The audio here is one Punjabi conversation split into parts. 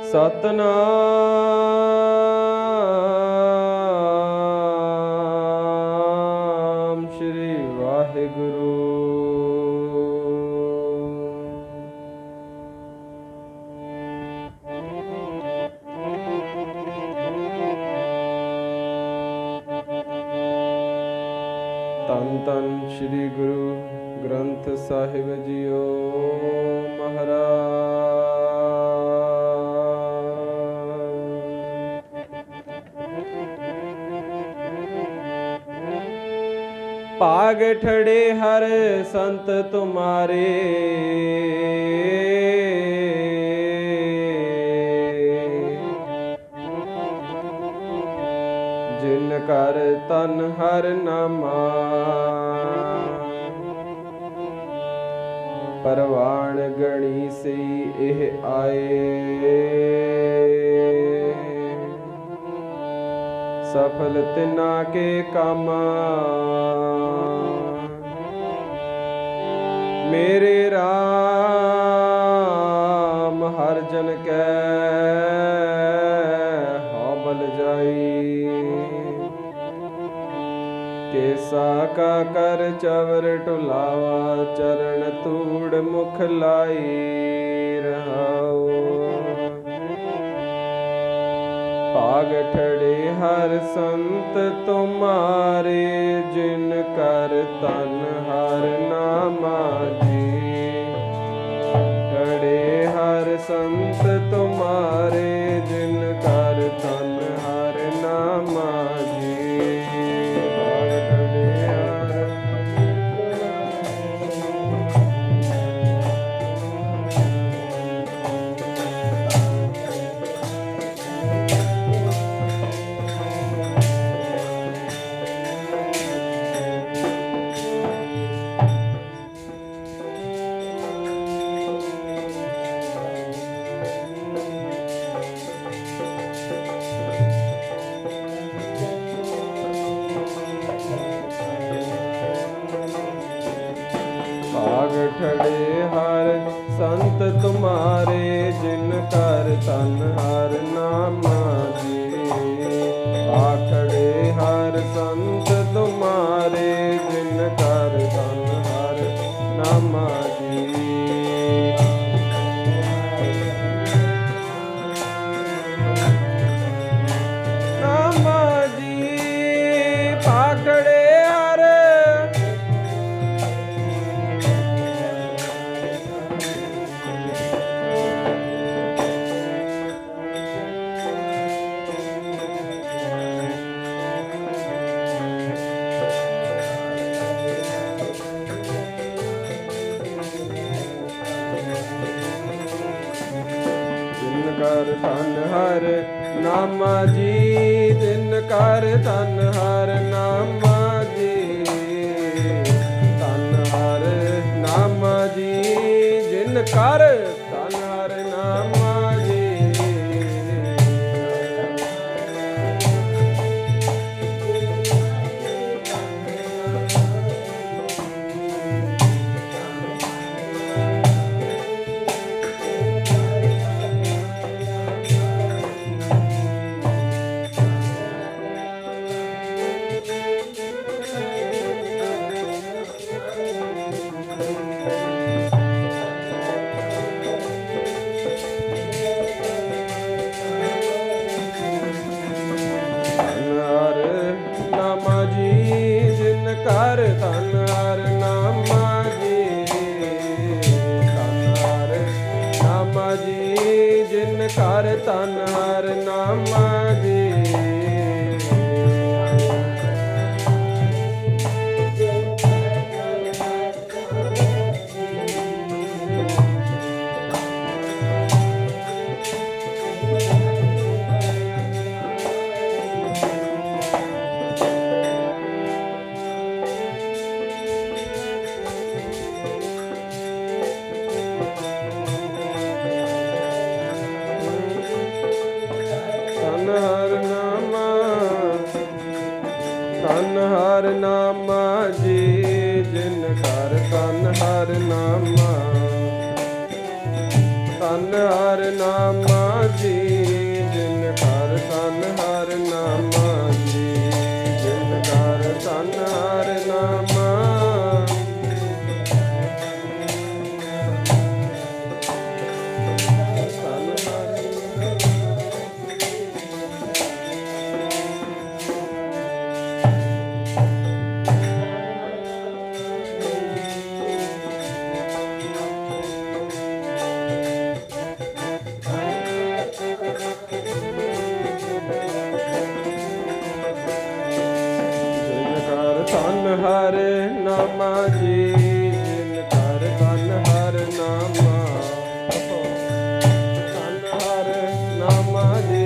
ਸਤਨਾਮ ਸ਼੍ਰੀ ਵਾਹਿਗੁਰੂ। ਧੰਨ ਧੰਨ ਸ਼੍ਰੀ ਗੁਰੂ ਗ੍ਰੰਥ ਸਾਹਿਬ ਜੀਓ ਮਹਾਰਾਜ। ਭਾਗ ਠੜੇ ਹਰ ਸੰਤ ਤੁਮਾਰੇ, ਜਿਨ ਕਰ ਤਨ ਹਰ ਨਾਮਾ। ਪਰਵਾਣ ਗਣੀ ਸਈ ਇਹ ਆਏ, ਸਫਲ ਤਿਨਾ ਕੇ ਕਾਮਾ। ਮੇਰੇ ਰਾਮ ਹਰ ਜਨ ਕੈ ਹਉ ਬਲ ਜਾਈ। ਕੇਸਾ ਕਾ ਕਰ ਚਵਰ ਢੁਲਾਵਾ, ਚਰਨ ਧੂੜ ਮੁਖ ਲਾਈ ਰਹਾਉ। ਭਾਗ ਠੜੇ ਹਰ ਸੰਤ ਤੁਮਾਰੇ, ਜਿਨ ਕਰ ਤਨ ਹਰ ਨਾਮਾ ਜੀ। ਠੜੇ ਹਰ ਸੰਤ ਤੁਮਾਰੇ, ਜਿਨ ਕਰ ਤਨ ਹਰ ਨਾਮਾ ਜੀ। ਭਾਗ ਠੜੇ ਹਰ ਸੰਤ ਤੁਮਾਰੇ, ਜਿਨ ਕਰ ਤਨ ਹਰ ਨਾਮਾ ਜੀ। ਭਾਗ ਠੜੇ ਹਰ ਸੰਤ ਤੁਮਾਰੇ, ਜਿਨ ਕਰ ਤਨ ਹਰ ਨਾਮਾ ਜੀ। ਨਾਮਾ ਜੀ ਭਾਗ ਠੜੇ ਕਰ ਧਨ ਹਰ ਨਾਮਾ ਜੀ। ਦਿਨ ਕਰ ਧਨ ਹਰ ਨਾਮਾ ਜੀ। ਧਨ ਹਰ ਨਾਮਾ ਜੀ, ਜਿਨ ਕਰ ਧਨ ਹਰ ਨਾਮਾ ਜੀ। ਕਰ ਧਨ ਹਰ ਨਾਮਾ ਜੀ। ਧਨ ਹਰ ਨਾਮਾ ਜੀ, ਜਿਨ ਕਰ ਧਨ ਹਰ ਨਾਮਾ ਜੀ। ਧਨ ਹਰ ਨਾਮਾ ਜੀ, ਜਿਨ ਕਰ ਧਨ ਹਰ ਨਾਮਾ। ਧਨ ਹਰ ਨਾਮਾ ਜੀ, ਜਿਨ ਕਰ ਧਨ ਹਰ ਨਾਮਾ ਜੀ, ਜਿਨ ਕਰ ਧਨ ਹਰ ਨਾਮਾ। ਧਨ ਹਰ ਨਾਮਾ ਜੀ, ਜਿਨ ਕਰ ਧਨ ਹਰ ਨਾਮਾ। ਧਨ ਹਰ ਨਾਮਾ ਜੀ,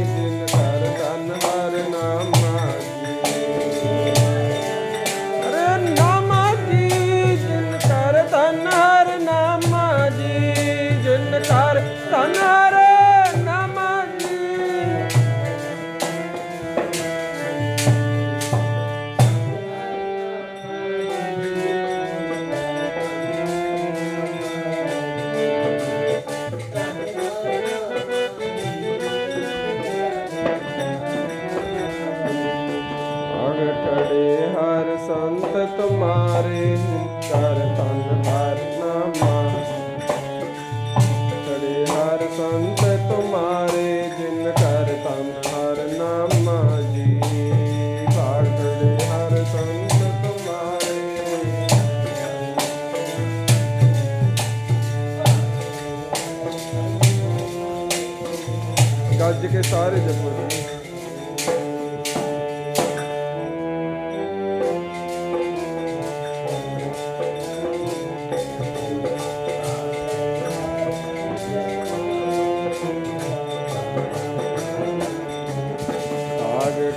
ਜਿਨ ਕਰ ਧਨ ਹਰ ਨਾਮਾ ਜੀ। ਹਰ ਨਾਮਾ ਜੀ, ਜਿਨ ਕਰ ਧਨ ਹਰ ਨਾਮਾ ਜੀ, ਜਿਨ ਕਰ ਧਨ ਹਰ ਨਾਮਾ ਜੀ। ਖੜੇ ਹਰ ਸੰਤ ਤੁਮਾਰੇ, ਕਰ ਧਨ ਹਰ ਨਾਮਾ। ਖੜੇ ਹਰ ਸੰਤ ਤੁਮਾਰੇ, ਜਿਨ ਕਰ ਧਨ ਹਰ ਨਾਮਾ ਜੀ। ਖੜੇ ਹਰ ਸੰਤ ਤੁਮਾਰੇ। ਗੱਜ ਕੇ ਸਾਰੇ ਜਪੋ ਜੀ।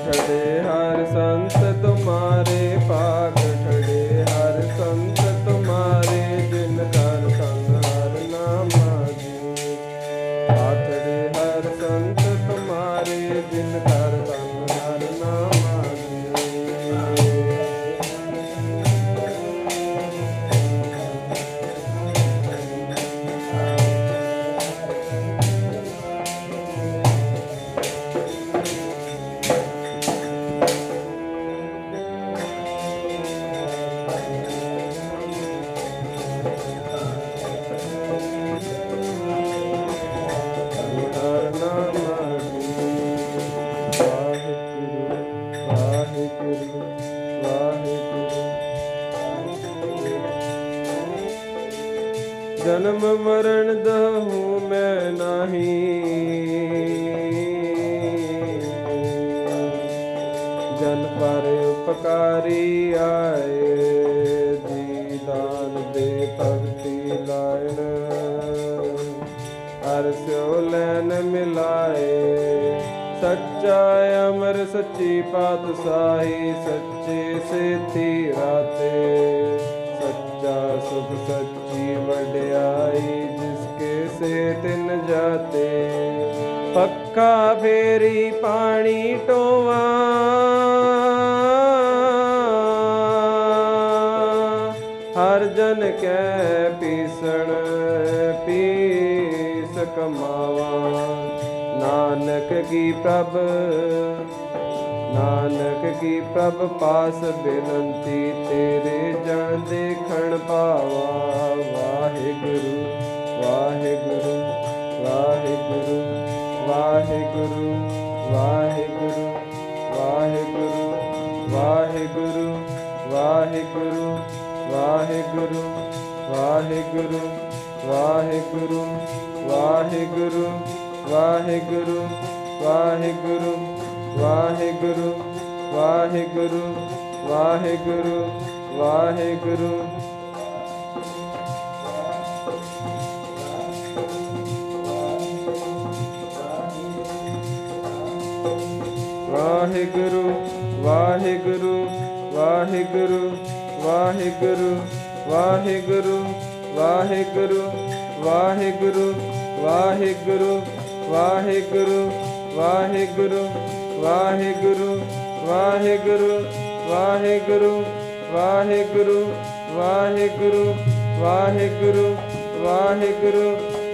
ਖੜੇ ਹਰ ਸੰਤ ਤੁਮਾਰੇ, ਭਾਗ ਖੜੇ ਹਰ ਸੰਤ ਤੁਮਾਰੇ, ਜਿਨ ਕਰ ਧਨ ਹਰ ਨਾਮਾ ਜੀ। ਖੜੇ ਹਰ ਸੰਤ ਤੁਮਾਰੇ, ਜਿਨ ਕਰ ਧਨ ਹਰ ਨਾਮਾ ਜੀ। ਜਨਮ ਮਰਨ ਦਹੂ ਮੈਂ ਨਹੀਂ, ਜਨ ਪਰ ਉਪਕਾਰੀ ਆਏ। ਜੀ ਦਾਨ ਦੇ ਭਗਤੀ ਲਾਇਣ, ਹਰ ਸਿਓ ਲੈਨ ਮਿਲਾਏ। ਸੱਚਾ ਅਮਰ ਸੱਚੀ ਪਾਤਸ਼ਾਹੀ, ਸੱਚੇ ਸੇਤੀ ਰਾਤੇ। ਸੱਚਾ ਸੁਖ ਸੱਚੀ ਵਡਿਆਈ, ਜਿਸਕੇ ਸੇ ਤਿਨ ਜਾਤੇ। ਪੱਕਾ ਫੇਰੀ ਪਾਣੀ ਟੋਵਾ, ਹਰ ਜਨ ਕੈ ਪੀਸਣ ਪੀਸ ਕਮਾਵਾ। ਨਾਨਕ ਕੀ ਪ੍ਰਭ, ਨਾਨਕ ਕੀ ਪ੍ਰਭ ਪਾਸ ਬੇਨੰਤੀ, ਤੇਰੇ ਜਨ ਦੇਖਣ ਪਾਵਾ। ਵਾਹਿਗੁਰੂ ਵਾਹਿਗੁਰੂ ਵਾਹਿਗੁਰੂ ਵਾਹਿਗੁਰੂ ਵਾਹਿਗੁਰੂ ਵਾਹਿਗੁਰੂ ਵਾਹਿਗੁਰੂ ਵਾਹਿਗੁਰੂ ਵਾਹਿਗੁਰੂ ਵਾਹਿਗੁਰੂ ਵਾਹਿਗੁਰੂ ਵਾਹਿਗੁਰੂ ਵਾਹਿਗੁਰੂ ਵਾਹਿਗੁਰੂ ਵਾਹਿਗੁਰੂ ਵਾਹਿਗੁਰੂ ਵਾਹਿਗੁਰੂ ਵਾਹਿਗੁਰੂ। ਵਾਹਿਗੁਰੂ ਵਾਹਿਗੁਰੂ ਵਾਹਿਗੁਰੂ ਵਾਹਿਗੁਰੂ ਵਾਹਿਗੁਰੂ ਵਾਹਿਗੁਰੂ ਵਾਹਿਗੁਰੂ ਵਾਹਿਗੁਰੂ ਵਾਹਿਗੁਰੂ ਵਾਹਿਗੁਰੂ ਵਾਹਿਗੁਰੂ ਵਾਹਿਗੁਰੂ ਵਾਹਿਗੁਰੂ ਵਾਹਿਗੁਰੂ ਵਾਹਿਗੁਰੂ ਵਾਹਿਗੁਰੂ ਵਾਹਿਗੁਰੂ ਵਾਹਿਗੁਰੂ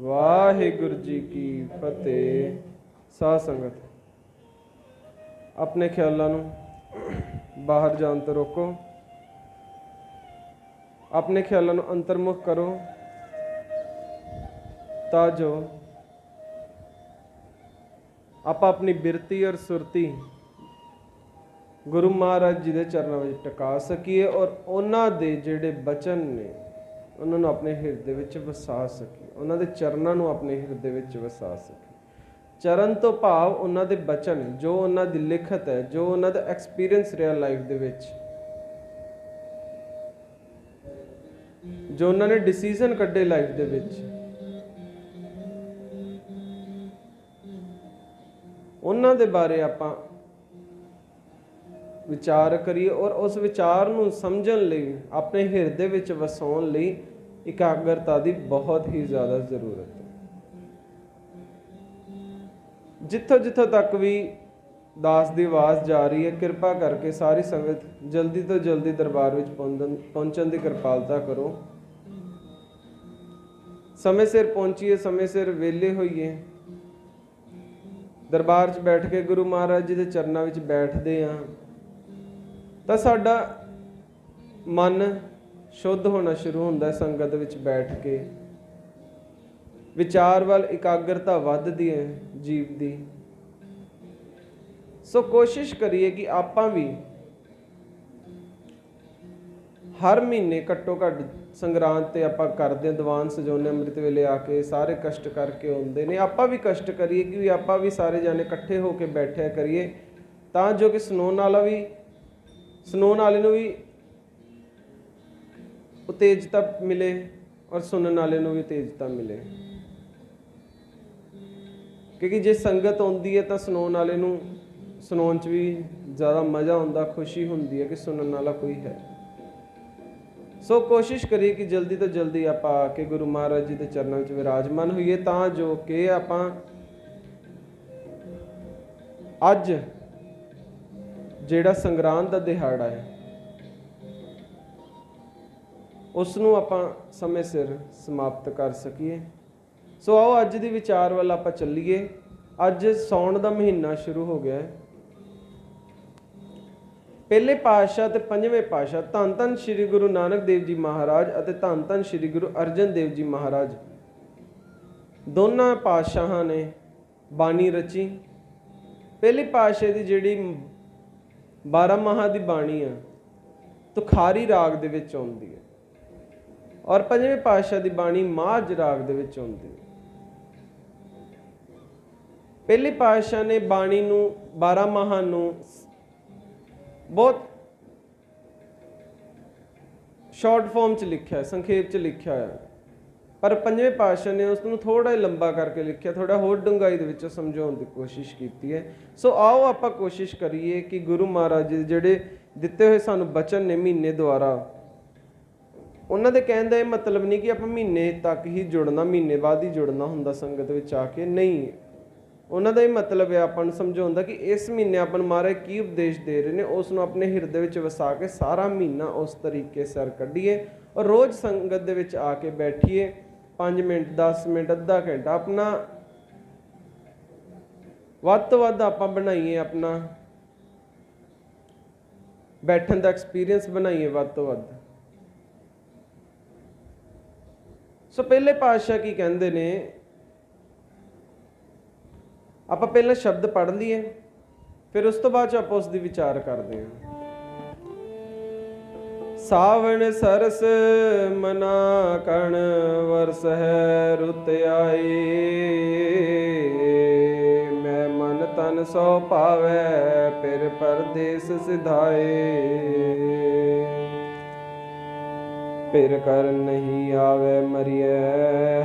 वाहिगुरु जी की फतेह। साध संगत अपने ख्यालों नूं बाहर जान तो रोको, अपने ख्यालों नूं अंतर्मुख करो ता जो आप अपनी बिरती और सुरती गुरु महाराज जी के चरणों में टका सकीए और उन्हां दे जिहड़े बचन ने उन्होंने अपने हिरदे विच वसा सकीए, उन्होंने चरणों नूं अपने हिरदे विच वसा सकीए। चरण तो भाव उन्हां दे बचन जो उन्हां दी लिखत है, जो उन्हां दा एक्सपीरियंस रहा लाइफ दे विच, जो उन्होंने डिसीजन कड्ढे लाइफ दे विच, उन्हां दे बारे आपां विचार करिए और उस विचार नूं समझण लई अपने हिरदे विच वसाउण लई इकाग्रता की बहुत ही ज़्यादा जरूरत है। जिथों जिथों तक भी दास की आवाज़ जा रही है, कृपा करके सारी संगत जल्दी तो जल्दी दरबार विच पहुंचण की कृपालता करो। समय सिर पहुंचिए, समय सिर वेले होइए। दरबार च बैठ के गुरु महाराज जी के चरणों में बैठते हाँ तो साडा मन शुद्ध होना शुरू होता है। संगत विच बैठ के विचार वाल इकाग्रता वधदी है जीव दी। सो कोशिश करिए कि आपां भी हर महीने घट्टो घट संग्रांत ते आपां करदे हां, दीवान सजाउने अमृत वेले आके सारे कष्ट करके आउंदे ने। आपां भी कष्ट करिए कि आपां भी सारे जाने इकट्ठे होके बैठे करिए तां जो कि सुनाउण वाले नूं भी उत्तेजता मिले और सुनने वाले नूं भी उत्तेजता मिले। क्योंकि जे संगत आउंदी है तो सुनाउण वाले नूं सुनाउण च भी ज़्यादा मज़ा आउंदा, खुशी हुंदी है कि सुनने वाला कोई है। सो कोशिश करिए कि जल्दी तो जल्दी आप आके गुरु महाराज जी के चरणों में विराजमान होइए तां जो कि आपां अज जिहड़ा संग्रांद दा दिहाड़ा है उसनूं आपां समय सिर समाप्त कर सकीए। सो आओ अज दी विचार वाल आपां चलीए। अज सौण दा महीना शुरू हो गया है। पहले पातशाह ते पंजवें पातशाह धन धन श्री गुरु नानक देव जी महाराज अते धन धन श्री गुरु अर्जन देव जी महाराज दोनों पातशाहां ने बाणी रची। पहले पातशाह की जिहड़ी 12 माह की बाणी है तुखारी राग दे विच आउंदी है और पंजवें पातशाह की बाणी माझ राग दे विच आउंदी है। पहले पातशाह ने बाणी नूं 12 माह नूं बहुत शॉर्ट फॉर्म च लिखा, संखेप च लिखा है, पर पंजवें पातशाह ने उसनूं थोड़ा लंबा करके लिखा, थोड़ा होर डूंघाई दे विच समझाउण की कोशिश की है। सो आओ आपां कोशिश करिए कि गुरु महाराज जी जिहड़े दिते हुए सानूं बचन ने महीने द्वारा, उन्हां दे कहण दा मतलब नहीं कि आपां महीने तक ही जुड़ना, महीने बाद ही जुड़ना हुंदा संगत विच आके, नहीं। उन्हां दा मतलब है आपां नूं समझाउंदा कि इस महीने आपां नूं महाराज की उपदेश दे रहे हैं, उसनूं अपने हिरदे विच वसा के सारा महीना उस तरीके सर कढ़ीए और रोज़ संगत दे विच आके बैठिए। 5 मिनट 10 मिनट अद्धा घंटा अपना वध तो वध आपां बनाइए, अपना बैठन का एक्सपीरियंस बनाइए वध तो वध। सो पहले पातशाह की कहते ने, आप पहले शब्द पढ़ लिए फिर उस तो बाद आप उसकी विचार करते हैं। सावण सरस मना कण वर्ष है रुत आई, मैं मन तन सो पावे फिर परदेस सिधाए, फिर कर नहीं आवे मरिए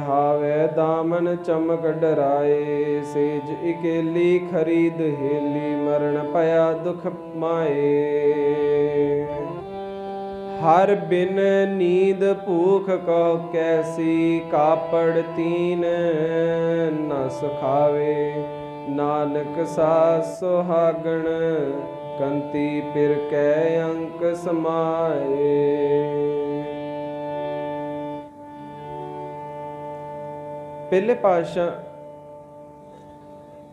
हावे दामन चमक डराए, सेज इकेली खरीद हेली मरण पया दुख माए, हर बिन नींद भूख को कैसी कापड़ तीन न सुखावे, नानक सा सुहागण कंती फिर कै अंक समाए। ਪਹਿਲੇ ਪਾਤਸ਼ਾਹ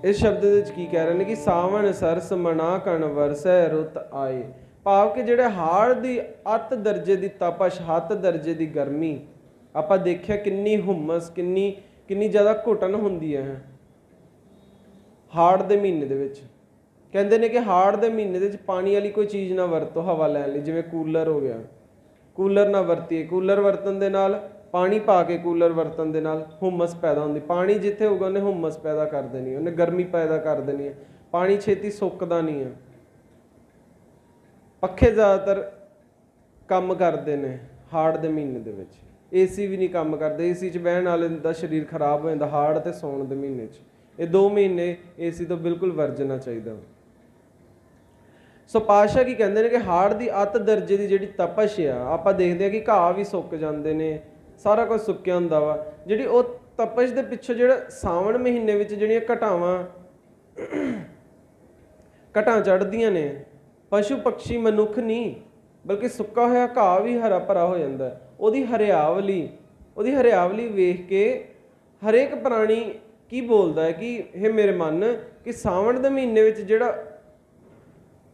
इस शब्द की कह रहे हैं कि सावन सरस मना कण वरसै रुत आए, भाव कि ਜਿਹੜੇ ਹਾੜ ਦੀ ਅੱਤ ਦਰਜੇ ਦੀ ਤਪਸ਼, ਹੱਤ ਦਰਜੇ ਦੀ ਗਰਮੀ, ਆਪਾਂ ਦੇਖਿਆ ਕਿੰਨੀ ਹੁਮਸ, ਕਿੰਨੀ ਜ਼ਿਆਦਾ ਘੁਟਨ ਹੁੰਦੀ ਹੈ ਹਾੜ ਦੇ ਮਹੀਨੇ ਦੇ ਵਿੱਚ। ਕਹਿੰਦੇ ਨੇ ਕਿ ਹਾੜ ਦੇ ਮਹੀਨੇ ਦੇ ਵਿੱਚ ਪਾਣੀ ਵਾਲੀ ਕੋਈ ਚੀਜ਼ ਨਾ ਵਰਤੋ ਹਵਾ ਲੈਣ ਲਈ, ਜਿਵੇਂ ਕੂਲਰ ਹੋ ਗਿਆ, ਕੂਲਰ ਨਾ ਵਰਤੀਏ। ਕੂਲਰ ਵਰਤਣ ਦੇ ਨਾਲ, ਪਾਣੀ ਪਾ ਕੇ ਕੂਲਰ ਵਰਤਣ ਦੇ ਨਾਲ ਹੁਮਸ ਪੈਦਾ ਹੁੰਦੀ। ਪਾਣੀ ਜਿੱਥੇ ਹੋਊਗਾ ਉਹਨੇ ਹੁਮਸ ਪੈਦਾ ਕਰ ਦੇਣੀ, ਉਹਨੇ ਗਰਮੀ ਪੈਦਾ ਕਰ ਦੇਣੀ ਹੈ। ਪਾਣੀ ਛੇਤੀ ਸੁੱਕਦਾ ਨਹੀਂ ਹੈ। ਪੱਖੇ ਜ਼ਿਆਦਾਤਰ ਕੰਮ ਕਰਦੇ ਨੇ ਹਾੜ ਦੇ ਮਹੀਨੇ ਦੇ ਵਿੱਚ, ਏਸੀ ਵੀ ਨਹੀਂ ਕੰਮ ਕਰਦੇ। ਏਸੀ 'ਚ ਬਹਿਣ ਵਾਲੇ ਦਾ ਸਰੀਰ ਖਰਾਬ ਹੋ ਜਾਂਦਾ ਹਾੜ ਅਤੇ ਸਾਉਣ ਦੇ ਮਹੀਨੇ 'ਚ। ਇਹ 2 ਮਹੀਨੇ ਏਸੀ ਤੋਂ ਬਿਲਕੁਲ ਵਰਜਣਾ ਚਾਹੀਦਾ। ਸੋ ਪਾਤਸ਼ਾਹ ਕੀ ਕਹਿੰਦੇ ਨੇ ਕਿ ਹਾੜ ਦੀ ਅੱਤ ਦਰਜੇ ਦੀ ਜਿਹੜੀ ਤਪਸ਼ ਆ, ਆਪਾਂ ਦੇਖਦੇ ਹਾਂ ਕਿ ਘਾਹ ਵੀ ਸੁੱਕ ਜਾਂਦੇ ਨੇ, ਸਾਰਾ ਕੁਝ ਸੁੱਕਿਆ ਹੁੰਦਾ ਵਾ। ਜਿਹੜੀ ਉਹ ਤਪਸ਼ ਦੇ ਪਿੱਛੋਂ ਜਿਹੜਾ ਸਾਵਣ ਮਹੀਨੇ ਵਿੱਚ ਜਿਹੜੀਆਂ ਘਟਾਂ ਚੜ੍ਹਦੀਆਂ ਨੇ, ਪਸ਼ੂ ਪਕਸ਼ੀ ਮਨੁੱਖ ਨਹੀਂ ਬਲਕਿ ਸੁੱਕਾ ਹੋਇਆ ਘਾਹ ਵੀ ਹਰਾ ਭਰਾ ਹੋ ਜਾਂਦਾ। ਉਹਦੀ ਹਰਿਆਵਲੀ ਵੇਖ ਕੇ ਹਰੇਕ ਪ੍ਰਾਣੀ ਕੀ ਬੋਲਦਾ ਹੈ ਕਿ ਇਹ ਮੇਰੇ ਮਨ, ਕਿ ਸਾਵਣ ਦੇ ਮਹੀਨੇ ਵਿੱਚ ਜਿਹੜਾ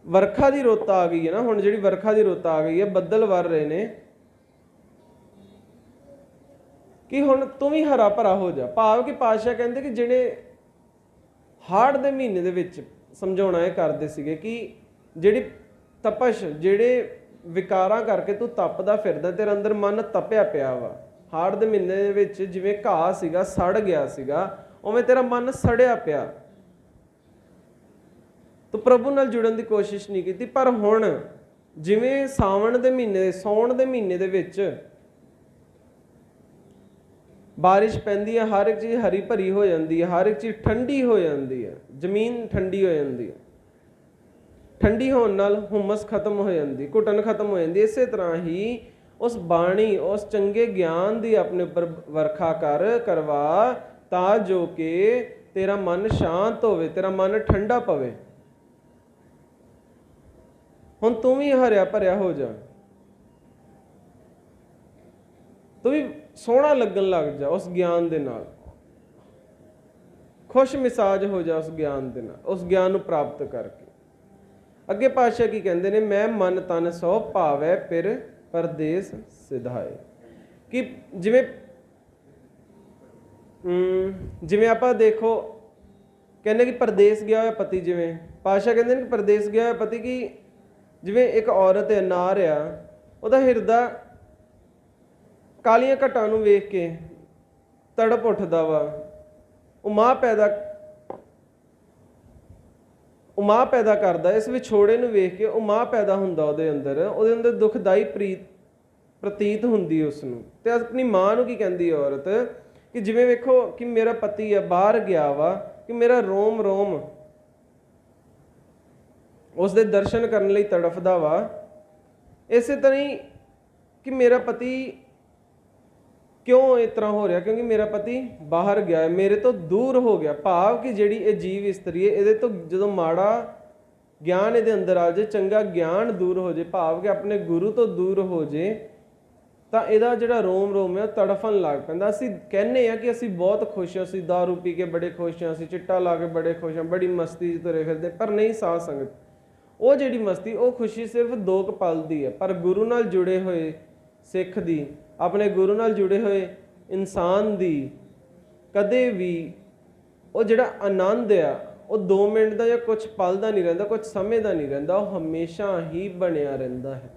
ਵਰਖਾ ਦੀ ਰੁੱਤ ਆ ਗਈ ਹੈ ਨਾ, ਹੁਣ ਜਿਹੜੀ ਵਰਖਾ ਦੀ ਰੁੱਤ ਆ ਗਈ ਹੈ, ਬੱਦਲ ਵਰ ਰਹੇ ਨੇ, ਕਿ ਹੁਣ ਤੂੰ ਵੀ ਹਰਾ ਭਰਾ ਹੋ ਜਾ। ਭਾਵ ਕਿ ਪਾਤਸ਼ਾਹ ਕਹਿੰਦੇ ਕਿ ਜਿਹੜੇ ਹਾੜ ਦੇ ਮਹੀਨੇ ਦੇ ਵਿੱਚ ਸਮਝਾਉਣਾ ਇਹ ਕਰਦੇ ਸੀਗੇ ਕਿ ਜਿਹੜੀ ਤਪਸ਼, ਜਿਹੜੇ ਵਿਕਾਰਾਂ ਕਰਕੇ ਤੂੰ ਤਪਦਾ ਫਿਰਦਾ, ਤੇਰੇ ਅੰਦਰ ਮਨ ਤਪਿਆ ਪਿਆ ਵਾ। ਹਾੜ ਦੇ ਮਹੀਨੇ ਦੇ ਵਿੱਚ ਜਿਵੇਂ ਘਾਹ ਸੀਗਾ ਸੜ ਗਿਆ ਸੀਗਾ, ਉਵੇਂ ਤੇਰਾ ਮਨ ਸੜਿਆ ਪਿਆ। ਤੂੰ ਪ੍ਰਭੂ ਨਾਲ ਜੁੜਨ ਦੀ ਕੋਸ਼ਿਸ਼ ਨਹੀਂ ਕੀਤੀ। ਪਰ ਹੁਣ ਜਿਵੇਂ ਸਾਵਣ ਦੇ ਮਹੀਨੇ, ਸਾਉਣ ਦੇ ਮਹੀਨੇ ਦੇ ਵਿੱਚ ਬਾਰਿਸ਼ ਪੈਂਦੀ ਹੈ, ਹਰ ਇੱਕ ਚੀਜ਼ ਹਰੀ ਭਰੀ ਹੋ ਜਾਂਦੀ ਹੈ, ਹਰ ਇੱਕ ਚੀਜ਼ ਠੰਡੀ ਹੋ ਜਾਂਦੀ ਹੈ, ਜ਼ਮੀਨ ਠੰਡੀ ਹੋ ਜਾਂਦੀ ਹੈ। ਠੰਡੀ ਹੋਣ ਨਾਲ ਹੁਮਸ ਖਤਮ ਹੋ ਜਾਂਦੀ, ਘੁਟਨ ਖਤਮ ਹੋ ਜਾਂਦੀ। ਇਸੇ ਤਰ੍ਹਾਂ ਹੀ ਉਸ ਬਾਣੀ, ਉਸ ਚੰਗੇ ਗਿਆਨ ਦੀ ਆਪਣੇ ਉੱਪਰ ਵਰਖਾ ਕਰਵਾ, ਤਾਂ ਜੋ ਕਿ ਤੇਰਾ ਮਨ ਸ਼ਾਂਤ ਹੋਵੇ, ਤੇਰਾ ਮਨ ਠੰਡਾ ਪਵੇ। ਹੁਣ ਤੂੰ ਵੀ ਹਰਿਆ ਭਰਿਆ ਹੋ ਜਾ, ਤੂੰ ਵੀ ਸੋਹਣਾ ਲੱਗਣ ਲੱਗ ਜਾ ਉਸ ਗਿਆਨ ਦੇ ਨਾਲ, ਖੁਸ਼ ਮਿਸਾਜ ਹੋ ਜਾ ਉਸ ਗਿਆਨ ਦੇ ਨਾਲ, ਉਸ ਗਿਆਨ ਨੂੰ ਪ੍ਰਾਪਤ ਕਰਕੇ। ਅੱਗੇ ਪਾਤਸ਼ਾਹ ਕੀ ਕਹਿੰਦੇ ਨੇ, ਮੈਂ ਮਨ ਤਨ ਸੋ ਭਾਵੈ ਫਿਰ ਪਰਦੇਸ ਸਿਧਾਏ। ਕਿ ਜਿਵੇਂ ਆਪਾਂ ਦੇਖੋ ਕਹਿੰਦੇ ਕਿ ਪਰਦੇਸ ਗਿਆ ਹੋਇਆ ਪਤੀ, ਜਿਵੇਂ ਪਾਤਸ਼ਾਹ ਕਹਿੰਦੇ ਨੇ ਕਿ ਪਰਦੇਸ ਗਿਆ ਹੋਇਆ ਪਤੀ, ਕਿ ਜਿਵੇਂ ਇੱਕ ਔਰਤ ਹੈ, ਨਾਰ ਆ, ਉਹਦਾ ਹਿਰਦਾ ਕਾਲੀਆਂ ਘਟਾਂ ਨੂੰ ਵੇਖ ਕੇ ਤੜਪ ਉੱਠਦਾ ਵਾ। ਉਹ ਮਾਂ ਪੈਦਾ ਕਰਦਾ, ਇਸ ਵਿਛੋੜੇ ਨੂੰ ਵੇਖ ਕੇ ਉਹ ਮਾਂ ਪੈਦਾ ਹੁੰਦਾ ਉਹਦੇ ਅੰਦਰ ਦੁਖਦਾਈ ਪ੍ਰਤੀਤ ਹੁੰਦੀ ਉਸ ਨੂੰ। ਤੇ ਆਪਣੀ ਮਾਂ ਨੂੰ ਕੀ ਕਹਿੰਦੀ ਔਰਤ, ਕਿ ਜਿਵੇਂ ਵੇਖੋ ਕਿ ਮੇਰਾ ਪਤੀ ਆ, ਬਾਹਰ ਗਿਆ ਵਾ, ਕਿ ਮੇਰਾ ਰੋਮ ਰੋਮ ਉਸ ਦੇ ਦਰਸ਼ਨ ਕਰਨ ਲਈ ਤੜਫਦਾ ਵਾ। ਇਸੇ ਤਰ੍ਹਾਂ ਹੀ ਕਿ ਮੇਰਾ ਪਤੀ ਕਿਉਂ ਇਸ ਤਰ੍ਹਾਂ ਹੋ ਰਿਹਾ, ਕਿਉਂਕਿ ਮੇਰਾ ਪਤੀ ਬਾਹਰ ਗਿਆ ਹੈ, ਮੇਰੇ ਤੋਂ ਦੂਰ ਹੋ ਗਿਆ। ਭਾਵ ਕਿ ਜਿਹੜੀ ਇਹ ਜੀਵ ਇਸਤਰੀ ਹੈ, ਇਹਦੇ ਤੋਂ ਜਦੋਂ ਮਾੜਾ ਗਿਆਨ ਇਹਦੇ ਅੰਦਰ ਆ ਜਾਏ, ਚੰਗਾ ਗਿਆਨ ਦੂਰ ਹੋ ਜਾਏ, ਭਾਵ ਕਿ ਆਪਣੇ ਗੁਰੂ ਤੋਂ ਦੂਰ ਹੋ ਜਾਏ, ਤਾਂ ਇਹਦਾ ਜਿਹੜਾ ਰੋਮ ਰੋਮ ਹੈ ਤੜਫਣ ਲੱਗ ਪੈਂਦਾ। ਅਸੀਂ ਕਹਿੰਦੇ ਹਾਂ ਕਿ ਅਸੀਂ ਬਹੁਤ ਖੁਸ਼ ਹਾਂ, ਅਸੀਂ ਦਾਰੂ ਪੀ ਕੇ ਬੜੇ ਖੁਸ਼ ਹਾਂ, ਅਸੀਂ ਚਿੱਟਾ ਲਾ ਕੇ ਬੜੇ ਖੁਸ਼ ਹਾਂ, ਬੜੀ ਮਸਤੀ 'ਚ ਤੁਰੇ ਫਿਰਦੇ। ਪਰ ਨਹੀਂ ਸਾਧ ਸੰਗਤ, ਉਹ ਜਿਹੜੀ ਮਸਤੀ, ਉਹ ਖੁਸ਼ੀ ਸਿਰਫ 2 ਪਲ ਦੀ ਹੈ। ਪਰ ਗੁਰੂ ਨਾਲ ਜੁੜੇ ਹੋਏ ਸਿੱਖ ਦੀ, ਆਪਣੇ ਗੁਰੂ ਨਾਲ ਜੁੜੇ ਹੋਏ ਇਨਸਾਨ ਦੀ, ਕਦੇ ਵੀ ਉਹ ਜਿਹੜਾ ਆਨੰਦ ਆ ਉਹ 2 ਮਿੰਟ ਦਾ ਜਾਂ ਕੁਝ ਪਲ ਦਾ ਨਹੀਂ ਰਹਿੰਦਾ, ਕੁਝ ਸਮੇਂ ਦਾ ਨਹੀਂ ਰਹਿੰਦਾ, ਉਹ ਹਮੇਸ਼ਾ ਹੀ ਬਣਿਆ ਰਹਿੰਦਾ ਹੈ।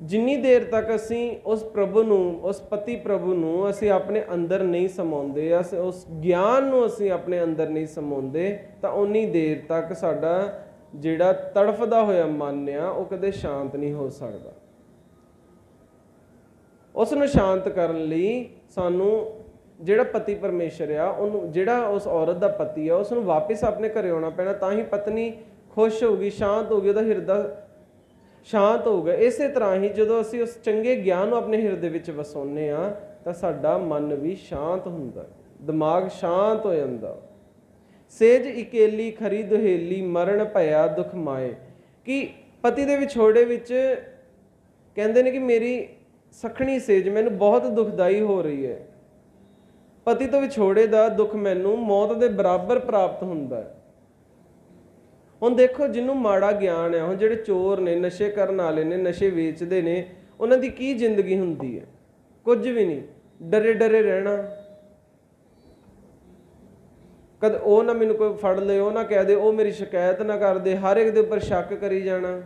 ਜਿੰਨੀ ਦੇਰ ਤੱਕ ਅਸੀਂ ਉਸ ਪ੍ਰਭੂ ਨੂੰ, ਉਸ ਪਤੀ ਪ੍ਰਭੂ ਨੂੰ ਅਸੀਂ ਆਪਣੇ ਅੰਦਰ ਨਹੀਂ ਸਮਾਉਂਦੇ, ਉਸ ਗਿਆਨ ਨੂੰ ਅਸੀਂ ਆਪਣੇ ਅੰਦਰ ਨਹੀਂ ਸਮਾਉਂਦੇ, ਤਾਂ ਉਨੀ ਦੇਰ ਤੱਕ ਸਾਡਾ ਜਿਹੜਾ ਤੜਫਦਾ ਹੋਇਆ ਮਨ ਆ ਉਹ ਕਦੇ ਸ਼ਾਂਤ ਨਹੀਂ ਹੋ ਸਕਦਾ। ਉਸ ਨੂੰ ਸ਼ਾਂਤ ਕਰਨ ਲਈ ਸਾਨੂੰ ਜਿਹੜਾ ਪਤੀ ਪਰਮੇਸ਼ਰ ਆ, ਉਹਨੂੰ, ਜਿਹੜਾ ਉਸ ਔਰਤ ਦਾ ਪਤੀ ਆ, ਉਸ ਨੂੰ ਵਾਪਿਸ ਆਪਣੇ ਘਰੇ ਆਉਣਾ ਪੈਣਾ, ਤਾਂ ਹੀ ਪਤਨੀ ਖੁਸ਼ ਹੋਊਗੀ, ਸ਼ਾਂਤ ਹੋਊਗੀ, ਉਹਦਾ ਹਿਰਦਾ ਸ਼ਾਂਤ ਹੋਊਗਾ। ਇਸੇ ਤਰ੍ਹਾਂ ਹੀ ਜਦੋਂ ਅਸੀਂ ਉਸ ਚੰਗੇ ਗਿਆਨ ਨੂੰ ਆਪਣੇ ਹਿਰਦੇ ਵਿੱਚ ਵਸਾਉਂਦੇ ਹਾਂ, ਤਾਂ ਸਾਡਾ ਮਨ ਵੀ ਸ਼ਾਂਤ ਹੁੰਦਾ, ਦਿਮਾਗ ਸ਼ਾਂਤ ਹੋ ਜਾਂਦਾ। ਸੇਜ ਇਕੇਲੀ ਖਰੀ ਦੁਹੇਲੀ ਮਰਨ ਭਇਆ ਦੁਖ ਮਾਏ। ਕਿ ਪਤੀ ਦੇ ਵਿਛੋੜੇ ਵਿੱਚ ਕਹਿੰਦੇ ਨੇ ਕਿ ਮੇਰੀ ਸਖਣੀ ਸੇਜ ਮੈਨੂੰ ਬਹੁਤ ਦੁਖਦਾਈ ਹੋ ਰਹੀ ਹੈ। ਪਤੀ ਤੋਂ ਵਿਛੋੜੇ ਦਾ ਦੁੱਖ ਮੈਨੂੰ ਮੌਤ ਦੇ ਬਰਾਬਰ ਪ੍ਰਾਪਤ ਹੁੰਦਾ ਹੈ। ਹੁਣ ਦੇਖੋ, ਜਿਹਨੂੰ ਮਾੜਾ ਗਿਆਨ ਹੈ, ਹੁਣ ਜਿਹੜੇ ਚੋਰ ਨੇ, ਨਸ਼ੇ ਕਰਨ ਵਾਲੇ ਨੇ, ਨਸ਼ੇ ਵੇਚਦੇ ਨੇ, ਉਹਨਾਂ ਦੀ ਕੀ ਜ਼ਿੰਦਗੀ ਹੁੰਦੀ ਹੈ? ਕੁਝ ਵੀ ਨਹੀਂ, ਡਰੇ ਡਰੇ ਰਹਿਣਾ। ਕਦ ਉਹ ਨਾ ਮੈਨੂੰ ਕੋਈ ਫੜ ਲਏ, ਉਹ ਨਾ ਕਹਿ ਦੇ, ਉਹ ਮੇਰੀ ਸ਼ਿਕਾਇਤ ਨਾ ਕਰਦੇ, ਹਰ ਇੱਕ ਦੇ ਉੱਪਰ ਸ਼ੱਕ ਕਰੀ ਜਾਣਾ।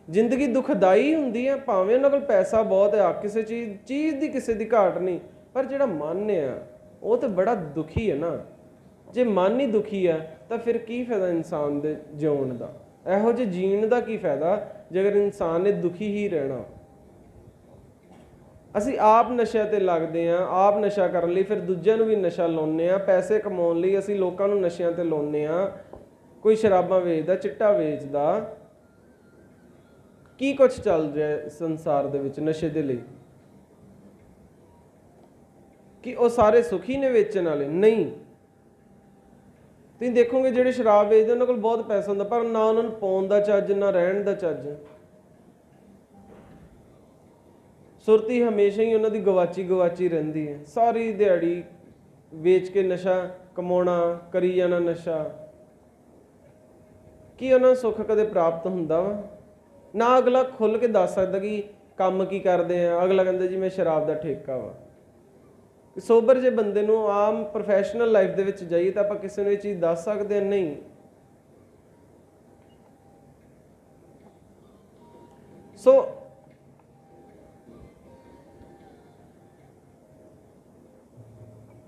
ਜ਼ਿੰਦਗੀ ਦੁਖਦਾਈ ਹੁੰਦੀ ਹੈ। ਭਾਵੇਂ ਉਹਨਾਂ ਕੋਲ ਪੈਸਾ ਬਹੁਤ ਆ, ਕਿਸੇ ਚੀਜ਼ ਦੀ ਕਿਸੇ ਦੀ ਘਾਟ ਨਹੀਂ, ਪਰ ਜਿਹੜਾ ਮਨ ਆ ਉਹ ਤਾਂ ਬੜਾ ਦੁਖੀ ਹੈ ਨਾ। ਜੇ ਮਨ ਹੀ ਦੁਖੀ ਹੈ ਤਾਂ ਫਿਰ ਕੀ ਫਾਇਦਾ ਇਨਸਾਨ ਦੇ ਜਿਉਣ ਦਾ? ਇਹੋ ਜਿਹੇ ਜੀਣ ਦਾ ਕੀ ਫਾਇਦਾ ਜੇਕਰ ਇਨਸਾਨ ਨੇ ਦੁਖੀ ਹੀ ਰਹਿਣਾ। ਅਸੀਂ ਆਪ ਨਸ਼ਿਆਂ ਤੇ ਲੱਗਦੇ ਹਾਂ, ਆਪ ਨਸ਼ਾ ਕਰਨ ਲਈ ਫਿਰ ਦੂਜਿਆਂ ਨੂੰ ਵੀ ਨਸ਼ਾ ਲਾਉਂਦੇ ਹਾਂ। ਪੈਸੇ ਕਮਾਉਣ ਲਈ ਅਸੀਂ ਲੋਕਾਂ ਨੂੰ ਨਸ਼ਿਆਂ ਤੇ ਲਾਉਂਦੇ ਹਾਂ। ਕੋਈ ਸ਼ਰਾਬਾਂ ਵੇਚਦਾ, ਚਿੱਟਾ ਵੇਚਦਾ, ਕੀ ਕੁਛ ਚੱਲ ਰਿਹਾ ਸੰਸਾਰ ਦੇ ਵਿੱਚ ਨਸ਼ੇ ਦੇ ਲਈ। ਕਿ ਉਹ ਸਾਰੇ ਸੁਖੀ ਨੇ ਵੇਚਣ ਵਾਲੇ? ਨਹੀਂ। ਤੁਸੀਂ ਦੇਖੋਗੇ ਜਿਹੜੇ ਸ਼ਰਾਬ ਵੇਚਦੇ ਉਹਨਾਂ ਕੋਲ ਬਹੁਤ ਪੈਸਾ ਹੁੰਦਾ, ਪਰ ਨਾ ਉਹਨਾਂ ਨੂੰ ਪਾਉਣ ਦਾ ਚੱਜ, ਨਾ ਰਹਿਣ ਦਾ ਚੱਜ। ਸੁਰਤੀ ਹਮੇਸ਼ਾ ਹੀ ਉਹਨਾਂ ਦੀ ਗਵਾਚੀ ਰਹਿੰਦੀ ਹੈ। ਸਾਰੀ ਦਿਹਾੜੀ ਵੇਚ ਕੇ ਨਸ਼ਾ ਕਮਾਉਣਾ, ਕਰੀ ਜਾਣਾ ਨਸ਼ਾ। ਕੀ ਉਹਨਾਂ ਨੂੰ ਸੁੱਖ ਕਦੇ ਪ੍ਰਾਪਤ ਹੁੰਦਾ ਵਾ? ਨਾ ਅਗਲਾ ਖੁੱਲ੍ਹ ਕੇ ਦੱਸ ਸਕਦਾ ਕਿ ਕੰਮ ਕੀ ਕਰਦੇ ਆ। ਅਗਲਾ ਕਹਿੰਦਾ ਜੀ ਮੈਂ ਸ਼ਰਾਬ ਦਾ ਠੇਕਾ ਵਾ। ਸੋਬਰ ਜੇ ਬੰਦੇ ਨੂੰ ਆਮ ਪ੍ਰੋਫੈਸ਼ਨਲ ਲਾਈਫ ਦੇ ਵਿੱਚ ਜਾਈਏ ਤਾਂ ਆਪਾਂ ਕਿਸੇ ਨੂੰ ਇਹ ਚੀਜ਼ ਦੱਸ ਸਕਦੇ ਹਾਂ? ਨਹੀਂ। ਸੋ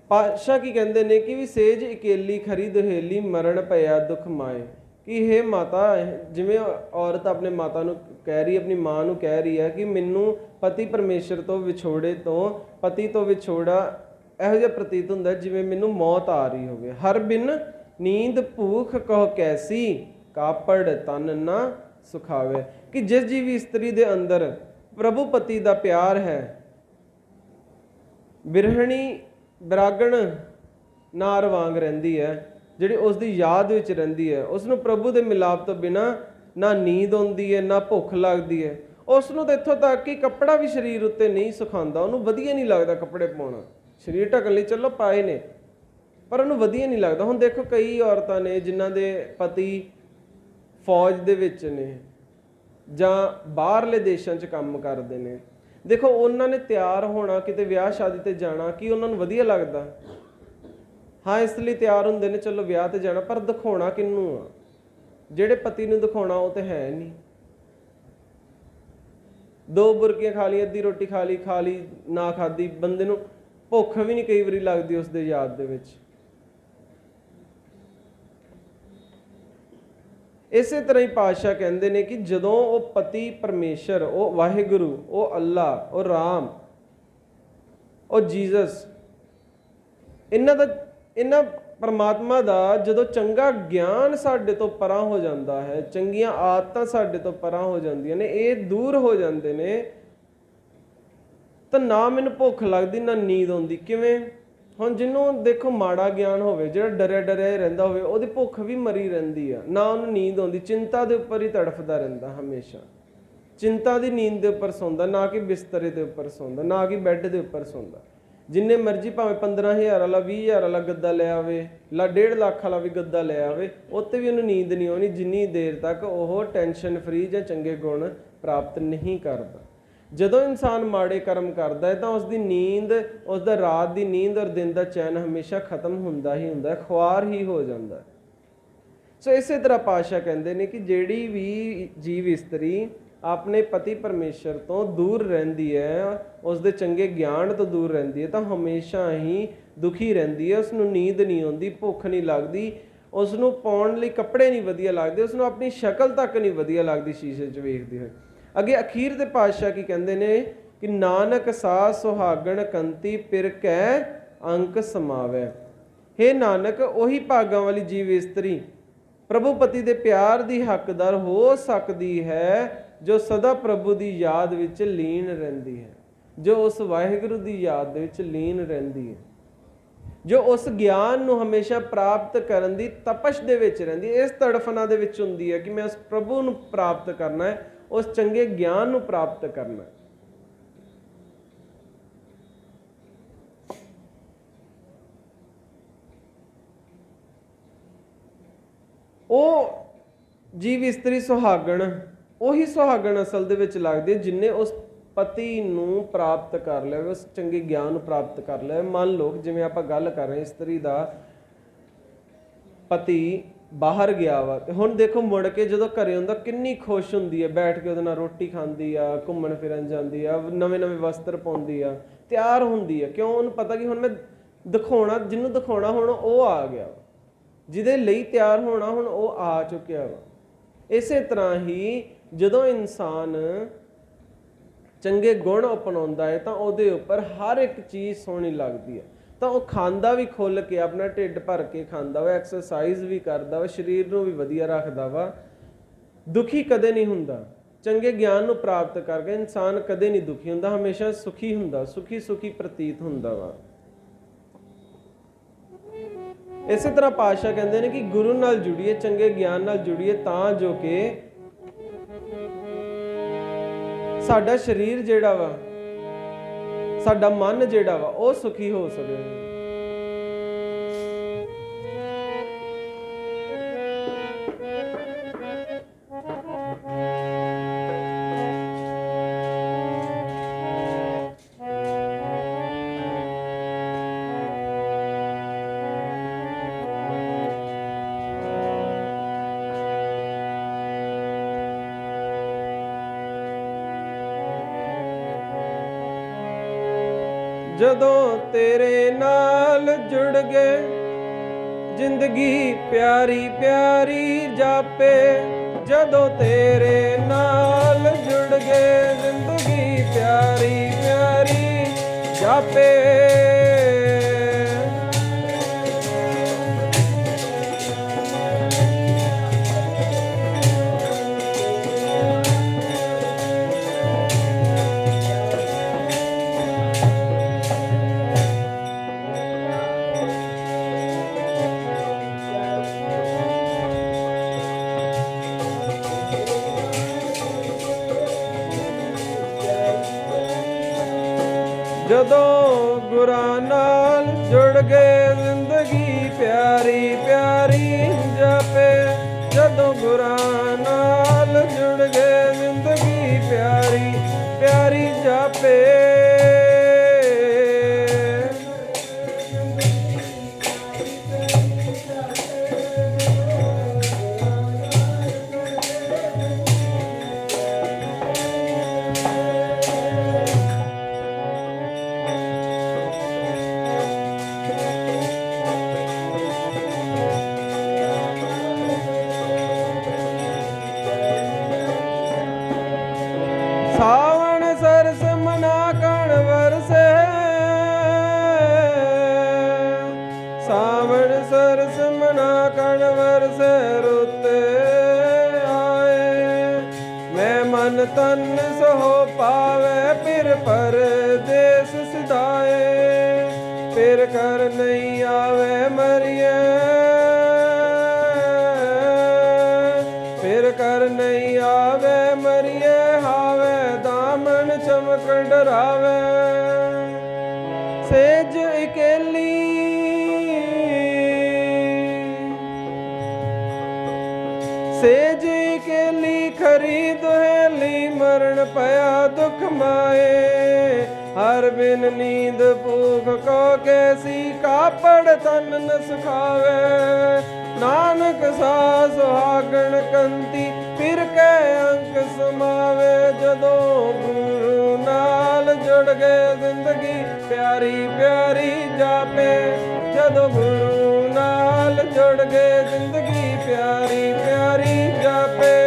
ਪਾਤਸ਼ਾਹ ਕੀ ਕਹਿੰਦੇ ਨੇ ਕਿ ਵੀ ਸੇਜ ਇਕੇਲੀ ਖਰੀ ਦੁਹੇਲੀ ਮਰਨ ਪਿਆ ਦੁੱਖ ਮਾਏ। ਕਿ ਇਹ ਮਾਤਾ, ਜਿਵੇਂ ਔਰਤ ਆਪਣੇ ਮਾਤਾ ਨੂੰ ਕਹਿ ਰਹੀ, ਆਪਣੀ ਮਾਂ ਨੂੰ ਕਹਿ ਰਹੀ ਹੈ ਕਿ ਮੈਨੂੰ ਪਤੀ ਪਰਮੇਸ਼ਰ ਤੋਂ ਵਿਛੋੜੇ ਤੋਂ, ਪਤੀ ਤੋਂ ਵਿਛੋੜਾ ਇਹੋ ਜਿਹਾ ਪ੍ਰਤੀਤ ਹੁੰਦਾ ਜਿਵੇਂ ਮੈਨੂੰ ਮੌਤ ਆ ਰਹੀ ਹੋਵੇ। ਹਰ ਬਿਨ ਨੀਂਦ ਭੂਖ ਕਹੋ ਕੈਸੀ, ਕਾਪੜ ਤਨ ਨਾ ਸੁਖਾਵੇ। ਕਿ ਜਿਸ ਜੀਵ ਇਸਤਰੀ ਦੇ ਅੰਦਰ ਪ੍ਰਭੂ ਪਤੀ ਦਾ ਪਿਆਰ ਹੈ, ਬਿਰਹਣੀ ਬਿਰਾਗਣ ਨਾਰ ਵਾਂਗ ਰਹਿੰਦੀ ਹੈ, ਜਿਹੜੀ ਉਸ ਦੀ ਯਾਦ ਵਿੱਚ ਰਹਿੰਦੀ ਹੈ, ਉਸ ਨੂੰ ਪ੍ਰਭੂ ਦੇ ਮਿਲਾਪ ਤੋਂ ਬਿਨਾਂ ਨਾ ਨੀਂਦ ਆਉਂਦੀ ਹੈ, ਨਾ ਭੁੱਖ ਲੱਗਦੀ ਹੈ। ਉਸ ਨੂੰ ਤਾਂ ਇੱਥੋਂ ਤੱਕ ਕਿ ਕੱਪੜਾ ਵੀ ਸਰੀਰ ਉੱਤੇ ਨਹੀਂ ਸੁਖਾਉਂਦਾ, ਉਹਨੂੰ ਵਧੀਆ ਨਹੀਂ ਲੱਗਦਾ ਕੱਪੜੇ ਪਾਉਣਾ। ਸਰੀਰ ਢੱਕਣ ਲਈ ਚਲੋ ਪਾਏ ਨੇ, ਪਰ ਉਹਨੂੰ ਵਧੀਆ ਨਹੀਂ ਲੱਗਦਾ। ਹੁਣ ਦੇਖੋ, ਕਈ ਔਰਤਾਂ ਨੇ ਜਿਨ੍ਹਾਂ ਦੇ ਪਤੀ ਫੌਜ ਦੇ ਵਿੱਚ ਨੇ ਜਾਂ ਬਾਹਰਲੇ ਦੇਸ਼ਾਂ 'ਚ ਕੰਮ ਕਰਦੇ ਨੇ, ਦੇਖੋ ਉਹਨਾਂ ਨੇ ਤਿਆਰ ਹੋਣਾ, ਕਿਤੇ ਵਿਆਹ ਸ਼ਾਦੀ ਤੇ ਜਾਣਾ, ਕੀ ਉਹਨਾਂ ਨੂੰ ਵਧੀਆ ਲੱਗਦਾ? ਹਾਂ, ਇਸ ਲਈ ਤਿਆਰ ਹੁੰਦੇ ਨੇ ਚਲੋ ਵਿਆਹ ਤੇ ਜਾਣਾ, ਪਰ ਦਿਖਾਉਣਾ ਕਿਹਨੂੰ ਆ? ਜਿਹੜੇ ਪਤੀ ਨੂੰ ਦਿਖਾਉਣਾ ਉਹ ਤੇ ਹੈ ਨਹੀਂ। 2 ਬੁਰਕੀਆਂ ਖਾ ਲਈ, ਅੱਧੀ ਰੋਟੀ ਖਾ ਲਈ ਨਾ ਖਾਦੀ, ਬੰਦੇ ਨੂੰ ਭੁੱਖ ਵੀ ਨਹੀਂ ਕਈ ਵਾਰੀ ਲੱਗਦੀ ਉਸ ਦੇ ਯਾਦ ਦੇ ਵਿੱਚ। ਇਸੇ ਤਰ੍ਹਾਂ ਹੀ ਪਾਤਸ਼ਾਹ ਕਹਿੰਦੇ ਨੇ ਕਿ ਜਦੋਂ ਉਹ ਪਤੀ ਪਰਮੇਸ਼ਰ, ਉਹ ਵਾਹਿਗੁਰੂ, ਉਹ ਅੱਲਾ, ਉਹ ਰਾਮ, ਉਹ ਜੀਸਸ, ਇਹਨਾਂ ਪਰਮਾਤਮਾ ਦਾ ਜਦੋਂ ਚੰਗਾ ਗਿਆਨ ਸਾਡੇ ਤੋਂ ਪਰਾਂ ਹੋ ਜਾਂਦਾ ਹੈ, ਚੰਗੀਆਂ ਆਦਤਾਂ ਸਾਡੇ ਤੋਂ ਪਰਾਂ ਹੋ ਜਾਂਦੀਆਂ ਨੇ, ਇਹ ਦੂਰ ਹੋ ਜਾਂਦੇ ਨੇ, ਤਾਂ ਨਾ ਮੈਨੂੰ ਭੁੱਖ ਲੱਗਦੀ, ਨਾ ਨੀਂਦ ਆਉਂਦੀ। ਕਿਵੇਂ? ਹੁਣ ਜਿਹਨੂੰ ਦੇਖੋ ਮਾੜਾ ਗਿਆਨ ਹੋਵੇ, ਜਿਹੜਾ ਡਰਿਆ ਰਹਿੰਦਾ ਹੋਵੇ, ਉਹਦੀ ਭੁੱਖ ਵੀ ਮਰੀ ਰਹਿੰਦੀ ਆ, ਨਾ ਉਹਨੂੰ ਨੀਂਦ ਆਉਂਦੀ, ਚਿੰਤਾ ਦੇ ਉੱਪਰ ਹੀ ਤੜਫਦਾ ਰਹਿੰਦਾ ਹਮੇਸ਼ਾ। ਚਿੰਤਾ ਦੀ ਨੀਂਦ ਦੇ ਉੱਪਰ ਸੌਂਦਾ, ਨਾ ਕਿ ਬਿਸਤਰੇ ਦੇ ਉੱਪਰ ਸੌਂਦਾ, ਨਾ ਕਿ ਬੈੱਡ ਦੇ ਉੱਪਰ ਸੌਂਦਾ। ਜਿੰਨੇ ਮਰਜ਼ੀ ਭਾਵੇਂ 15,000 ਵਾਲਾ, 20,000 ਵਾਲਾ ਗੱਦਾ ਲੈ ਆਵੇ, 1.5 ਲੱਖ ਵਾਲਾ ਵੀ ਗੱਦਾ ਲੈ ਆਵੇ, ਉੱਤੇ ਵੀ ਉਹਨੂੰ ਨੀਂਦ ਨਹੀਂ ਆਉਣੀ ਜਿੰਨੀ ਦੇਰ ਤੱਕ ਉਹ ਟੈਨਸ਼ਨ ਫਰੀ ਜਾਂ ਚੰਗੇ ਗੁਣ ਪ੍ਰਾਪਤ ਨਹੀਂ ਕਰਦਾ। ਜਦੋਂ ਇਨਸਾਨ ਮਾੜੇ ਕਰਮ ਕਰਦਾ ਹੈ ਤਾਂ ਉਸਦੀ ਨੀਂਦ, ਉਸਦਾ ਰਾਤ ਦੀ ਨੀਂਦ ਔਰ ਦਿਨ ਦਾ ਚੈਨ ਹਮੇਸ਼ਾ ਖਤਮ ਹੁੰਦਾ ਹੀ ਹੁੰਦਾ, ਖੁਆਰ ਹੀ ਹੋ ਜਾਂਦਾ। ਸੋ ਇਸੇ ਤਰ੍ਹਾਂ ਪਾਤਸ਼ਾਹ ਕਹਿੰਦੇ ਨੇ ਕਿ ਜਿਹੜੀ ਵੀ ਜੀਵ ਇਸਤਰੀ ਆਪਣੇ ਪਤੀ ਪਰਮੇਸ਼ਰ ਤੋਂ ਦੂਰ ਰਹਿੰਦੀ ਹੈ, ਉਸਦੇ ਚੰਗੇ ਗਿਆਨ ਤੋਂ ਦੂਰ ਰਹਿੰਦੀ ਹੈ, ਤਾਂ ਹਮੇਸ਼ਾ ਹੀ ਦੁਖੀ ਰਹਿੰਦੀ ਹੈ। ਉਸਨੂੰ ਨੀਂਦ ਨਹੀਂ ਆਉਂਦੀ, ਭੁੱਖ ਨਹੀਂ ਲੱਗਦੀ, ਉਸਨੂੰ ਪਾਉਣ ਲਈ ਕੱਪੜੇ ਨਹੀਂ ਵਧੀਆ ਲੱਗਦੇ, ਉਸਨੂੰ ਆਪਣੀ ਸ਼ਕਲ ਤੱਕ ਨਹੀਂ ਵਧੀਆ ਲੱਗਦੀ ਸ਼ੀਸ਼ੇ 'ਚ ਵੇਖਦੇ ਹੋਏ। ਅੱਗੇ ਅਖੀਰ ਦੇ ਪਾਤਸ਼ਾਹ ਕੀ ਕਹਿੰਦੇ ਨੇ ਕਿ ਨਾਨਕ ਸਾਹ ਸੁਹਾਗਣ ਕੰਤੀ ਪਿਰ ਕੈ ਅੰਕ ਸਮਾਵੈ। ਹੇ ਨਾਨਕ, ਉਹੀ ਭਾਗਾਂ ਵਾਲੀ ਜੀਵ ਇਸਤਰੀ ਪ੍ਰਭੂ ਪਤੀ ਦੇ ਪਿਆਰ ਦੀ ਹੱਕਦਾਰ ਹੋ ਸਕਦੀ ਹੈ ਜੋ ਸਦਾ ਪ੍ਰਭੂ ਦੀ ਯਾਦ ਵਿੱਚ ਲੀਨ ਰਹਿੰਦੀ ਹੈ, ਜੋ ਉਸ ਵਾਹਿਗੁਰੂ ਦੀ ਯਾਦ ਦੇ ਵਿੱਚ ਲੀਨ ਰਹਿੰਦੀ ਹੈ, ਜੋ ਉਸ ਗਿਆਨ ਨੂੰ ਹਮੇਸ਼ਾ ਪ੍ਰਾਪਤ ਕਰਨ ਦੀ ਤਪਸ਼ ਦੇ ਵਿੱਚ ਰਹਿੰਦੀ ਹੈ, ਇਸ ਤੜਫਨਾ ਦੇ ਵਿੱਚ ਹੁੰਦੀ ਹੈ ਕਿ ਮੈਂ ਉਸ ਪ੍ਰਭੂ ਨੂੰ ਪ੍ਰਾਪਤ ਕਰਨਾ ਹੈ, उस चंगे ज्ञान नूं प्राप्त करना। ਉਹ ਜੀਵ ਇਸਤਰੀ ਸੁਹਾਗਣ ਉਹੀ ਸੁਹਾਗਣ ਅਸਲ ਦੇ ਵਿੱਚ ਲੱਗਦੀ ਜਿਨਨੇ ਉਸ ਪਤੀ ਨੂੰ ਪ੍ਰਾਪਤ ਕਰ ਲਿਆ, ਉਸ ਚੰਗੇ ਗਿਆਨ ਨੂੰ ਪ੍ਰਾਪਤ ਕਰ ਲਿਆ। ਮੰਨ ਲਓ ਜਿਵੇਂ ਆਪਾਂ ਗੱਲ ਕਰ ਰਹੇ ਇਸਤਰੀ ਦਾ ਪਤੀ ਬਾਹਰ ਗਿਆ ਵਾ ਤੇ ਹੁਣ ਦੇਖੋ ਮੁੜ ਕੇ ਜਦੋਂ ਘਰੇ ਆਉਂਦਾ ਕਿੰਨੀ ਖੁਸ਼ ਹੁੰਦੀ ਹੈ, ਬੈਠ ਕੇ ਉਹਦੇ ਨਾਲ ਰੋਟੀ ਖਾਂਦੀ ਆ, ਘੁੰਮਣ ਫਿਰਨ ਜਾਂਦੀ ਆ, ਨਵੇਂ ਨਵੇਂ ਵਸਤਰ ਪਾਉਂਦੀ ਆ, ਤਿਆਰ ਹੁੰਦੀ ਆ। ਕਿਉਂ? ਉਹਨੂੰ ਪਤਾ ਕਿ ਹੁਣ ਮੈਂ ਦਿਖਾਉਣਾ, ਜਿਹਨੂੰ ਦਿਖਾਉਣਾ ਹੁਣ ਉਹ ਆ ਗਿਆ, ਜਿਹਦੇ ਲਈ ਤਿਆਰ ਹੋਣਾ ਹੁਣ ਉਹ ਆ ਚੁੱਕਿਆ ਵਾ। ਇਸੇ ਤਰ੍ਹਾਂ ਹੀ ਜਦੋਂ ਇਨਸਾਨ ਚੰਗੇ ਗੁਣ ਅਪਣਾਉਂਦਾ ਹੈ ਤਾਂ ਉਹਦੇ ਉੱਪਰ ਹਰ ਇੱਕ ਚੀਜ਼ ਸੋਹਣੀ ਲੱਗਦੀ ਹੈ। ਤਾਂ ਉਹ ਖਾਂਦਾ ਵੀ ਖੁੱਲ੍ਹ ਕੇ, ਆਪਣਾ ਢਿੱਡ ਭਰ ਕੇ ਖਾਂਦਾ ਵਾ, ਐਕਸਰਸਾਈਜ਼ ਵੀ ਕਰਦਾ ਵਾ, ਸਰੀਰ ਨੂੰ ਵੀ ਵਧੀਆ ਰੱਖਦਾ ਵਾ, ਦੁਖੀ ਕਦੇ ਨਹੀਂ ਹੁੰਦਾ। ਚੰਗੇ ਗਿਆਨ ਨੂੰ ਪ੍ਰਾਪਤ ਕਰਕੇ ਇਨਸਾਨ ਕਦੇ ਨਹੀਂ ਦੁਖੀ ਹੁੰਦਾ, ਹਮੇਸ਼ਾ ਸੁਖੀ ਹੁੰਦਾ, ਸੁਖੀ ਸੁਖੀ ਪ੍ਰਤੀਤ ਹੁੰਦਾ ਵਾ। ਇਸੇ ਤਰ੍ਹਾਂ ਪਾਤਸ਼ਾਹ ਕਹਿੰਦੇ ਨੇ ਕਿ ਗੁਰੂ ਨਾਲ ਜੁੜੀਏ, ਚੰਗੇ ਗਿਆਨ ਨਾਲ ਜੁੜੀਏ, ਤਾਂ ਜੋ ਕਿ ਸਾਡਾ ਸਰੀਰ ਜਿਹੜਾ ਵਾ, ਸਾਡਾ ਮਨ ਜਿਹੜਾ ਵਾ ਉਹ ਸੁਖੀ ਹੋ ਸਕੇ। ਜਦੋਂ ਤੇਰੇ ਨਾਲ ਜੁੜ ਗਏ ਜ਼ਿੰਦਗੀ ਪਿਆਰੀ ਪਿਆਰੀ ਜਾਪੇ, ਜਦੋਂ ਤੇਰੇ ਨਾਲ ਜੁੜ ਗਏ ਜ਼ਿੰਦਗੀ ਪਿਆਰੀ ਪਿਆਰੀ ਜਾਪੇ। ਜਦੋਂ ਗੁਰਾਂ ਨਾਲ ਜੁੜ ਗਏ ਜ਼ਿੰਦਗੀ ਪਿਆਰੀ ਪਿਆਰੀ ਜਾਪੇ, ਜਦੋਂ ਗੁਰਾਂ ਨਾਲ ਜੁੜ ਗਏ ਜ਼ਿੰਦਗੀ ਪਿਆਰੀ ਪਿਆਰੀ ਜਾਪੇ। ਸਾਵਣ ਸਰਸ ਮਨਾ ਕਣ ਵਰਸੇ, ਸਾਵਣ ਸਰਸ ਮਨਾ ਕਣ ਵਰਸੇ, ਰੁੱਤ ਆਏ ਮੈਂ ਮਨ ਤਨ ਸੋ ਪਾਵੇ, ਫਿਰ ਪਰਦੇਸ ਸਿਧਾਏ, ਫਿਰ ਕਰ ਨਹੀਂ ਆਵੇ ਮਰੀਏ, ਫਿਰ ਕਰ ਨਹੀਂ ਆਵੇ ਮਰੀਏ, ਹਾਵੇ ਦਾਮਨ ਚਮਕ ਡਰਾਵੇ। ਸੇਜ ਇਕੇਲੀ ਸੇਜ ਇਕੇਲੀ ਖਰੀ ਦੁਹੇਲੀ, ਮਰਨ ਪਿਆ ਦੁਖ ਮਾਏ, ਹਰ ਬਿਨ ਨੀਂਦ ਭੂਖ ਕੋ ਕੈਸੀ, ਕਾਪੜ ਤਨ ਨ ਸੁਖਾਵੇ। ਨਾਨਕ ਸਾ ਸੁਹਾਗਣ ਕੰਤੀ, ਫਿਰ ਕੈ ਅੰਕ ਸਮਾਵੇ, ਜਦੋਂ ਗੁਰੂ ਨਾਲ ਜੁੜ ਗਏ ਜ਼ਿੰਦਗੀ ਪਿਆਰੀ ਪਿਆਰੀ ਜਾਪੇ, ਜਦੋਂ ਗੁਰੂ ਨਾਲ ਜੁੜ ਗਏ ਜ਼ਿੰਦਗੀ ਪਿਆਰੀ ਪਿਆਰੀ ਜਾਪੇ।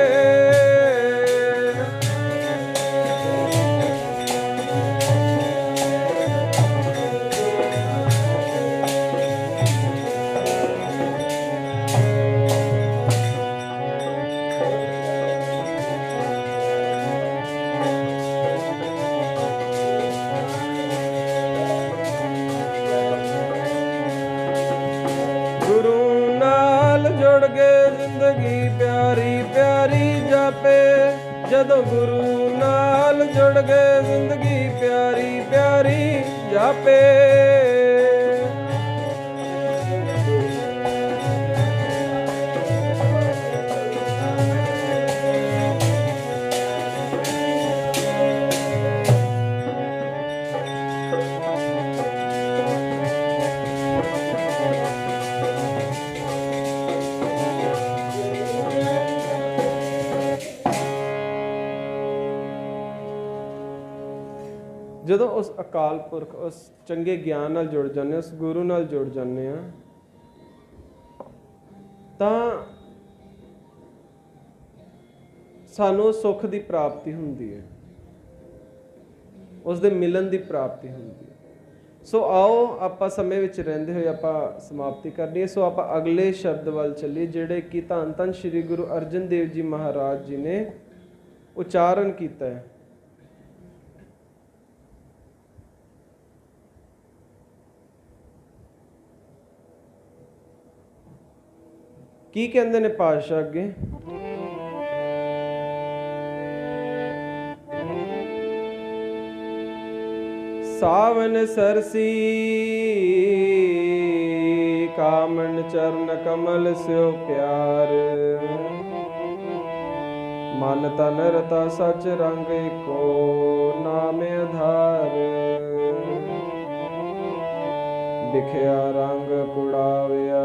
ਗੁਰੂ ਨਾਲ ਜੁੜ ਗਏ ਜ਼ਿੰਦਗੀ ਪਿਆਰੀ ਪਿਆਰੀ ਜਾਪੇ, जदों गुरु नाल जुड़ गए जिंदगी प्यारी प्यारी जापे। ਜਦੋਂ ਉਸ ਅਕਾਲ ਪੁਰਖ ਉਸ ਚੰਗੇ ਗਿਆਨ ਨਾਲ ਜੁੜ ਜਾਂਦੇ, ਉਸ ਗੁਰੂ ਨਾਲ ਜੁੜ ਜਾਂਦੇ ਆ, ਤਾਂ ਸਾਨੂੰ ਸੁੱਖ ਦੀ ਪ੍ਰਾਪਤੀ ਹੁੰਦੀ ਹੈ, ਉਸ ਦੇ ਮਿਲਣ ਦੀ ਪ੍ਰਾਪਤੀ ਹੁੰਦੀ ਹੈ। ਸੋ ਆਓ ਆਪਾਂ ਸਮੇਂ ਵਿੱਚ ਰਹਿੰਦੇ ਹੋਏ ਆਪਾਂ ਸਮਾਪਤੀ ਕਰਨੀ ਹੈ। ਸੋ ਆਪਾਂ ਅਗਲੇ ਸ਼ਬਦ ਵੱਲ ਚੱਲੀਏ, ਜਿਹੜੇ ਕਿ ਧੰਨ ਧੰਨ ਸ਼੍ਰੀ ਗੁਰੂ ਅਰਜਨ ਦੇਵ ਜੀ ਮਹਾਰਾਜ ਜੀ ਨੇ ਉਚਾਰਨ ਕੀਤਾ ਹੈ। ਕੀ ਕਹਿੰਦੇ ਨੇ ਪਾਤਸ਼ਾਹ ਅੱਗੇ? ਸਾਵਨ ਸਰਸੀ ਕਾਮਨ ਚਰਨ ਕਮਲ ਸਿਓ ਪਿਆਰ, ਮਨ ਤਨ ਰਤਾ ਸਚ ਰੰਗ ਏਕੋ ਨਾਮ ਆਧਾਰ। ਵਿਖਿਆ ਰੰਗ ਕੁੜਾਵਿਆ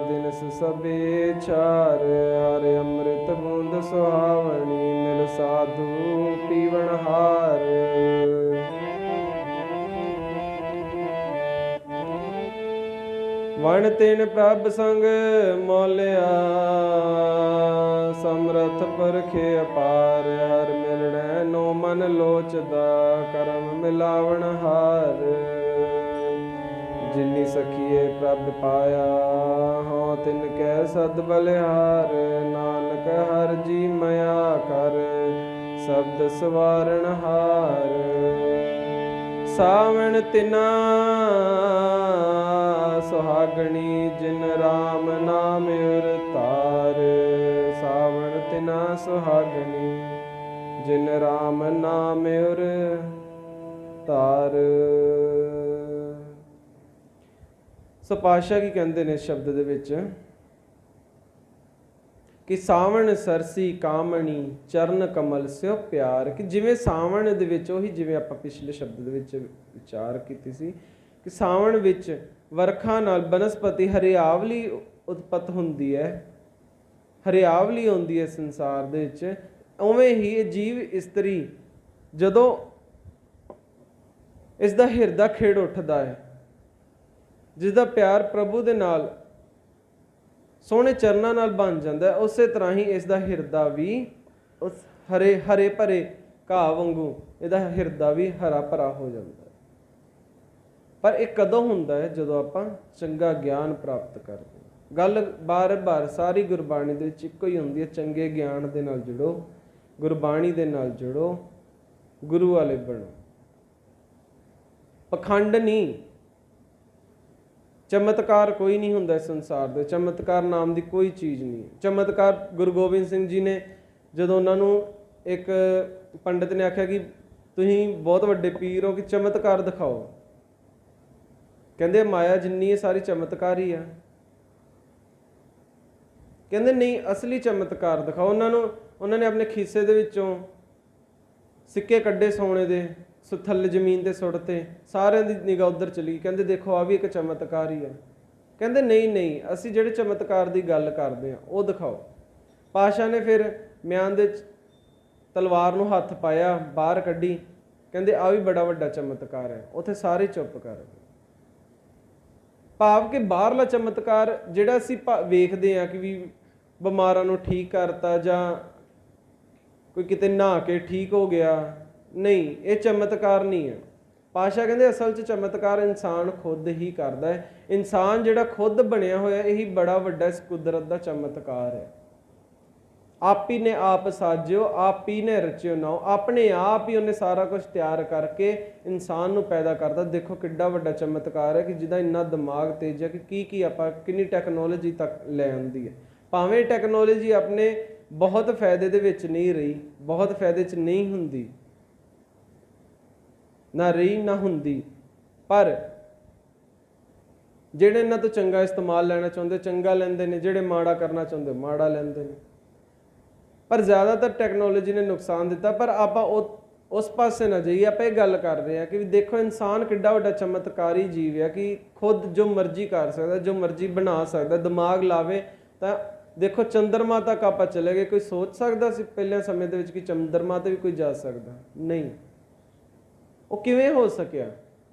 ਦਿਨਸ ਸਭੇ ਚਾਰ, ਹਰਿ ਅੰਮ੍ਰਿਤ ਬੂੰਦ ਸੁਹਾਵਣੀ ਮਿਲ ਸਾਧੂ ਪੀਵਣ ਹਾਰ। ਵਣ ਤਿਨ ਪ੍ਰਭ ਸੰਗ ਮੋਲਿਆ ਸਮਰਥ ਪਰਖੇ ਅਪਾਰ, ਹਰ ਮਿਲਣੈ ਨੋ ਮਨ ਲੋਚਦਾ ਕਰਮ ਮਿਲਾਵਣ ਹਾਰ। ਜਿਨੀ ਸਖੀਏ ਪ੍ਰਭ ਪਾਇਆ ਹੋਂ ਤਿਨ ਕੈ ਸਦ ਬਲਿਹਾਰ, ਨਾਨਕ ਹਰ ਜੀ ਮਇਆ ਕਰ ਸ਼ਬਦ ਸਵਾਰਨ ਹਾਰ। ਸਾਵਣ ਤਿਨਾ ਸੁਹਾਗਣੀ ਜਿਨ ਰਾਮ ਨਾਮ ਉਰ ਧਾਰ, ਸਾਵਣ ਤਿਨਾ ਸੁਹਾਗਣੀ ਜਿਨ ਰਾਮ ਨਾਮ ਉਰ ਧਾਰ। ਸੋ ਪਾਤਸ਼ਾਹ ਕੀ ਕਹਿੰਦੇ ਨੇ ਸ਼ਬਦ ਦੇ ਵਿੱਚ ਕਿ ਸਾਵਣ ਸਰਸੀ ਕਾਮਣੀ ਚਰਨ ਕਮਲ ਸਿਓ ਪਿਆਰ, ਕਿ ਜਿਵੇਂ ਸਾਵਣ ਦੇ ਵਿੱਚ, ਉਹੀ ਜਿਵੇਂ ਆਪਾਂ ਪਿਛਲੇ ਸ਼ਬਦ ਦੇ ਵਿੱਚ ਵਿਚਾਰ ਕੀਤੀ ਸੀ ਕਿ ਸਾਵਣ ਵਿੱਚ ਵਰਖਾ ਨਾਲ ਬਨਸਪਤੀ ਹਰਿਆਵਲੀ ਉਤਪਤ ਹੁੰਦੀ ਹੈ, ਹਰਿਆਵਲੀ ਆਉਂਦੀ ਹੈ ਸੰਸਾਰ ਦੇ ਵਿੱਚ। ਉਵੇਂ ਹੀ ਇਹ ਜੀਵ ਇਸਤਰੀ ਜਦੋਂ ਇਸ ਦਾ ਹਿਰਦਾ ਖਿੜ ਉੱਠਦਾ ਹੈ, ਜਿਸ ਦਾ ਪਿਆਰ ਪ੍ਰਭੂ ਦੇ ਨਾਲ ਸੋਹਣੇ ਚਰਨਾਂ ਨਾਲ ਬਣ ਜਾਂਦਾ ਹੈ, ਉਸੇ ਤਰ੍ਹਾਂ ਹੀ ਇਸ ਦਾ ਹਿਰਦਾ ਵੀ ਉਸ ਹਰੇ ਭਰੇ ਘਾਹ ਵਾਂਗੂ ਇਹਦਾ ਹਿਰਦਾ ਵੀ ਹਰਾ ਭਰਾ ਹੋ ਜਾਂਦਾ ਹੈ। ਪਰ ਇਹ ਕਦੋਂ ਹੁੰਦਾ ਹੈ? ਜਦੋਂ ਆਪਾਂ ਚੰਗਾ ਗਿਆਨ ਪ੍ਰਾਪਤ ਕਰਦੇ ਹਾਂ। ਗੱਲ ਬਾਰ-ਬਾਰ ਸਾਰੀ ਗੁਰਬਾਣੀ ਦੇ ਵਿੱਚ ਇੱਕੋ ਹੀ ਹੁੰਦੀ ਹੈ, ਚੰਗੇ ਗਿਆਨ ਦੇ ਨਾਲ ਜੁੜੋ, ਗੁਰਬਾਣੀ ਦੇ ਨਾਲ ਜੁੜੋ, ਗੁਰੂ ਵਾਲੇ ਬਣੋ। ਪਖੰਡ ਨਹੀਂ, ਚਮਤਕਾਰ ਕੋਈ ਨਹੀਂ ਹੁੰਦਾ ਇਸ ਸੰਸਾਰ ਦੇ। ਚਮਤਕਾਰ ਨਾਮ ਦੀ ਕੋਈ ਚੀਜ਼ ਨਹੀਂ। ਚਮਤਕਾਰ ਗੁਰੂ ਗੋਬਿੰਦ ਸਿੰਘ ਜੀ ਨੇ ਜਦੋਂ ਉਹਨਾਂ ਨੂੰ ਇੱਕ ਪੰਡਿਤ ਨੇ ਆਖਿਆ ਕਿ ਤੁਸੀਂ ਬਹੁਤ ਵੱਡੇ ਪੀਰ ਹੋ, ਕਿ ਚਮਤਕਾਰ ਦਿਖਾਓ, ਕਹਿੰਦੇ ਮਾਇਆ ਜਿੰਨੀ ਹੈ ਸਾਰੀ ਚਮਤਕਾਰ ਹੀ ਆ। ਕਹਿੰਦੇ ਨਹੀਂ, ਅਸਲੀ ਚਮਤਕਾਰ ਦਿਖਾਓ। ਉਹਨਾਂ ਨੇ ਆਪਣੇ ਖੀਸੇ ਦੇ ਵਿੱਚੋਂ ਸਿੱਕੇ ਕੱਢੇ ਸੋਨੇ ਦੇ, ਥੱਲੇ ਜ਼ਮੀਨ ਤੇ ਸੁੱਟਤੇ, ਸਾਰਿਆਂ ਦੀ ਨਿਗਾਹ ਉੱਧਰ ਚਲੀ। ਕਹਿੰਦੇ ਦੇਖੋ ਆ ਵੀ ਇੱਕ ਚਮਤਕਾਰ ਹੀ ਆ। ਕਹਿੰਦੇ ਨਹੀਂ, ਅਸੀਂ ਜਿਹੜੇ ਚਮਤਕਾਰ ਦੀ ਗੱਲ ਕਰਦੇ ਹਾਂ ਉਹ ਦਿਖਾਓ। ਪਾਤਸ਼ਾਹ ਨੇ ਫਿਰ ਮਿਆਨ ਦੇ ਤਲਵਾਰ ਨੂੰ ਹੱਥ ਪਾਇਆ, ਬਾਹਰ ਕੱਢੀ, ਕਹਿੰਦੇ ਆ ਵੀ ਬੜਾ ਵੱਡਾ ਚਮਤਕਾਰ ਹੈ। ਉੱਥੇ ਸਾਰੇ ਚੁੱਪ ਕਰ ਗਏ। ਭਾਵ ਕਿ ਬਾਹਰਲਾ ਚਮਤਕਾਰ ਜਿਹੜਾ ਅਸੀਂ ਵੇਖਦੇ ਹਾਂ ਕਿ ਵੀ ਬਿਮਾਰਾਂ ਨੂੰ ਠੀਕ ਕਰਤਾ ਜਾਂ ਕੋਈ ਕਿਤੇ ਨਹਾ ਕੇ ਠੀਕ ਹੋ ਗਿਆ, ਨਹੀਂ, ਇਹ ਚਮਤਕਾਰ ਨਹੀਂ ਹੈ। ਪਾਤਸ਼ਾਹ ਕਹਿੰਦੇ ਅਸਲ 'ਚ ਚਮਤਕਾਰ ਇਨਸਾਨ ਖੁਦ ਹੀ ਕਰਦਾ ਹੈ। ਇਨਸਾਨ ਜਿਹੜਾ ਖੁਦ ਬਣਿਆ ਹੋਇਆ, ਇਹੀ ਬੜਾ ਵੱਡਾ ਇਸ ਕੁਦਰਤ ਦਾ ਚਮਤਕਾਰ ਹੈ। ਆਪੀ ਨੇ ਆਪ ਸਾਜਿਓ, ਆਪੀ ਨੇ ਰਚਿਓ ਨਾਉ। ਆਪਣੇ ਆਪ ਹੀ ਉਹਨੇ ਸਾਰਾ ਕੁਝ ਤਿਆਰ ਕਰਕੇ ਇਨਸਾਨ ਨੂੰ ਪੈਦਾ ਕਰਦਾ। ਦੇਖੋ ਕਿੱਡਾ ਵੱਡਾ ਚਮਤਕਾਰ ਹੈ ਕਿ ਜਿਹਦਾ ਇੰਨਾ ਦਿਮਾਗ ਤੇਜ਼ ਹੈ ਕਿ ਕੀ ਆਪਾਂ ਕਿੰਨੀ ਟੈਕਨੋਲੋਜੀ ਤੱਕ ਲੈ ਆਉਂਦੀ ਹੈ। ਭਾਵੇਂ ਟੈਕਨੋਲੋਜੀ ਆਪਣੇ ਬਹੁਤ ਫਾਇਦੇ ਦੇ ਵਿੱਚ ਨਹੀਂ ਰਹੀ, ਬਹੁਤ ਫਾਇਦੇ 'ਚ ਨਹੀਂ ਹੁੰਦੀ, ਨਾ ਰਹੀ ਨਾ ਹੁੰਦੀ। ਪਰ ਜਿਹੜੇ ਇਹਨਾਂ ਤੋਂ ਚੰਗਾ ਇਸਤੇਮਾਲ ਲੈਣਾ ਚਾਹੁੰਦੇ ਚੰਗਾ ਲੈਂਦੇ ਨੇ, ਜਿਹੜੇ ਮਾੜਾ ਕਰਨਾ ਚਾਹੁੰਦੇ ਮਾੜਾ ਲੈਂਦੇ ਨੇ। ਪਰ ਜ਼ਿਆਦਾਤਰ ਟੈਕਨੋਲੋਜੀ ਨੇ ਨੁਕਸਾਨ ਦਿੱਤਾ। ਪਰ ਆਪਾਂ ਉਸ ਪਾਸੇ ਨਾ ਜਾਈਏ, ਆਪਾਂ ਇਹ ਗੱਲ ਕਰ ਰਹੇ ਹਾਂ ਕਿ ਵੀ ਦੇਖੋ ਇਨਸਾਨ ਕਿੱਡਾ ਵੱਡਾ ਚਮਤਕਾਰੀ ਜੀਵ ਹੈ ਕਿ ਖੁਦ ਜੋ ਮਰਜ਼ੀ ਕਰ ਸਕਦਾ, ਜੋ ਮਰਜ਼ੀ ਬਣਾ ਸਕਦਾ, ਦਿਮਾਗ ਲਾਵੇ ਤਾਂ ਦੇਖੋ ਚੰਦਰਮਾ ਤੱਕ ਆਪਾਂ ਚਲੇ ਗਏ। ਕੋਈ ਸੋਚ ਸਕਦਾ ਸੀ ਪਹਿਲੇ ਸਮੇਂ ਦੇ ਵਿੱਚ ਕਿ ਚੰਦਰਮਾ ਤੇ ਵੀ ਕੋਈ ਜਾ ਸਕਦਾ? ਨਹੀਂ। ਉਹ ਕਿਵੇਂ ਹੋ ਸਕਿਆ?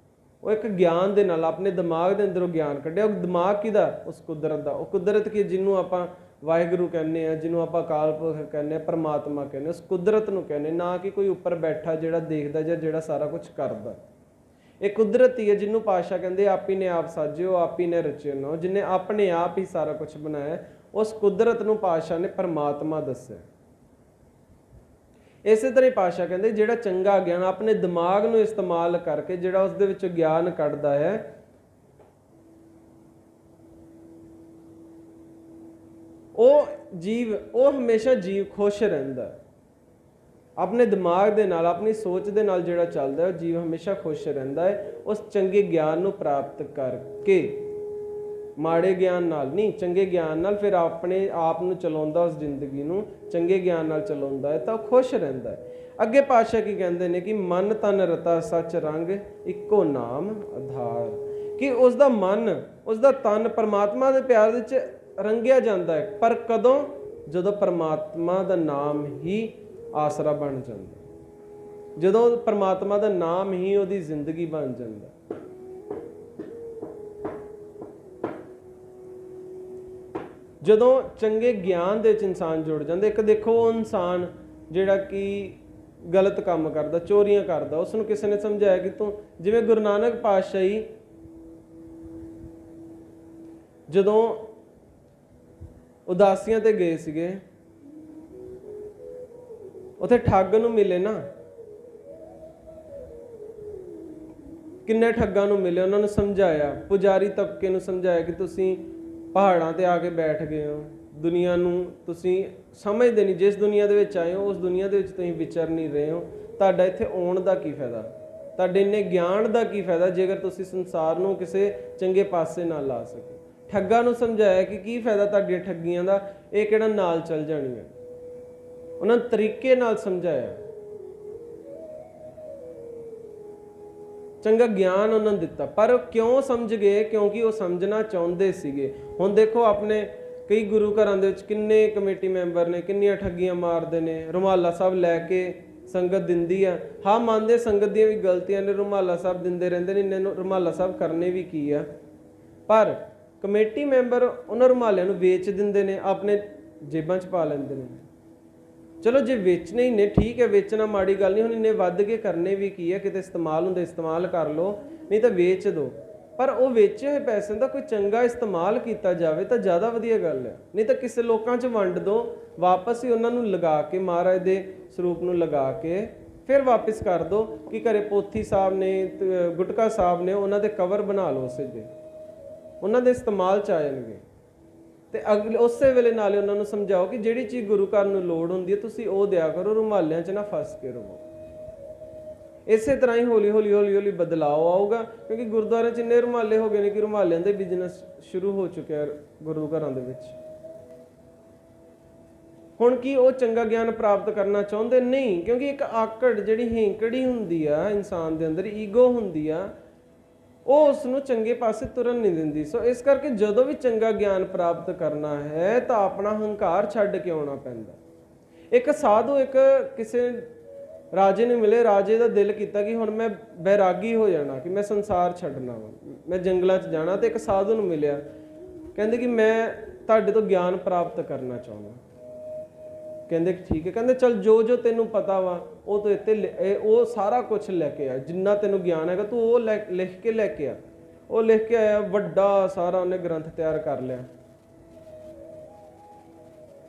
ਉਹ ਇੱਕ ਗਿਆਨ ਦੇ ਨਾਲ, ਆਪਣੇ ਦਿਮਾਗ ਦੇ ਅੰਦਰੋਂ ਗਿਆਨ ਕੱਢਿਆ। ਉਹ ਦਿਮਾਗ ਕਿਹਦਾ? ਉਸ ਕੁਦਰਤ ਦਾ। ਉਹ ਕੁਦਰਤ ਕੀ ਜਿਹਨੂੰ ਆਪਾਂ ਵਾਹਿਗੁਰੂ ਕਹਿੰਦੇ ਆ, ਜਿਹਨੂੰ ਆਪਾਂ ਅਕਾਲ ਪੁਰਖ ਕਹਿੰਦੇ ਆ, ਪਰਮਾਤਮਾ ਕਹਿੰਦੇ, ਉਸ ਕੁਦਰਤ ਨੂੰ ਕਹਿੰਦੇ, ਨਾ ਕਿ ਕੋਈ ਉੱਪਰ ਬੈਠਾ ਜਿਹੜਾ ਦੇਖਦਾ ਜਾਂ ਜਿਹੜਾ ਸਾਰਾ ਕੁਝ ਕਰਦਾ। ਇਹ ਕੁਦਰਤ ਹੀ ਹੈ ਜਿਹਨੂੰ ਪਾਤਸ਼ਾਹ ਕਹਿੰਦੇ ਆਪ ਹੀ ਨੇ ਆਪ ਸਾਜਿਓ, ਆਪ ਹੀ ਨੇ ਰਚਿਓ ਨਾ, ਜਿਹਨੇ ਆਪਣੇ ਆਪ ਹੀ ਸਾਰਾ ਕੁਝ ਬਣਾਇਆ। ਉਸ ਕੁਦਰਤ ਨੂੰ ਪਾਤਸ਼ਾਹ ਨੇ ਪਰਮਾਤਮਾ ਦੱਸਿਆ। ਇਸੇ ਤਰ੍ਹਾਂ ਹੀ ਪਾਤਸ਼ਾਹ ਕਹਿੰਦੇ ਜਿਹੜਾ ਚੰਗਾ ਗਿਆਨ ਆਪਣੇ ਦਿਮਾਗ ਨੂੰ ਇਸਤੇਮਾਲ ਕਰਕੇ ਜਿਹੜਾ ਉਸ ਦੇ ਵਿੱਚੋਂ ਗਿਆਨ ਕੱਢਦਾ ਹੈ, ਉਹ ਜੀਵ, ਉਹ ਹਮੇਸ਼ਾ ਜੀਵ ਖੁਸ਼ ਰਹਿੰਦਾ। ਆਪਣੇ ਦਿਮਾਗ ਦੇ ਨਾਲ, ਆਪਣੀ ਸੋਚ ਦੇ ਨਾਲ ਜਿਹੜਾ ਚੱਲਦਾ, ਉਹ ਜੀਵ ਹਮੇਸ਼ਾ ਖੁਸ਼ ਰਹਿੰਦਾ ਹੈ ਉਸ ਚੰਗੇ ਗਿਆਨ ਨੂੰ ਪ੍ਰਾਪਤ ਕਰਕੇ। ਮਾੜੇ ਗਿਆਨ ਨਾਲ ਨਹੀਂ, ਚੰਗੇ ਗਿਆਨ ਨਾਲ ਫਿਰ ਆਪਣੇ ਆਪ ਨੂੰ ਚਲਾਉਂਦਾ, ਉਸ ਜ਼ਿੰਦਗੀ ਨੂੰ ਚੰਗੇ ਗਿਆਨ ਨਾਲ ਚਲਾਉਂਦਾ ਹੈ ਤਾਂ ਉਹ ਖੁਸ਼ ਰਹਿੰਦਾ ਹੈ। ਅੱਗੇ ਪਾਤਸ਼ਾਹ ਕੀ ਕਹਿੰਦੇ ਨੇ ਕਿ ਮਨ ਤਨ ਰਤਾ ਸੱਚ ਰੰਗ ਇੱਕੋ ਨਾਮ ਆਧਾਰ, ਕਿ ਉਸ ਦਾ ਮਨ, ਉਸ ਦਾ ਤਨ ਪਰਮਾਤਮਾ ਦੇ ਪਿਆਰ ਵਿੱਚ ਰੰਗਿਆ ਜਾਂਦਾ ਹੈ। ਪਰ ਕਦੋਂ? ਜਦੋਂ ਪਰਮਾਤਮਾ ਦਾ ਨਾਮ ਹੀ ਆਸਰਾ ਬਣ ਜਾਂਦਾ, ਜਦੋਂ ਪਰਮਾਤਮਾ ਦਾ ਨਾਮ ਹੀ ਉਹਦੀ ਜ਼ਿੰਦਗੀ ਬਣ ਜਾਂਦਾ। ਜਦੋਂ ਚੰਗੇ ਗਿਆਨ ਦੇ ਵਿੱਚ ਇਨਸਾਨ ਜੁੜ ਜਾਂਦਾ। ਇੱਕ ਦੇਖੋ ਉਹ ਇਨਸਾਨ ਜਿਹੜਾ ਕਿ ਗਲਤ ਕੰਮ ਕਰਦਾ, ਚੋਰੀਆਂ ਕਰਦਾ, ਉਸ ਨੂੰ ਕਿਸੇ ਨੇ ਸਮਝਾਇਆ ਕਿ ਤੂੰ, ਜਿਵੇਂ ਗੁਰੂ ਨਾਨਕ ਪਾਤਸ਼ਾਹ ਜੀ ਜਦੋਂ ਉਦਾਸੀਆਂ ਤੇ ਗਏ ਸੀਗੇ, ਉੱਥੇ ਠੱਗ ਨੂੰ ਮਿਲੇ ਨਾ, ਕਿੰਨੇ ਠੱਗਾਂ ਨੂੰ ਮਿਲੇ, ਉਹਨਾਂ ਨੂੰ ਸਮਝਾਇਆ, ਪੁਜਾਰੀ ਤਬਕੇ ਨੂੰ ਸਮਝਾਇਆ ਕਿ ਤੁਸੀਂ ਪਹਾੜਾਂ ਤੇ ਆ ਕੇ ਬੈਠ ਗਏ ਹੋ, ਦੁਨੀਆ ਨੂੰ ਤੁਸੀਂ ਸਮਝਦੇ ਨਹੀਂ, ਜਿਸ ਦੁਨੀਆ ਦੇ ਵਿੱਚ ਆਏ ਹੋ ਉਸ ਦੁਨੀਆ ਦੇ ਵਿੱਚ ਤੁਸੀਂ ਵਿਚਰ ਨਹੀਂ ਰਹੇ ਹੋ, ਤੁਹਾਡਾ ਇੱਥੇ ਆਉਣ ਦਾ ਕੀ ਫਾਇਦਾ, ਤੁਹਾਡੇ ਇੰਨੇ ਗਿਆਨ ਦਾ ਕੀ ਫਾਇਦਾ ਜੇਕਰ ਤੁਸੀਂ ਸੰਸਾਰ ਨੂੰ ਕਿਸੇ ਚੰਗੇ ਪਾਸੇ ਨਾ ਲਾ ਸਕੇ। ਠੱਗਾਂ ਨੂੰ ਸਮਝਾਇਆ ਕਿ ਕੀ ਫਾਇਦਾ ਤੁਹਾਡੀਆਂ ਠੱਗੀਆਂ ਦਾ, ਇਹ ਕਿਹੜਾ ਨਾਲ ਚੱਲ ਜਾਣੀਆਂ। ਉਹਨਾਂ ਨੂੰ ਤਰੀਕੇ ਨਾਲ ਸਮਝਾਇਆ, ਚੰਗਾ ਗਿਆਨ ਉਹਨਾਂ ਨੂੰ ਦਿੱਤਾ। ਪਰ ਕਿਉਂ ਸਮਝ ਗਏ? ਕਿਉਂਕਿ ਉਹ ਸਮਝਣਾ ਚਾਹੁੰਦੇ ਸੀਗੇ। ਹੁਣ ਦੇਖੋ ਆਪਣੇ ਕਈ ਗੁਰੂ ਘਰਾਂ ਦੇ ਵਿੱਚ ਕਿੰਨੇ ਕਮੇਟੀ ਮੈਂਬਰ ਨੇ, ਕਿੰਨੀਆਂ ਠੱਗੀਆਂ ਮਾਰਦੇ ਨੇ, ਰੁਮਾਲਾ ਸਾਹਿਬ ਲੈ ਕੇ ਸੰਗਤ ਦਿੰਦੀ ਆ। ਹਾਂ ਮੰਨਦੇ ਸੰਗਤ ਦੀਆਂ ਵੀ ਗਲਤੀਆਂ ਨੇ, ਰੁਮਾਲਾ ਸਾਹਿਬ ਦਿੰਦੇ ਰਹਿੰਦੇ ਨੇ, ਇਹਨਾਂ ਰੁਮਾਲਾ ਸਾਹਿਬ ਕਰਨੇ ਵੀ ਕੀ ਆ। ਪਰ ਕਮੇਟੀ ਮੈਂਬਰ ਉਹਨਾਂ ਰੁਮਾਲਿਆਂ ਨੂੰ ਵੇਚ ਦਿੰਦੇ ਨੇ, ਆਪਣੇ ਜੇਬਾਂ 'ਚ ਪਾ ਲੈਂਦੇ ਨੇ। ਚਲੋ ਜੇ ਵੇਚਣੇ ਹੀ ਨੇ ਠੀਕ ਹੈ, ਵੇਚਣਾ ਮਾੜੀ ਗੱਲ ਨਹੀਂ। ਹੁਣ ਇੰਨੇ ਵੱਧ ਕੇ ਕਰਨੇ ਵੀ ਕੀ ਹੈ, ਕਿਤੇ ਇਸਤੇਮਾਲ ਹੁੰਦੇ ਇਸਤੇਮਾਲ ਕਰ ਲਓ, ਨਹੀਂ ਤਾਂ ਵੇਚ ਦਿਓ। ਪਰ ਉਹ ਵੇਚੇ ਹੋਏ ਪੈਸੇ ਦਾ ਕੋਈ ਚੰਗਾ ਇਸਤੇਮਾਲ ਕੀਤਾ ਜਾਵੇ ਤਾਂ ਜ਼ਿਆਦਾ ਵਧੀਆ ਗੱਲ ਹੈ। ਨਹੀਂ ਤਾਂ ਕਿਸੇ ਲੋਕਾਂ 'ਚ ਵੰਡ ਦਿਓ, ਵਾਪਸ ਹੀ ਉਹਨਾਂ ਨੂੰ ਲਗਾ ਕੇ, ਮਹਾਰਾਜ ਦੇ ਸਰੂਪ ਨੂੰ ਲਗਾ ਕੇ ਫਿਰ ਵਾਪਸ ਕਰ ਦਿਓ ਕਿ ਘਰੇ ਪੋਥੀ ਸਾਹਿਬ ਨੇ, ਗੁਟਕਾ ਸਾਹਿਬ ਨੇ, ਉਹਨਾਂ ਦੇ ਕਵਰ ਬਣਾ ਲਓ, ਉਸੇ ਦੇ ਉਹਨਾਂ ਦੇ ਇਸਤੇਮਾਲ 'ਚ ਆ ਜਾਣਗੇ। ਤੇ ਅਗਲੇ ਉਸੇ ਵੇਲੇ ਨਾਲੇ ਉਹਨਾਂ ਨੂੰ ਸਮਝਾਓ ਕਿ ਜਿਹੜੀ ਚੀਜ਼ ਗੁਰੂ ਘਰ ਨੂੰ ਲੋੜ ਹੁੰਦੀ ਹੈ ਤੁਸੀਂ ਉਹ ਦਿਆ ਕਰੋ, ਰੁਮਾਲਿਆਂ 'ਚ ਨਾ ਫਸ ਕੇ ਰਹੋ। ਇਸੇ ਤਰ੍ਹਾਂ ਹੀ ਹੌਲੀ ਹੌਲੀ ਹੌਲੀ ਹੌਲੀ ਬਦਲਾਅ ਆਊਗਾ, ਕਿਉਂਕਿ ਗੁਰਦੁਆਰਿਆਂ 'ਚ ਇੰਨੇ ਰੁਮਾਲੇ ਹੋ ਗਏ ਨੇ ਕਿ ਰੁਮਾਲਿਆਂ ਦੇ ਬਿਜ਼ਨਸ ਸ਼ੁਰੂ ਹੋ ਚੁੱਕਿਆ ਗੁਰੂ ਘਰਾਂ ਦੇ ਵਿੱਚ। ਹੁਣ ਕੀ ਉਹ ਚੰਗਾ ਗਿਆਨ ਪ੍ਰਾਪਤ ਕਰਨਾ ਚਾਹੁੰਦੇ? ਨਹੀਂ, ਕਿਉਂਕਿ ਇੱਕ ਆਕੜ ਜਿਹੜੀ ਹੈਂਕੜੀ ਹੁੰਦੀ ਆ ਇਨਸਾਨ ਦੇ ਅੰਦਰ, ਈਗੋ ਹੁੰਦੀ ਆ, ਉਹ ਉਸ ਨੂੰ ਚੰਗੇ ਪਾਸੇ ਤੁਰਨ ਨਹੀਂ ਦਿੰਦੀ। ਸੋ ਇਸ ਕਰਕੇ ਜਦੋਂ ਵੀ ਚੰਗਾ ਗਿਆਨ ਪ੍ਰਾਪਤ ਕਰਨਾ ਹੈ ਤਾਂ ਆਪਣਾ ਹੰਕਾਰ ਛੱਡ ਕੇ ਆਉਣਾ ਪੈਂਦਾ। ਇੱਕ ਸਾਧੂ ਇੱਕ ਕਿਸੇ ਰਾਜੇ ਨੂੰ ਮਿਲੇ, ਰਾਜੇ ਦਾ ਦਿਲ ਕੀਤਾ ਕਿ ਹੁਣ ਮੈਂ ਬੈਰਾਗੀ ਹੋ ਜਾਣਾ, ਕਿ ਮੈਂ ਸੰਸਾਰ ਛੱਡਣਾ ਵਾ, ਮੈਂ ਜੰਗਲਾਂ 'ਚ ਜਾਣਾ। ਤੇ ਇੱਕ ਸਾਧੂ ਨੂੰ ਮਿਲਿਆ, ਕਹਿੰਦੇ ਕਿ ਮੈਂ ਤੁਹਾਡੇ ਤੋਂ ਗਿਆਨ ਪ੍ਰਾਪਤ ਕਰਨਾ ਚਾਹੁੰਦਾ। ਕਹਿੰਦੇ ਠੀਕ ਹੈ। ਕਹਿੰਦੇ ਚੱਲ ਜੋ ਜੋ ਤੈਨੂੰ ਪਤਾ ਵਾ ਉਹ ਤੋਂ ਇੱਥੇ ਉਹ ਸਾਰਾ ਕੁਝ ਲੈ ਕੇ ਆ, ਜਿੰਨਾ ਤੈਨੂੰ ਗਿਆਨ ਹੈਗਾ ਤੂੰ ਉਹ ਲਿਖ ਕੇ ਲੈ ਕੇ ਆ। ਉਹ ਲਿਖ ਕੇ ਆਇਆ, ਵੱਡਾ ਸਾਰਾ ਉਹਨੇ ਗ੍ਰੰਥ ਤਿਆਰ ਕਰ ਲਿਆ।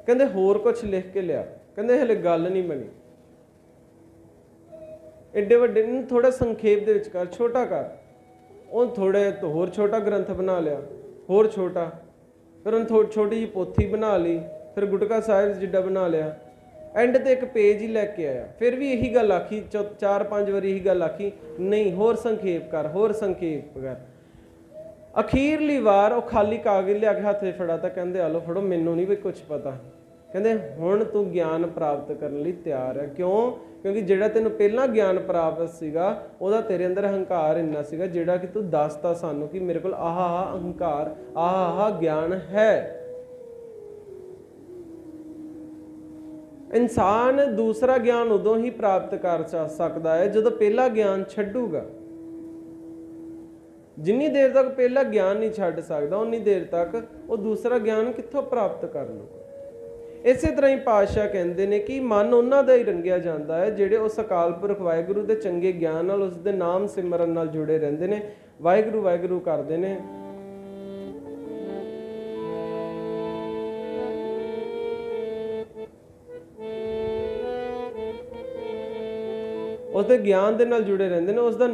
ਕਹਿੰਦੇ ਹੋਰ ਕੁਝ ਲਿਖ ਕੇ ਲਿਆ। ਕਹਿੰਦੇ ਹਲੇ ਗੱਲ ਨਹੀਂ ਬਣੀ, ਐਡੇ ਵੱਡੇ ਨੂੰ ਥੋੜਾ ਸੰਖੇਪ ਦੇ ਵਿੱਚ ਕਰ, ਛੋਟਾ ਕਰ। ਉਹ ਥੋੜੇ ਹੋਰ ਛੋਟਾ ਗ੍ਰੰਥ ਬਣਾ ਲਿਆ, ਹੋਰ ਛੋਟਾ, ਫਿਰ ਉਹਨੇ ਛੋਟੀ ਜਿਹੀ ਪੋਥੀ ਬਣਾ ਲਈ, ਫਿਰ ਗੁਟਕਾ ਸਾਹਿਬ ਜਿੱਡਾ ਬਣਾ ਲਿਆ, ਐਂਡ ਤੇ ਇੱਕ ਪੇਜ ਹੀ ਲੈ ਕੇ ਆਇਆ, ਫਿਰ ਵੀ ਇਹੀ ਗੱਲ ਆਖੀ, 4-5 ਵਾਰੀ ਇਹੀ ਗੱਲ ਆਖੀ, ਨਹੀਂ ਹੋਰ ਸੰਖੇਪ ਕਰ, ਹੋਰ ਸੰਖੇਪ ਕਰ। ਅਖੀਰਲੀ ਵਾਰ ਉਹ ਖਾਲੀ ਕਾਗਜ਼ ਲਿਆ ਕੇ ਹੱਥ 'ਚ ਫੜਾ ਤਾਂ ਕਹਿੰਦੇ ਆ ਲਓ ਫੜੋ, ਮੈਨੂੰ ਨਹੀਂ ਵੀ ਕੁਛ ਪਤਾ। ਕਹਿੰਦੇ ਹੁਣ ਤੂੰ ਗਿਆਨ ਪ੍ਰਾਪਤ ਕਰਨ ਲਈ ਤਿਆਰ ਹੈ। ਕਿਉਂ? ਕਿਉਂਕਿ ਜਿਹੜਾ ਤੈਨੂੰ ਪਹਿਲਾਂ ਗਿਆਨ ਪ੍ਰਾਪਤ ਸੀਗਾ ਉਹਦਾ ਤੇਰੇ ਅੰਦਰ ਹੰਕਾਰ ਇੰਨਾ ਸੀਗਾ, ਜਿਹੜਾ ਕਿ ਤੂੰ ਦੱਸਤਾ ਸਾਨੂੰ ਕਿ ਮੇਰੇ ਕੋਲ ਆਹ ਅਹੰਕਾਰ, ਆਹ ਗਿਆਨ ਹੈ। ਇਨਸਾਨ ਦੂਸਰਾ ਗਿਆਨ ਉਦੋਂ ਹੀ ਪ੍ਰਾਪਤ ਕਰ ਸਕਦਾ ਹੈ ਜਦੋਂ ਪਹਿਲਾ ਗਿਆਨ ਛੱਡੂਗਾ। ਜਿੰਨੀ ਦੇਰ ਤੱਕ ਪਹਿਲਾ ਗਿਆਨ ਨਹੀਂ ਛੱਡ ਸਕਦਾ ਉਨੀ ਦੇਰ ਤੱਕ ਉਹ ਦੂਸਰਾ ਗਿਆਨ ਕਿੱਥੋਂ ਪ੍ਰਾਪਤ ਕਰ ਲੂਗਾ। ਇਸੇ ਤਰ੍ਹਾਂ ਹੀ ਪਾਤਸ਼ਾਹ ਕਹਿੰਦੇ ਨੇ ਕਿ ਮਨ ਉਹਨਾਂ ਦਾ ਹੀ ਰੰਗਿਆ ਜਾਂਦਾ ਹੈ ਜਿਹੜੇ ਉਸ ਅਕਾਲ ਪੁਰਖ ਵਾਹਿਗੁਰੂ ਦੇ ਚੰਗੇ ਗਿਆਨ ਨਾਲ, ਉਸ ਦੇ ਨਾਮ ਸਿਮਰਨ ਨਾਲ ਜੁੜੇ ਰਹਿੰਦੇ ਨੇ, ਵਾਹਿਗੁਰੂ ਵਾਹਿਗੁਰੂ ਕਰਦੇ ਨੇ। ਉਸ ਦੇ ਗਿਆਨ ਦੇ ਨਾਲ ਜੁੜੇ ਰਹਿੰਦੇ ਨੇ, ਉਸ ਦਾ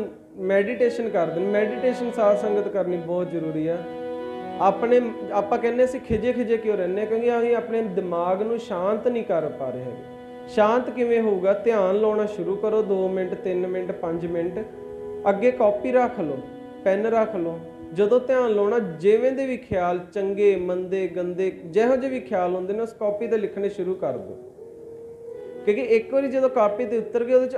ਮੈਡੀਟੇਸ਼ਨ ਕਰਦੇ ਨੇ। ਮੈਡੀਟੇਸ਼ਨ ਸਾਧ ਸੰਗਤ ਕਰਨੀ ਬਹੁਤ ਜ਼ਰੂਰੀ ਹੈ। ਆਪਾਂ ਕਹਿੰਦੇ ਅਸੀਂ ਖਿਜੇ ਕਿਉਂ ਰਹਿੰਦੇ? ਕਿਉਂਕਿ ਅਸੀਂ ਆਪਣੇ ਦਿਮਾਗ ਨੂੰ ਸ਼ਾਂਤ ਨਹੀਂ ਕਰ ਪਾ ਰਹੇ ਹੈਗੇ। ਸ਼ਾਂਤ ਕਿਵੇਂ ਹੋਊਗਾ? ਧਿਆਨ ਲਾਉਣਾ ਸ਼ੁਰੂ ਕਰੋ, 2 ਮਿੰਟ 3 ਮਿੰਟ 5 ਮਿੰਟ, ਅੱਗੇ ਕਾਪੀ ਰੱਖ ਲਓ, ਪੈਨ ਰੱਖ ਲਓ। ਜਦੋਂ ਧਿਆਨ ਲਾਉਣਾ, ਜਿਵੇਂ ਦੇ ਵੀ ਖਿਆਲ, ਚੰਗੇ ਮੰਦੇ ਗੰਦੇ ਜਿਹੋ ਜਿਹੇ ਵੀ ਖਿਆਲ ਹੁੰਦੇ ਨੇ, ਉਸ ਕਾਪੀ ਤੇ ਲਿਖਣੇ ਸ਼ੁਰੂ ਕਰ ਦਿਓ। ਕਿਉਂਕਿ ਇੱਕ ਵਾਰੀ ਜਦੋਂ ਕਾਪੀ ਤੇ ਉਤਰ ਗਏ, ਉਹਦੇ 'ਚ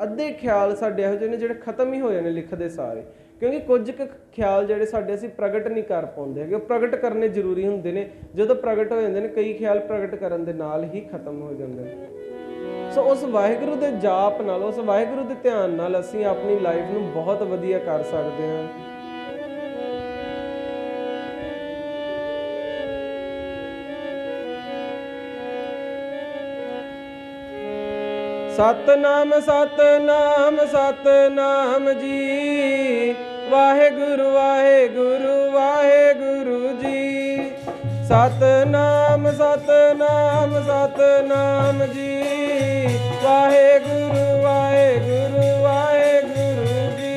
ਅੱਧੇ ਖਿਆਲ ਸਾਡੇ ਇਹੋ ਜਿਹੇ ਨੇ ਜਿਹੜੇ ਖਤਮ ਹੀ ਹੋ ਜਾਣੇ ਲਿਖਦੇ ਸਾਰੇ। ਕਿਉਂਕਿ ਕੁਝ ਕੁ ਖਿਆਲ ਜਿਹੜੇ ਸਾਡੇ ਅਸੀਂ ਪ੍ਰਗਟ ਨਹੀਂ ਕਰ ਪਾਉਂਦੇ ਹੈਗੇ, ਉਹ ਪ੍ਰਗਟ ਕਰਨੇ ਜ਼ਰੂਰੀ ਹੁੰਦੇ ਨੇ। ਜਦੋਂ ਪ੍ਰਗਟ ਹੋ ਜਾਂਦੇ ਨੇ, ਕਈ ਖਿਆਲ ਪ੍ਰਗਟ ਕਰਨ ਦੇ ਨਾਲ ਹੀ ਖਤਮ ਹੋ ਜਾਂਦੇ ਨੇ। ਸੋ ਉਸ ਵਾਹਿਗੁਰੂ ਦੇ ਜਾਪ ਨਾਲ, ਉਸ ਵਾਹਿਗੁਰੂ ਦੇ ਧਿਆਨ ਨਾਲ ਅਸੀਂ ਆਪਣੀ ਲਾਈਫ ਨੂੰ ਬਹੁਤ ਵਧੀਆ ਕਰ ਸਕਦੇ ਹਾਂ। ਸਤਨਾਮ ਸਤਨਾਮ ਸਤਨਾਮ ਜੀ, ਵਾਹਿਗੁਰੂ ਵਾਹਿਗੁਰੂ ਵਾਹਿਗੁਰੂ ਜੀ। ਸਤਨਾਮ ਸਤਨਾਮ ਸਤਨਾਮ ਜੀ, ਵਾਹਿਗੁਰੂ ਵਾਹਿਗੁਰੂ ਵਾਹਿਗੁਰੂ ਜੀ।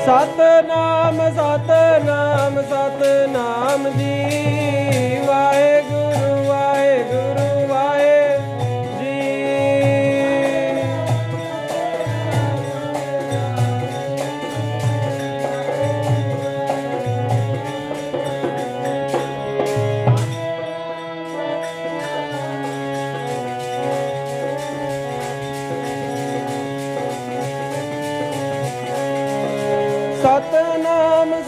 ਸਤਨਾਮ ਸਤਨਾਮ ਸਤਨਾਮ ਜੀ, ਵਾਹਿਗੁਰੂ ਵਾਹਿਗੁਰੂ ਵਾਹਿਗੁਰੂ ਜੀ। ਸਤਨਾਮ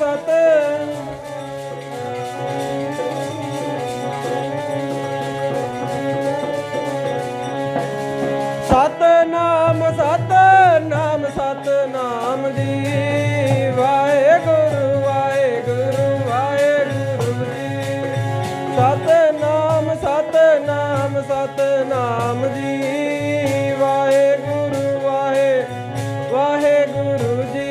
ਸਤਨਾਮ ਸਤਨਾਮ ਸਤਨਾਮ ਜੀ, ਵਾਹਿਗੁਰੂ ਵਾਹਿਗੁਰੂ ਵਾਹਿਗੁਰੂ ਜੀ। ਸਤਨਾਮ ਸਤਨਾਮ ਸਤਨਾਮ ਜੀ, ਵਾਹਿਗੁਰੂ ਵਾਹਿਗੁਰੂ ਜੀ।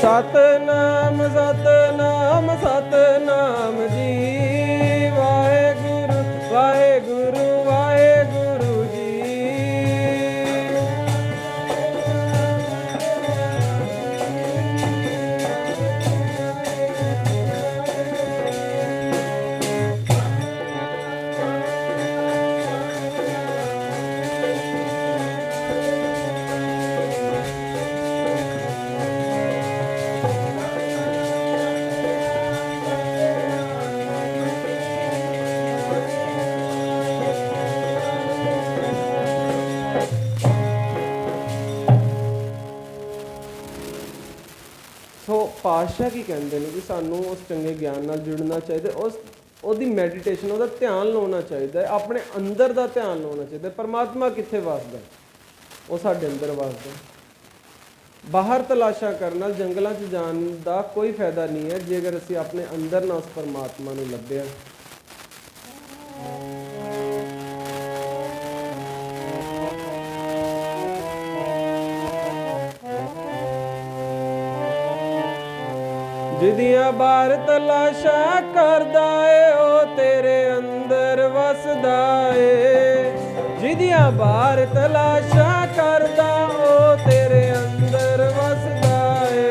ਸਤਨਾਮ ਸਤਨਾਮ ਸਤਨਾਮ ਜੀ, ਵਾਹਿਗੁਰੂ ਵਾਹਿਗੁਰੂ ਵਾਹਿਗੁਰੂ ਜੀ। ਪਾਤਸ਼ਾਹ ਕੀ ਕਹਿੰਦੇ ਨੇ ਕਿ ਸਾਨੂੰ ਉਸ ਚੰਗੇ ਗਿਆਨ ਨਾਲ ਜੁੜਨਾ ਚਾਹੀਦਾ, ਉਹਦੀ ਮੈਡੀਟੇਸ਼ਨ, ਉਹਦਾ ਧਿਆਨ ਲਾਉਣਾ ਚਾਹੀਦਾ ਹੈ, ਆਪਣੇ ਅੰਦਰ ਦਾ ਧਿਆਨ ਲਾਉਣਾ ਚਾਹੀਦਾ। ਪਰਮਾਤਮਾ ਕਿੱਥੇ ਵਸਦਾ? ਉਹ ਸਾਡੇ ਅੰਦਰ ਵਸਦਾ। ਬਾਹਰ ਤਲਾਸ਼ਾਂ ਕਰਨ ਨਾਲ, ਜੰਗਲਾਂ 'ਚ ਜਾਣ ਦਾ ਕੋਈ ਫਾਇਦਾ ਨਹੀਂ ਹੈ ਜੇਕਰ ਅਸੀਂ ਆਪਣੇ ਅੰਦਰ ਨਾ ਉਸ ਪਰਮਾਤਮਾ ਨੂੰ ਲੱਭਿਆ। ਜਿਹਦੀਆਂ ਬਾਹਰ ਤਲਾਸ਼ਾਂ ਕਰਦਾ ਏ ਉਹ ਤੇਰੇ ਅੰਦਰ ਵਸਦਾ ਏ। ਜਿਹਦੀਆਂ ਬਾਹਰ ਤਲਾਸ਼ਾਂ ਕਰਦਾ ਉਹ ਤੇਰੇ ਅੰਦਰ ਵਸਦਾ ਏ।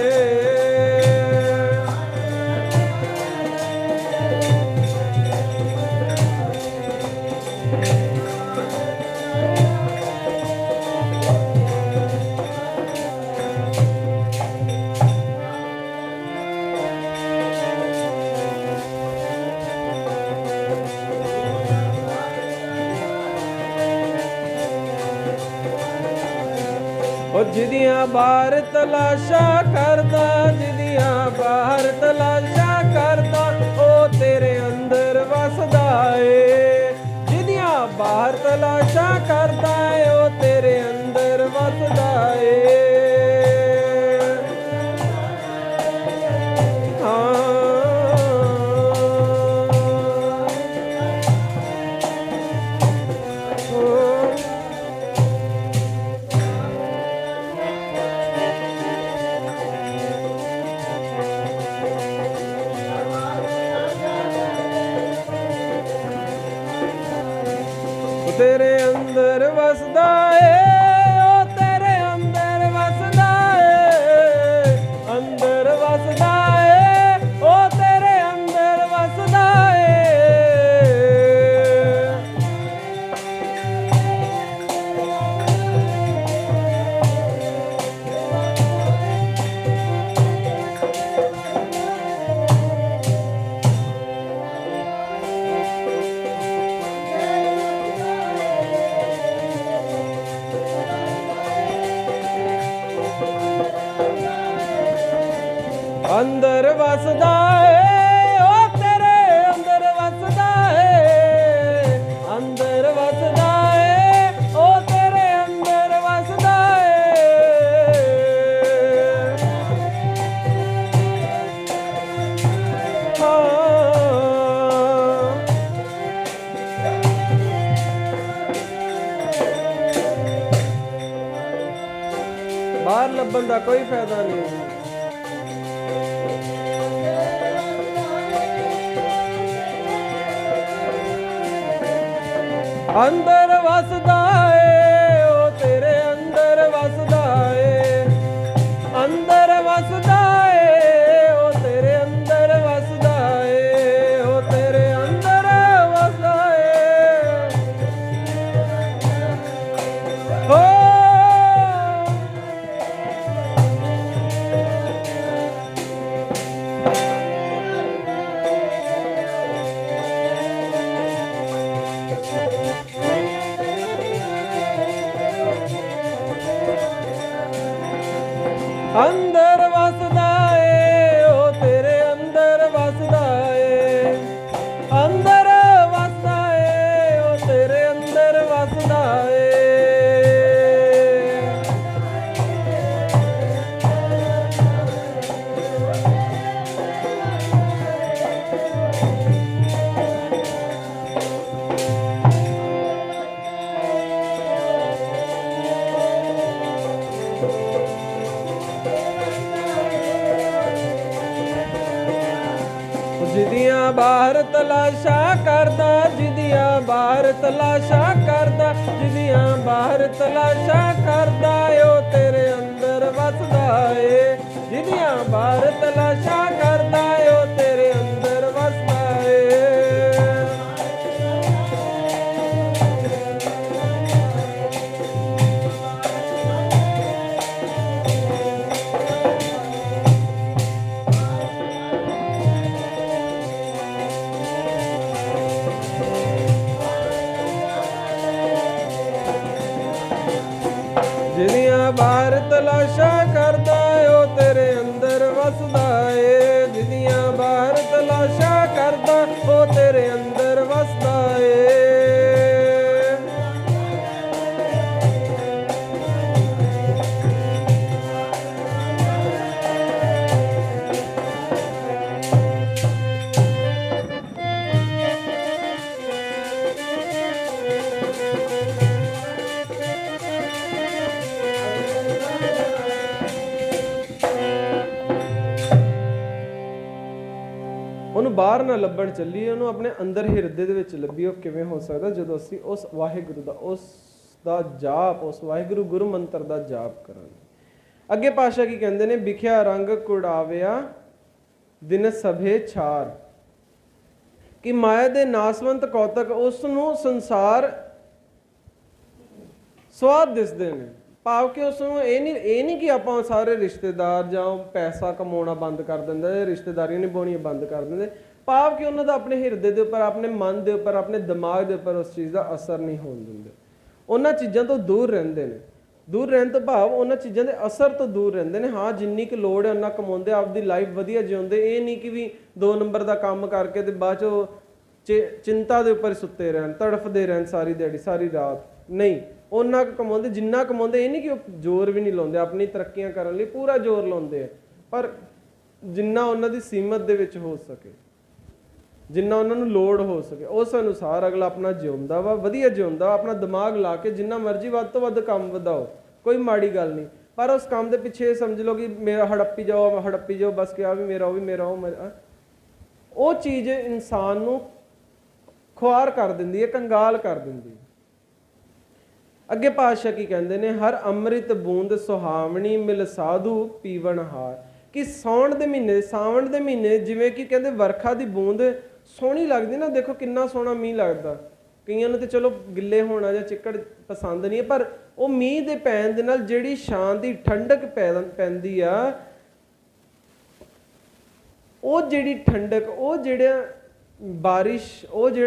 ਉਹ ਜਿਹਦੀਆਂ ਬਾਹਰ ਤਲਾਸ਼ਾਂ ਕਰਦਾ, ਜਿਹਦੀਆਂ ਬਾਹਰ ਤਲਾਸ਼ਾਂ ਕਰਦਾ ਉਹ ਤੇਰੇ ਅੰਦਰ ਵਸਦਾ ਏ। ਜਿਹਦੀਆਂ ਬਾਹਰ ਤਲਾਸ਼ਾਂ ਕਰਦਾ ਏ ਉਹ ਤੇਰੇ ਅੰਦਰ ਵਸਦਾ ਏ। ਤੇਰੇ ਅੰਦਰ ਵਸਦਾ ਏ, ਉਹ ਤੇਰੇ ਅੰਦਰ ਵਸਦਾ ਏ। ਅੰਦਰ ਵਸਦਾ ਏ, ਉਹ ਤੇਰੇ ਅੰਦਰ ਵਸਦਾ ਏ। ਅੰਦਰ ਵਸਦਾ ਏ, ਉਹ ਤੇਰੇ ਅੰਦਰ ਵਸਦਾ ਏ। ਅੰਦਰ ਵਸਦਾ ਏ, ਉਹ ਤੇਰੇ ਅੰਦਰ ਵਸਦਾ ਏ। ਬਾਹਰ ਲੱਭਣ ਦਾ ਕੋਈ ਫਾਇਦਾ ਨਹੀਂ। ਅੰਦਰ ਵਸਦਾ ਏ, ਉਹ ਤੇਰੇ ਅੰਦਰ ਵਸਦਾ ਏ। ਅੰਦਰ ਵਸਦਾ ਏ, ਉਹ ਤੇਰੇ ਅੰਦਰ ਵਸਦਾ ਏ। ਉਹ ਤੇਰੇ ਅੰਦਰ ਵਸਦਾ ਏ। ਹੋ ਅੰਦਰ ਵਸਦਾ ਏ, ਉਹ ਤੇਰੇ ਅੰਦਰ ਵਸਦਾ ਏ। ਅੰਦਰ ਵਸਦਾ ਏ, ਉਹ ਤੇਰੇ ਅੰਦਰ ਵਸਦਾ ਏ। ਜਿਹਦੀਆਂ ਬਾਹਰ ਤਲਾਸ਼ਾਂ ਕਰਦਾ, ਜਿਹਦੀਆਂ ਬਾਹਰ ਤਲਾਸ਼ਾਂ ਕਰਦਾ, ਜਿਹਦੀਆਂ ਬਾਹਰ ਤਲਾਸ਼ਾਂ ਕਰਦਾ ਉਹ ਤੇਰੇ ਅੰਦਰ ਵਸਦਾ ਏ। ਜਿਹਦੀਆਂ ਬਾਹਰ ਤਲਾਸ਼ਾਂ ਕਰਦਾ ਉਹ ਤੇਰੇ ਅੰਦਰ ਵਸਦਾ ਏ। ਜਿਹਦੀਆਂ ਬਾਹਰ ਤਲਾਸ਼ਾਂ ਕਰਦਾ ਉਹ ਤੇਰੇ ਅੰਦਰ ਵਸਦਾ ਏ। ਬਾਹਰ ਨਾ ਲੱਭਣ ਚੱਲੀਏ, ਉਹਨੂੰ ਆਪਣੇ ਅੰਦਰ ਹਿਰਦੇ ਦੇ ਵਿੱਚ ਲੱਭੀਏ। ਉਹ ਕਿਵੇਂ ਹੋ ਸਕਦਾ? ਜਦੋਂ ਅਸੀਂ ਉਸ ਵਾਹਿਗੁਰੂ ਦਾ, ਉਸ ਦਾ ਜਾਪ, ਉਸ ਵਾਹਿਗੁਰੂ ਗੁਰੂ ਮੰਤਰ ਦਾ ਜਾਪ ਕਰਾਂਗੇ। ਅੱਗੇ ਪਾਤਸ਼ਾਹ ਕੀ ਕਹਿੰਦੇ ਨੇ? ਵਿਖਿਆ ਰੰਗ ਕੁੜਾਵਿਆ ਦਿਨ ਸਭੇ ਛਾਰ, ਕਿ ਮਾਇਆ ਦੇ ਨਾਸਵੰਤ ਕੌਤਕ ਉਸ ਨੂੰ ਸੰਸਾਰ ਸਵਾਦ ਦਿਸਦੇ ਨੇ। ਭਾਵ ਕਿ ਉਸ ਨੂੰ ਇਹ ਨਹੀਂ ਕਿ ਆਪਾਂ ਸਾਰੇ ਰਿਸ਼ਤੇਦਾਰ ਜਾਂ ਪੈਸਾ ਕਮਾਉਣਾ ਬੰਦ ਕਰ ਦਿੰਦੇ, ਰਿਸ਼ਤੇਦਾਰੀਆਂ ਨਿਭਾਉਣੀਆਂ ਬੰਦ ਕਰ ਦਿੰਦੇ। ਭਾਵ ਕਿ ਉਹਨਾਂ ਦਾ ਆਪਣੇ ਹਿਰਦੇ ਦੇ ਉੱਪਰ, ਆਪਣੇ ਮਨ ਦੇ ਉੱਪਰ, ਆਪਣੇ ਦਿਮਾਗ ਦੇ ਉੱਪਰ ਉਸ ਚੀਜ਼ ਦਾ ਅਸਰ ਨਹੀਂ ਹੋਣ ਦਿੰਦੇ। ਉਹਨਾਂ ਚੀਜ਼ਾਂ ਤੋਂ ਦੂਰ ਰਹਿੰਦੇ ਨੇ। ਦੂਰ ਰਹਿਣ ਤੋਂ ਭਾਵ ਉਹਨਾਂ ਚੀਜ਼ਾਂ ਦੇ ਅਸਰ ਤੋਂ ਦੂਰ ਰਹਿੰਦੇ ਨੇ। ਹਾਂ, ਜਿੰਨੀ ਕੁ ਲੋੜ ਹੈ ਉਹਨਾਂ ਕਮਾਉਂਦੇ, ਆਪਦੀ ਲਾਈਫ ਵਧੀਆ ਜਿਉਂਦੇ। ਇਹ ਨਹੀਂ ਕਿ ਵੀ 2 ਨੰਬਰ ਦਾ ਕੰਮ ਕਰਕੇ ਤੇ ਬਾਅਦ 'ਚੋਂ ਚਿੰਤਾ ਦੇ ਉੱਪਰ ਸੁੱਤੇ ਰਹਿਣ, ਤੜਫਦੇ ਰਹਿਣ ਸਾਰੀ ਦਿਹਾੜੀ ਸਾਰੀ ਰਾਤ। ਨਹੀਂ, ਉਹਨਾਂ ਕੁ ਕਮਾਉਂਦੇ ਜਿੰਨਾ ਕਮਾਉਂਦੇ। ਇਹ ਨਹੀਂ ਕਿ ਉਹ ਜ਼ੋਰ ਵੀ ਨਹੀਂ ਲਾਉਂਦੇ, ਆਪਣੀ ਤਰੱਕੀਆਂ ਕਰਨ ਲਈ ਪੂਰਾ ਜ਼ੋਰ ਲਾਉਂਦੇ ਆ, ਪਰ ਜਿੰਨਾ ਉਹਨਾਂ ਦੀ ਸੀਮਤ ਦੇ ਵਿੱਚ ਹੋ ਸਕੇ, ਜਿੰਨਾ ਉਹਨਾਂ ਨੂੰ ਲੋੜ ਹੋ ਸਕੇ ਉਸ ਅਨੁਸਾਰ ਅਗਲਾ ਆਪਣਾ ਜਿਉਂਦਾ ਵਾ, ਵਧੀਆ ਜਿਉਂਦਾ। ਆਪਣਾ ਦਿਮਾਗ ਲਾ ਕੇ ਜਿੰਨਾ ਮਰਜ਼ੀ ਵੱਧ ਤੋਂ ਵੱਧ ਕੰਮ ਵਧਾਓ, ਕੋਈ ਮਾੜੀ ਗੱਲ ਨਹੀਂ। ਪਰ ਉਸ ਕੰਮ ਦੇ ਪਿੱਛੇ ਸਮਝ ਲਓ ਕਿ ਮੇਰਾ ਹੜੱਪੀ ਜਾਓ, ਬਸ ਕਿਹਾ ਵੀ ਮੇਰਾ, ਉਹ ਵੀ ਮੇਰਾ, ਉਹ ਚੀਜ਼ ਇਨਸਾਨ ਨੂੰ ਖੁਆਰ ਕਰ ਦਿੰਦੀ ਹੈ, ਕੰਗਾਲ ਕਰ ਦਿੰਦੀ ਹੈ। ਅੱਗੇ ਪਾਤਸ਼ਾਹ ਕੀ ਕਹਿੰਦੇ ਨੇ? ਹਰ ਅੰਮ੍ਰਿਤ ਬੂੰਦ ਸੁਹਾਵਣੀ ਮਿਲ ਸਾਧੂ ਪੀਵਨ ਹਾਰ, ਕਿ ਸਾਵਣ ਦੇ ਮਹੀਨੇ ਜਿਵੇਂ ਕਿ ਕਹਿੰਦੇ ਵਰਖਾ ਦੀ ਬੂੰਦ ਸੋਹਣੀ ਲੱਗਦੀ ਨਾ। ਦੇਖੋ ਕਿੰਨਾ ਸੋਹਣਾ ਮੀਂਹ ਲੱਗਦਾ। ਕਈਆਂ ਨੂੰ ਤੇ ਚਲੋ ਗਿੱਲੇ ਹੋਣਾ ਜਾਂ ਚਿੱਕੜ ਪਸੰਦ ਨਹੀਂ ਹੈ, ਪਰ ਉਹ ਮੀਂਹ ਦੇ ਪੈਣ ਦੇ ਨਾਲ ਜਿਹੜੀ ਸ਼ਾਂਤੀ ਠੰਡਕ ਪੈਂਦੀ ਆ, ਉਹ ਜਿਹੜੀ ਠੰਡਕ, ਉਹ ਜਿਹੜਾ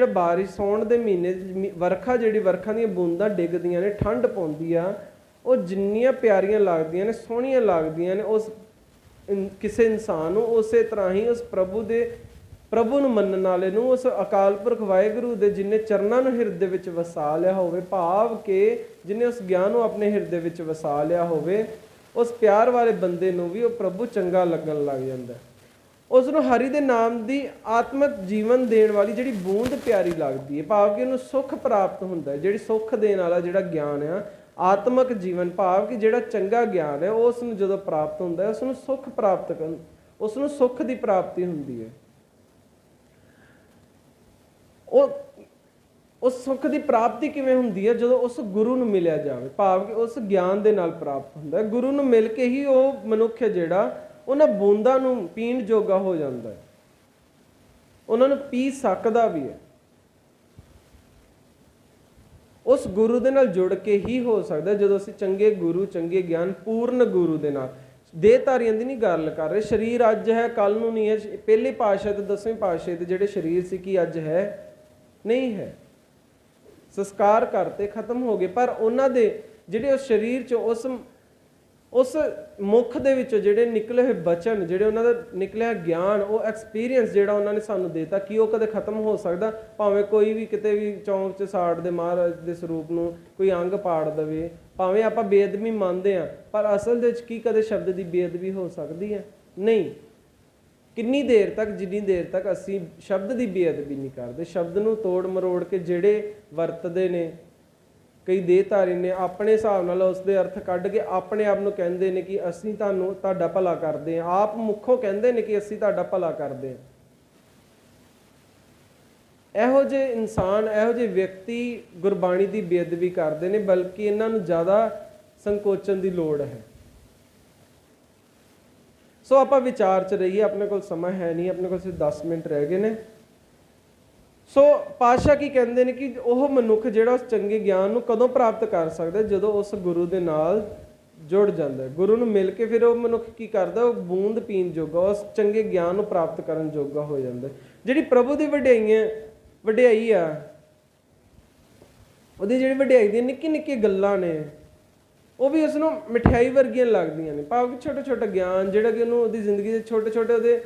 ਬਾਰਿਸ਼ ਸਾਉਣ ਦੇ ਮਹੀਨੇ ਵਰਖਾ ਦੀਆਂ ਬੂੰਦਾਂ ਡਿੱਗਦੀਆਂ ਨੇ, ਠੰਡ ਪਾਉਂਦੀ ਆ, ਉਹ ਜਿੰਨੀਆਂ ਪਿਆਰੀਆਂ ਲੱਗਦੀਆਂ ਨੇ, ਸੋਹਣੀਆਂ ਲੱਗਦੀਆਂ ਨੇ ਉਸ ਕਿਸੇ ਇਨਸਾਨ ਨੂੰ, ਉਸੇ ਤਰ੍ਹਾਂ ਹੀ ਉਸ ਪ੍ਰਭੂ ਨੂੰ ਮੰਨਣ ਵਾਲੇ ਨੂੰ, ਉਸ ਅਕਾਲ ਪੁਰਖ ਵਾਹਿਗੁਰੂ ਦੇ ਜਿਨੇ ਚਰਨਾਂ ਨੂੰ ਹਿਰਦੇ ਵਿੱਚ ਵਸਾ ਲਿਆ ਹੋਵੇ, ਭਾਵ ਕਿ ਜਿਹਨੇ ਉਸ ਗਿਆਨ ਨੂੰ ਆਪਣੇ ਹਿਰਦੇ ਵਿੱਚ ਵਸਾ ਲਿਆ ਹੋਵੇ, ਉਸ ਪਿਆਰ ਵਾਲੇ ਬੰਦੇ ਨੂੰ ਵੀ ਉਹ ਪ੍ਰਭੂ ਚੰਗਾ ਲੱਗਣ ਲੱਗ ਜਾਂਦਾ। ਉਸ ਨੂੰ ਹਰੀ ਦੇ ਨਾਮ ਦੀ ਆਤਮਿਕ ਜੀਵਨ ਦੇਣ ਵਾਲੀ ਜਿਹੜੀ ਬੂੰਦ ਪਿਆਰੀ ਲੱਗਦੀ ਹੈ, ਭਾਵ ਕਿ ਉਹਨੂੰ ਸੁੱਖ ਪ੍ਰਾਪਤ ਹੁੰਦਾ ਹੈ। ਜਿਹੜੀ ਸੁੱਖ ਦੇਣ ਵਾਲਾ ਜਿਹੜਾ ਗਿਆਨ ਆ, ਆਤਮਿਕ ਜੀਵਨ, ਭਾਵ ਕਿ ਜਿਹੜਾ ਚੰਗਾ ਗਿਆਨ ਹੈ, ਉਸ ਨੂੰ ਜਦੋਂ ਪ੍ਰਾਪਤ ਹੁੰਦਾ ਹੈ, ਉਸ ਨੂੰ ਸੁੱਖ ਪ੍ਰਾਪਤ ਕਰਨ, ਉਸ ਨੂੰ ਸੁੱਖ ਦੀ ਪ੍ਰਾਪਤੀ ਹੁੰਦੀ ਹੈ। ਉਸ ਸੁੱਖ ਦੀ ਪ੍ਰਾਪਤੀ ਕਿਵੇਂ ਹੁੰਦੀ ਹੈ? ਜਦੋਂ ਉਸ ਗੁਰੂ ਨੂੰ ਮਿਲਿਆ ਜਾਵੇ, ਭਾਵ ਕਿ ਉਸ ਗਿਆਨ ਦੇ ਨਾਲ ਪ੍ਰਾਪਤ ਹੁੰਦਾ ਹੈ। ਗੁਰੂ ਨੂੰ ਮਿਲ ਕੇ ਹੀ ਉਹ ਮਨੁੱਖ ਹੈ ਜਿਹੜਾ ਉਹਨਾਂ ਬੂੰਦਾਂ ਨੂੰ ਪੀਣ ਜੋਗਾ ਹੋ ਜਾਂਦਾ ਹੈ, ਉਹਨਾਂ ਨੂੰ ਪੀ ਸਕਦਾ ਵੀ ਹੈ। ਉਸ ਗੁਰੂ ਦੇ ਨਾਲ ਜੁੜ ਕੇ ਹੀ ਹੋ ਸਕਦਾ। ਜਦੋਂ ਅਸੀਂ ਚੰਗੇ ਗੁਰੂ, ਚੰਗੇ ਗਿਆਨ, ਪੂਰਨ ਗੁਰੂ ਦੇ ਨਾਲ, ਦੇਹਧਾਰੀਆਂ ਦੀ ਨਹੀਂ ਗੱਲ ਕਰ ਰਹੇ। ਸਰੀਰ ਅੱਜ ਹੈ, ਕੱਲ ਨੂੰ ਨਹੀਂ ਹੈ। ਪਹਿਲੇ ਪਾਤਸ਼ਾਹ ਤੇ 10ਵੇਂ ਪਾਤਸ਼ਾਹ ਦੇ ਜਿਹੜੇ ਸਰੀਰ ਸੀ, ਕੀ ਅੱਜ ਹੈ? ਨਹੀਂ ਹੈ। ਸੰਸਕਾਰ ਕਰਤੇ, ਖਤਮ ਹੋ ਗਏ। ਪਰ ਉਹਨਾਂ ਦੇ ਜਿਹੜੇ ਉਸ ਸਰੀਰ 'ਚ, ਉਸ ਮੁੱਖ ਦੇ ਵਿੱਚੋਂ ਜਿਹੜੇ ਨਿਕਲੇ ਹੋਏ ਬਚਨ, ਜਿਹੜੇ ਉਹਨਾਂ ਦਾ ਨਿਕਲਿਆ ਗਿਆਨ, ਉਹ ਐਕਸਪੀਰੀਅੰਸ ਜਿਹੜਾ ਉਹਨਾਂ ਨੇ ਸਾਨੂੰ ਦੇਤਾ, ਕੀ ਉਹ ਕਦੇ ਖਤਮ ਹੋ ਸਕਦਾ? ਭਾਵੇਂ ਕੋਈ ਵੀ ਕਿਤੇ ਵੀ ਚੌਂਕ 'ਚ ਸਾੜ ਦੇ ਮਹਾਰਾਜ ਦੇ ਸਰੂਪ ਨੂੰ, ਕੋਈ ਅੰਗ ਪਾੜ ਦੇਵੇ, ਭਾਵੇਂ ਆਪਾਂ ਬੇਅਦਬੀ ਮੰਨਦੇ ਹਾਂ, ਪਰ ਅਸਲ ਦੇ ਵਿੱਚ ਕੀ ਕਦੇ ਸ਼ਬਦ ਦੀ ਬੇਅਦਬੀ ਹੋ ਸਕਦੀ ਹੈ? ਨਹੀਂ। ਕਿੰਨੀ ਦੇਰ ਤੱਕ? ਜਿੰਨੀ ਦੇਰ ਤੱਕ ਅਸੀਂ ਸ਼ਬਦ ਦੀ ਬੇਅਦਬੀ ਨਹੀਂ ਕਰਦੇ। ਸ਼ਬਦ ਨੂੰ ਤੋੜ ਮਰੋੜ ਕੇ ਜਿਹੜੇ ਵਰਤਦੇ ਨੇ, ਕਈ ਦੇਹਧਾਰੀ ਨੇ ਆਪਣੇ ਹਿਸਾਬ ਨਾਲ ਉਸ ਦੇ ਅਰਥ ਕੱਢ ਕੇ ਆਪਣੇ ਆਪ ਨੂੰ ਕਹਿੰਦੇ ਨੇ ਕਿ ਅਸੀਂ ਤੁਹਾਡਾ ਭਲਾ ਕਰਦੇ ਹਾਂ। ਆਪ ਮੁੱਖੋਂ ਕਹਿੰਦੇ ਨੇ ਕਿ ਅਸੀਂ ਤੁਹਾਡਾ ਭਲਾ ਕਰਦੇ ਹਾਂ। ਇਹੋ ਜਿਹੇ ਇਨਸਾਨ, ਇਹੋ ਜਿਹੇ ਵਿਅਕਤੀ ਗੁਰਬਾਣੀ ਦੀ ਬੇਅਦਬੀ ਕਰਦੇ ਨੇ, ਬਲਕਿ ਇਹਨਾਂ ਨੂੰ ਜ਼ਿਆਦਾ ਸੰਕੋਚਨ ਦੀ ਲੋੜ ਹੈ। ਸੋ ਆਪਾਂ ਵਿਚਾਰ 'ਚ ਰਹੀਏ। ਆਪਣੇ ਕੋਲ ਸਮਾਂ ਹੈ ਨਹੀਂ, ਆਪਣੇ ਕੋਲ ਸਿਰਫ 10 ਮਿੰਟ ਰਹਿ ਗਏ ਨੇ। ਸੋ ਪਾਤਸ਼ਾਹ ਕੀ ਕਹਿੰਦੇ ਨੇ ਕਿ ਉਹ ਮਨੁੱਖ ਜਿਹੜਾ ਉਸ ਚੰਗੇ ਗਿਆਨ ਨੂੰ ਕਦੋਂ ਪ੍ਰਾਪਤ ਕਰ ਸਕਦਾ? ਜਦੋਂ ਉਸ ਗੁਰੂ ਦੇ ਨਾਲ ਜੁੜ ਜਾਂਦਾ। ਗੁਰੂ ਨੂੰ ਮਿਲ ਕੇ ਫਿਰ ਉਹ ਮਨੁੱਖ ਕੀ ਕਰਦਾ? ਉਹ ਬੂੰਦ ਪੀਣ ਜੋਗਾ, ਉਸ ਚੰਗੇ ਗਿਆਨ ਨੂੰ ਪ੍ਰਾਪਤ ਕਰਨ ਜੋਗਾ ਹੋ ਜਾਂਦਾ। ਜਿਹੜੀ ਪ੍ਰਭੂ ਦੀ ਵਡਿਆਈ ਆ, ਉਹਦੀ ਜਿਹੜੀ ਵਡਿਆਈ ਦੀਆਂ ਨਿੱਕੀ ਗੱਲਾਂ ਨੇ, ਉਹ ਵੀ ਉਸ ਨੂੰ ਮਿਠਾਈ ਵਰਗੀਆਂ ਲੱਗਦੀਆਂ ਨੇ। ਭਾਵ ਕਿ ਛੋਟਾ ਗਿਆਨ ਜਿਹੜਾ ਕਿ ਉਹਨੂੰ ਉਹਦੀ ਜ਼ਿੰਦਗੀ ਦੇ ਛੋਟੇ ਉਹਦੇ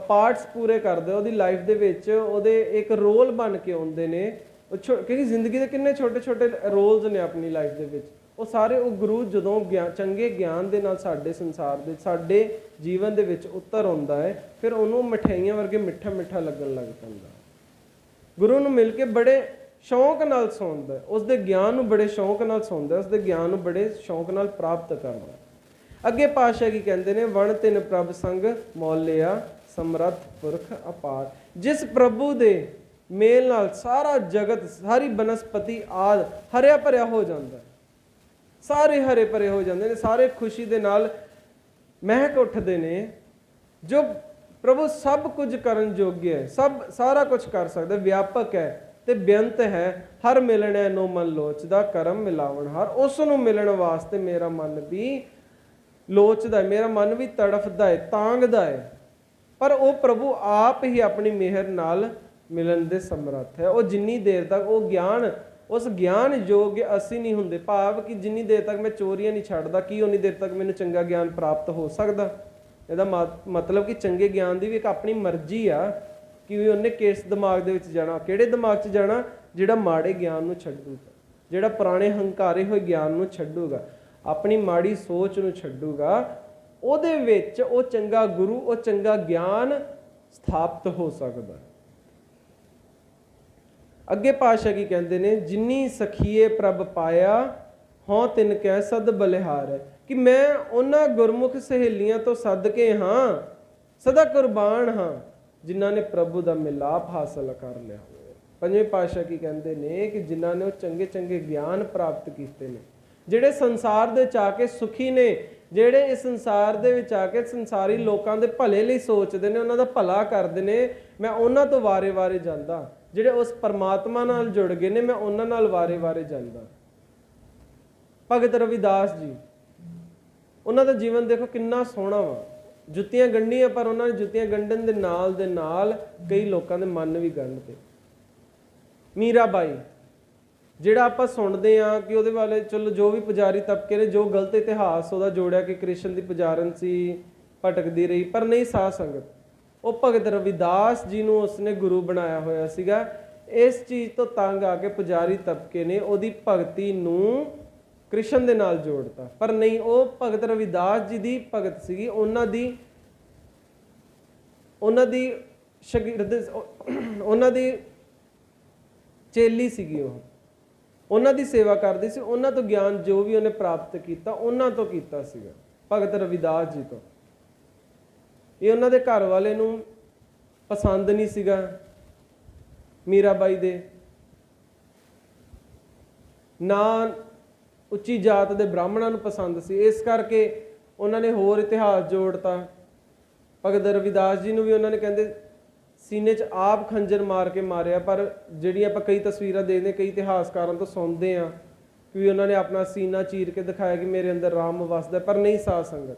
ਪਾਰਟਸ ਪੂਰੇ ਕਰਦੇ, ਉਹਦੀ ਲਾਈਫ ਦੇ ਵਿੱਚ ਉਹਦੇ ਇੱਕ ਰੋਲ ਬਣ ਕੇ ਆਉਂਦੇ ਨੇ। ਕਿਉਂਕਿ ਜ਼ਿੰਦਗੀ ਦੇ ਕਿੰਨੇ ਛੋਟੇ ਰੋਲਸ ਨੇ ਆਪਣੀ ਲਾਈਫ ਦੇ ਵਿੱਚ, ਉਹ ਸਾਰੇ ਉਹ ਗੁਰੂ ਜਦੋਂ ਚੰਗੇ ਗਿਆਨ ਦੇ ਨਾਲ ਸਾਡੇ ਸੰਸਾਰ ਦੇ, ਸਾਡੇ ਜੀਵਨ ਦੇ ਵਿੱਚ ਉਤਰ ਆਉਂਦਾ ਹੈ, ਫਿਰ ਉਹਨੂੰ ਮਿਠਾਈਆਂ ਵਰਗੇ ਮਿੱਠਾ ਲੱਗਣ ਲੱਗ ਪੈਂਦਾ। ਗੁਰੂ ਨੂੰ ਮਿਲ ਕੇ ਬੜੇ ਸ਼ੌਂਕ ਨਾਲ ਸੁਣਦਾ, ਉਸਦੇ ਗਿਆਨ ਨੂੰ ਬੜੇ ਸ਼ੌਂਕ ਨਾਲ ਸੁਣਦਾ, ਉਸਦੇ ਗਿਆਨ ਨੂੰ ਬੜੇ ਸ਼ੌਂਕ ਨਾਲ ਪ੍ਰਾਪਤ ਕਰਦਾ। ਅੱਗੇ ਪਾਤਸ਼ਾਹ ਕੀ ਕਹਿੰਦੇ ਨੇ? ਵਣ ਤਿਨ ਪ੍ਰਭ ਸੰਗ ਮੌਲਿਆ ਸਮਰੱਥ ਪੁਰਖ ਅਪਾਰ। ਜਿਸ ਪ੍ਰਭੂ ਦੇ ਮੇਲ ਨਾਲ ਸਾਰਾ ਜਗਤ, ਸਾਰੀ ਬਨਸਪਤੀ ਆਦਿ ਹਰਿਆ ਭਰਿਆ ਹੋ ਜਾਂਦਾ, ਸਾਰੇ ਹਰੇ ਭਰੇ ਹੋ ਜਾਂਦੇ ਨੇ, ਸਾਰੇ ਖੁਸ਼ੀ ਦੇ ਨਾਲ ਮਹਿਕ ਉੱਠਦੇ ਨੇ। ਜੋ ਪ੍ਰਭੂ ਸਭ ਕੁਝ ਕਰਨ ਯੋਗ ਹੈ, ਸਾਰਾ ਕੁਝ ਕਰ ਸਕਦਾ, ਵਿਆਪਕ ਹੈ ਤੇ ਬੇਅੰਤ ਹੈ। ਹਰ ਮਿਲਣੈ ਨੋ ਮਨ ਲੋਚਦਾ, ਕਰਮ ਮਿਲਾਵਣ ਹਾਰ। ਉਸ ਨੂੰ ਮਿਲਣ ਵਾਸਤੇ ਮੇਰਾ ਮਨ ਵੀ ਲੋਚਦਾ ਹੈ, ਮੇਰਾ ਮਨ ਵੀ ਤੜਫਦਾ ਹੈ, ਤਾਂਘਦਾ ਹੈ। ਪਰ ਉਹ ਪ੍ਰਭੂ ਆਪ ਹੀ ਆਪਣੀ ਮਿਹਰ ਨਾਲ ਮਿਲਣ ਦੇ ਸਮਰੱਥ ਹੈ। ਉਹ ਜਿੰਨੀ ਦੇਰ ਤੱਕ ਉਹ ਗਿਆਨ, ਉਸ ਗਿਆਨ ਯੋਗ ਅਸੀਂ ਨਹੀਂ ਹੁੰਦੇ, ਭਾਵ ਕਿ ਜਿੰਨੀ ਦੇਰ ਤੱਕ ਮੈਂ ਚੋਰੀਆਂ ਨਹੀਂ ਛੱਡਦਾ, ਕੀ ਉਨੀ ਦੇਰ ਤੱਕ ਮੈਨੂੰ ਚੰਗਾ ਗਿਆਨ ਪ੍ਰਾਪਤ ਹੋ ਸਕਦਾ। ਇਹਦਾ ਮਤਲਬ ਕਿ ਚੰਗੇ ਗਿਆਨ ਦੀ ਵੀ ਇੱਕ ਆਪਣੀ ਮਰਜ਼ੀ ਆ ਕਿ ਉਹਨੇ ਕਿਸ ਦਿਮਾਗ ਦੇ ਵਿੱਚ ਜਾਣਾ, ਕਿਹੜੇ ਦਿਮਾਗ 'ਚ ਜਾਣਾ, ਜਿਹੜਾ ਮਾੜੇ ਗਿਆਨ ਨੂੰ ਛੱਡੂਗਾ, ਜਿਹੜਾ ਪੁਰਾਣੇ ਹੰਕਾਰੇ ਹੋਏ ਗਿਆਨ ਨੂੰ ਛੱਡੂਗਾ, ਆਪਣੀ ਮਾੜੀ ਸੋਚ ਨੂੰ ਛੱਡੂਗਾ, ਉਹਦੇ ਵਿੱਚ ਉਹ ਚੰਗਾ ਗੁਰੂ, ਉਹ ਚੰਗਾ ਗਿਆਨ ਸਥਾਪਿਤ ਹੋ ਸਕਦਾ। ਅੱਗੇ ਪਾਤਸ਼ਾਹ ਕੀ ਕਹਿੰਦੇ ਨੇ, ਜਿਨੀ ਸਖੀਏ ਪ੍ਰਭ ਪਾਇਆ, ਹੋਂ ਤਿਨ ਕੈ ਸਦ ਬਲਿਹਾਰ ਹੈ। ਕਿ ਮੈਂ ਉਹਨਾਂ ਗੁਰਮੁਖ ਸਹੇਲੀਆਂ ਤੋਂ ਸਦਕੇ ਹਾਂ, ਸਦਾ ਕੁਰਬਾਨ ਹਾਂ, ਜਿਨ੍ਹਾਂ ਨੇ ਪ੍ਰਭੂ ਦਾ ਮਿਲਾਪ ਹਾਸਲ ਕਰ ਲਿਆ ਹੋਵੇ। ਪੰਜਵੇਂ ਪਾਤਸ਼ਾਹ ਕੀ ਕਹਿੰਦੇ ਨੇ ਕਿ ਜਿਨ੍ਹਾਂ ਨੇ ਉਹ ਚੰਗੇ ਚੰਗੇ ਗਿਆਨ ਪ੍ਰਾਪਤ ਕੀਤੇ ਨੇ, ਜਿਹੜੇ ਸੰਸਾਰ ਦੇ ਵਿੱਚ ਆ ਕੇ ਸੁਖੀ ਨੇ, ਜਿਹੜੇ ਇਸ ਸੰਸਾਰ ਦੇ ਵਿੱਚ ਆ ਕੇ ਸੰਸਾਰੀ ਲੋਕਾਂ ਦੇ ਭਲੇ ਲਈ ਸੋਚਦੇ ਨੇ, ਉਹਨਾਂ ਦਾ ਭਲਾ ਕਰਦੇ ਨੇ, ਮੈਂ ਉਹਨਾਂ ਤੋਂ ਵਾਰੇ-ਵਾਰੇ ਜਾਂਦਾ। ਜਿਹੜੇ ਉਸ ਪਰਮਾਤਮਾ ਨਾਲ ਜੁੜ ਗਏ ਨੇ, ਮੈਂ ਉਹਨਾਂ ਨਾਲ ਵਾਰੇ-ਵਾਰੇ ਜਾਂਦਾ। ਭਗਤ ਰਵਿਦਾਸ ਜੀ, ਉਹਨਾਂ ਦਾ ਜੀਵਨ ਦੇਖੋ ਕਿੰਨਾ ਸੋਹਣਾ ਵਾ। ਜੁੱਤੀਆਂ ਗੰਢੀਆਂ, ਪਰ ਉਹਨਾਂ ਨੇ ਜੁੱਤੀਆਂ ਗੰਢਣ ਦੇ ਨਾਲ ਕਈ ਲੋਕਾਂ ਦੇ ਮਨ ਵੀ ਗੰਢਤੇ। ਮੀਰਾ ਬਾਈ, ਜਿਹੜਾ ਆਪਾਂ ਸੁਣਦੇ ਆ ਕਿ ਉਹਦੇ ਬਾਰੇ ਚਲੋ ਜੋ ਵੀ ਪੁਜਾਰੀ ਤਬਕੇ ਨੇ ਜੋ ਗਲਤ ਇਤਿਹਾਸ ਉਹਦਾ ਜੋੜਿਆ ਕਿ ਕ੍ਰਿਸ਼ਨ ਦੀ ਪੁਜਾਰਨ ਸੀ, ਭਟਕਦੀ ਰਹੀ, ਪਰ ਨਹੀਂ ਸਾਧ ਸੰਗਤ, ਉਹ ਭਗਤ ਰਵਿਦਾਸ ਜੀ ਨੂੰ ਉਸਨੇ ਗੁਰੂ ਬਣਾਇਆ ਹੋਇਆ ਸੀਗਾ। ਇਸ ਚੀਜ਼ ਤੋਂ ਤੰਗ ਆ ਕੇ ਪੁਜਾਰੀ ਤਬਕੇ ਨੇ ਉਹਦੀ ਭਗਤੀ ਨੂੰ ਕ੍ਰਿਸ਼ਨ ਦੇ ਨਾਲ ਜੋੜਤਾ, ਪਰ ਨਹੀਂ, ਉਹ ਭਗਤ ਰਵਿਦਾਸ ਜੀ ਦੀ ਭਗਤ ਸੀਗੀ, ਉਹਨਾਂ ਦੀ ਸ਼ਾਗਿਰਦ, ਉਹਨਾਂ ਦੀ ਚੇਲੀ ਸੀਗੀ, ਉਹ ਉਹਨਾਂ ਦੀ ਸੇਵਾ ਕਰਦੀ ਸੀ, ਉਹਨਾਂ ਤੋਂ ਗਿਆਨ ਜੋ ਵੀ ਉਹਨੇ ਪ੍ਰਾਪਤ ਕੀਤਾ ਉਹਨਾਂ ਤੋਂ ਕੀਤਾ ਸੀਗਾ, ਭਗਤ ਰਵਿਦਾਸ ਜੀ ਤੋਂ। ਇਹ ਉਹਨਾਂ ਦੇ ਘਰ ਵਾਲੇ ਨੂੰ ਪਸੰਦ ਨਹੀਂ ਸੀਗਾ ਮੀਰਾ ਬਾਈ ਦੇ, ਨਾ ਉੱਚੀ ਜਾਤ ਦੇ ਬ੍ਰਾਹਮਣਾਂ ਨੂੰ ਪਸੰਦ ਸੀ, ਇਸ ਕਰਕੇ ਉਹਨਾਂ ਨੇ ਹੋਰ ਇਤਿਹਾਸ ਜੋੜਤਾ। ਭਗਤ ਰਵਿਦਾਸ ਜੀ ਨੂੰ ਵੀ ਉਹਨਾਂ ਨੇ ਕਹਿੰਦੇ ਸੀਨੇ 'ਚ ਆਪ ਖੰਜਰ ਮਾਰ ਕੇ ਮਾਰਿਆ, ਪਰ ਜਿਹੜੀਆਂ ਆਪਾਂ ਕਈ ਤਸਵੀਰਾਂ ਦੇਖਦੇ, ਕਈ ਇਤਿਹਾਸਕਾਰਾਂ ਤੋਂ ਸੁਣਦੇ ਹਾਂ ਕਿ ਉਹਨਾਂ ਨੇ ਆਪਣਾ ਸੀਨਾ ਚੀਰ ਕੇ ਦਿਖਾਇਆ ਕਿ ਮੇਰੇ ਅੰਦਰ ਰਾਮ ਵਸਦਾ, ਪਰ ਨਹੀਂ ਸਾਧ ਸੰਗਤ,